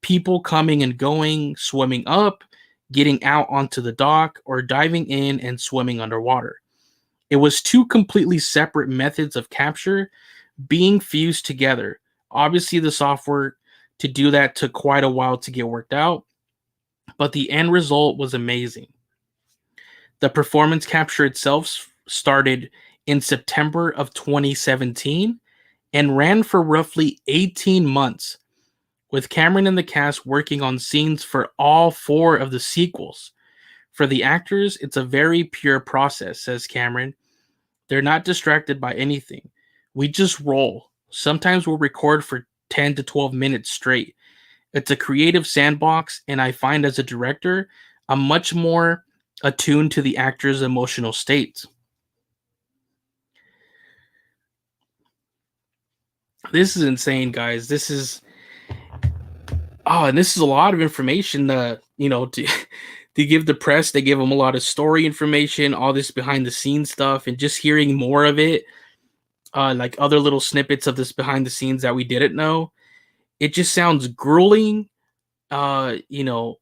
people coming and going, swimming up, getting out onto the dock, or diving in and swimming underwater. It was two completely separate methods of capture being fused together. Obviously, the software to do that took quite a while to get worked out, but the end result was amazing. The performance capture itself started in September of 2017 and ran for roughly 18 months, with Cameron and the cast working on scenes for all 4 of the sequels. For the actors, it's a very pure process, says Cameron. They're not distracted by anything. We just roll. Sometimes we'll record for 10 to 12 minutes straight. It's a creative sandbox, and I find as a director, I'm much more attuned to the actors' emotional states. This is insane, guys. This is a lot of information to give the press. They give them a lot of story information, all this behind the scenes stuff, and just hearing more of it, like other little snippets of this behind the scenes that we didn't know. it just sounds grueling, you know,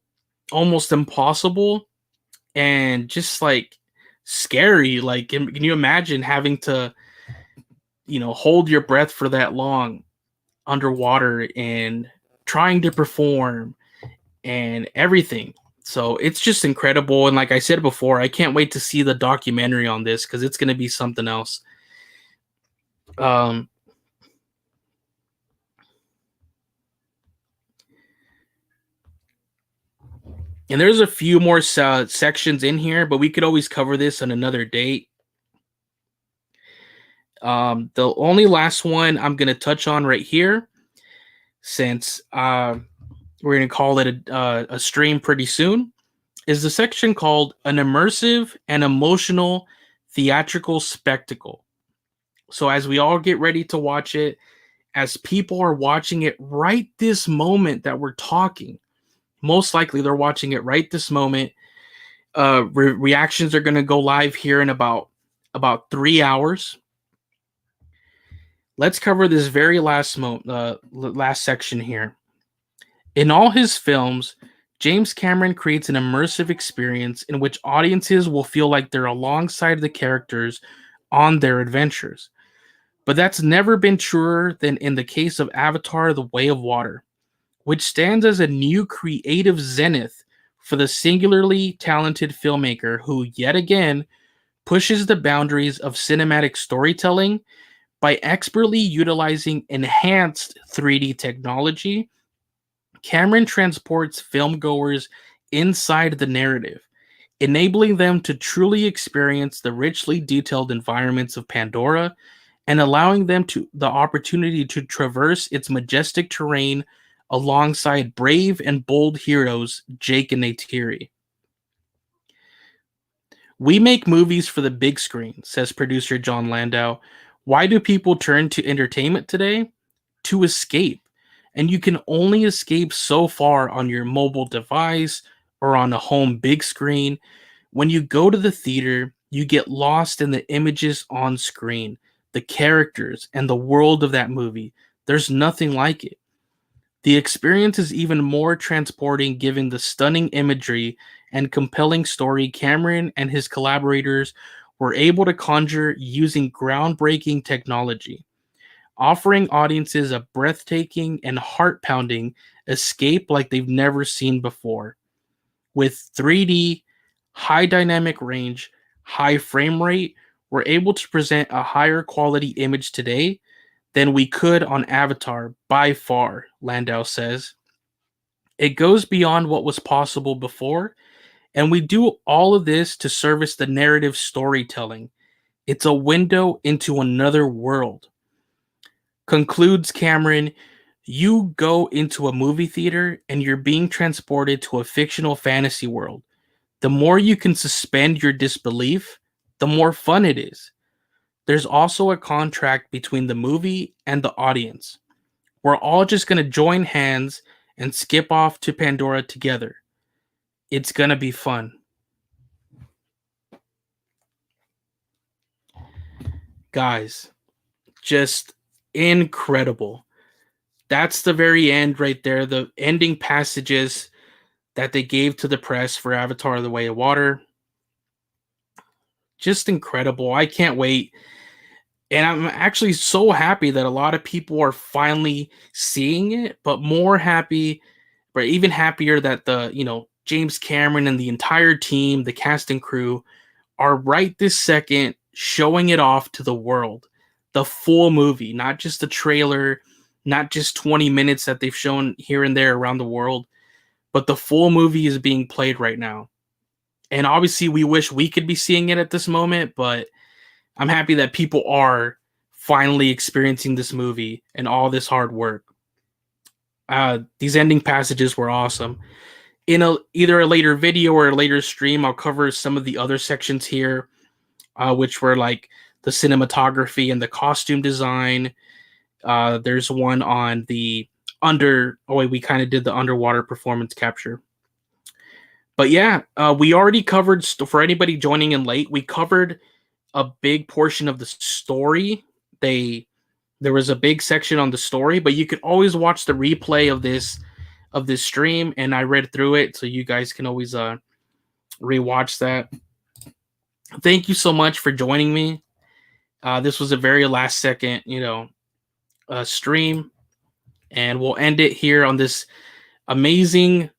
almost impossible, and just like scary. Like, can you imagine having to, you know, hold your breath for that long underwater and trying to perform and everything? So it's just incredible. And like I said before, I can't wait to see the documentary on this because it's going to be something else. Um, and there's a few more sections in here, but we could always cover this on another date. The only last one I'm going to touch on right here, since we're going to call it a stream pretty soon, is the section called An Immersive and Emotional Theatrical Spectacle. So as we all get ready to watch it, as people are watching it right this moment that we're talking, most likely they're watching it right this moment. Reactions are going to go live here in about 3 hours. Let's cover this very last section here. In all his films, James Cameron creates an immersive experience in which audiences will feel like they're alongside the characters on their adventures. But that's never been truer than in the case of Avatar: The Way of Water, which stands as a new creative zenith for the singularly talented filmmaker who, yet again, pushes the boundaries of cinematic storytelling by expertly utilizing enhanced 3D technology. Cameron transports filmgoers inside the narrative, enabling them to truly experience the richly detailed environments of Pandora and allowing them the opportunity to traverse its majestic terrain alongside brave and bold heroes Jake and Neytiri. We make movies for the big screen, says producer Jon Landau. Why do people turn to entertainment today? To escape. And you can only escape so far on your mobile device or on a home big screen. When you go to the theater, you get lost in the images on screen, the characters, and the world of that movie. There's nothing like it. The experience is even more transporting given the stunning imagery and compelling story Cameron and his collaborators were able to conjure using groundbreaking technology, offering audiences a breathtaking and heart-pounding escape like they've never seen before. With 3D, high dynamic range, high frame rate, we're able to present a higher quality image today than we could on Avatar by far, Landau says. It goes beyond what was possible before, and we do all of this to service the narrative storytelling. It's a window into another world. Concludes Cameron, you go into a movie theater and you're being transported to a fictional fantasy world. The more you can suspend your disbelief, the more fun it is. There's also a contract between the movie and the audience. We're all just going to join hands and skip off to Pandora together. It's going to be fun. Guys, just incredible. That's the very end right there. The ending passages that they gave to the press for Avatar: The Way of Water. Just incredible. I can't wait. And I'm actually so happy that a lot of people are finally seeing it, but more happy, but even happier that James Cameron and the entire team, the cast and crew, are right this second showing it off to the world. The full movie, not just the trailer, not just 20 minutes that they've shown here and there around the world, but the full movie is being played right now. And obviously we wish we could be seeing it at this moment, but I'm happy that people are finally experiencing this movie and all this hard work. These ending passages were awesome. In either a later video or a later stream, I'll cover some of the other sections here, which were like the cinematography and the costume design. There's one on we kind of did the underwater performance capture. But yeah, we already covered, for anybody joining in late, we covered a big portion of the story. They there was a big section on the story, but you could always watch the replay of this stream, and I read through it, so you guys can always rewatch that. Thank you so much for joining me. This was a very last second, stream, and we'll end it here on this amazing,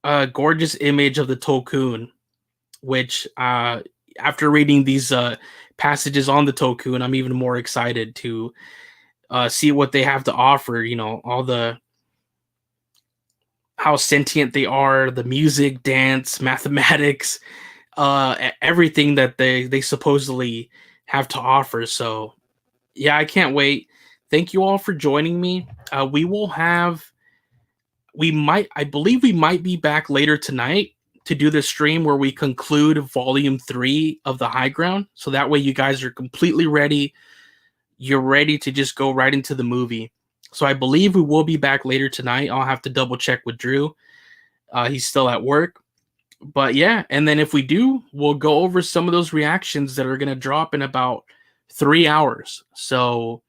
gorgeous image of the Tulkun, which after reading these passages on the Tulkun, I'm even more excited to see what they have to offer. All the how sentient they are, the music, dance, mathematics, everything that they supposedly have to offer. So yeah, I can't wait. Thank you all for joining me. I believe we might be back later tonight to do the stream where we conclude volume 3 of the High Ground. So that way you guys are completely ready. You're ready to just go right into the movie. So I believe we will be back later tonight. I'll have to double check with Drew. He's still at work. But yeah, and then if we do, we'll go over some of those reactions that are going to drop in about 3 hours. So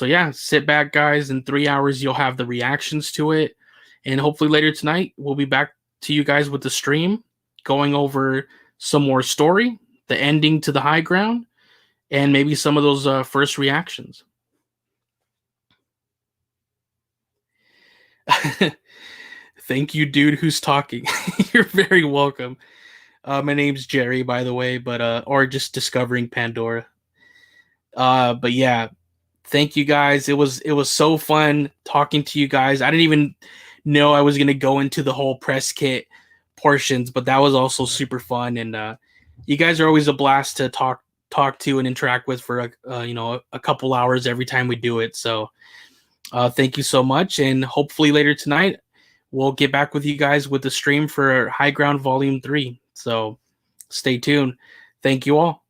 yeah, sit back, guys. In 3 hours, you'll have the reactions to it. And hopefully later tonight, we'll be back to you guys with the stream, going over some more story, the ending to the High Ground, and maybe some of those first reactions. Thank you, dude, who's talking. You're very welcome. My name's Jerry, by the way, but or just discovering Pandora. But yeah, thank you guys. It was so fun talking to you guys. I didn't even know I was gonna go into the whole press kit portions, but that was also super fun. And you guys are always a blast to talk to and interact with for a couple hours every time we do it. So thank you so much, and hopefully later tonight we'll get back with you guys with the stream for High Ground Volume 3. So stay tuned. Thank you all.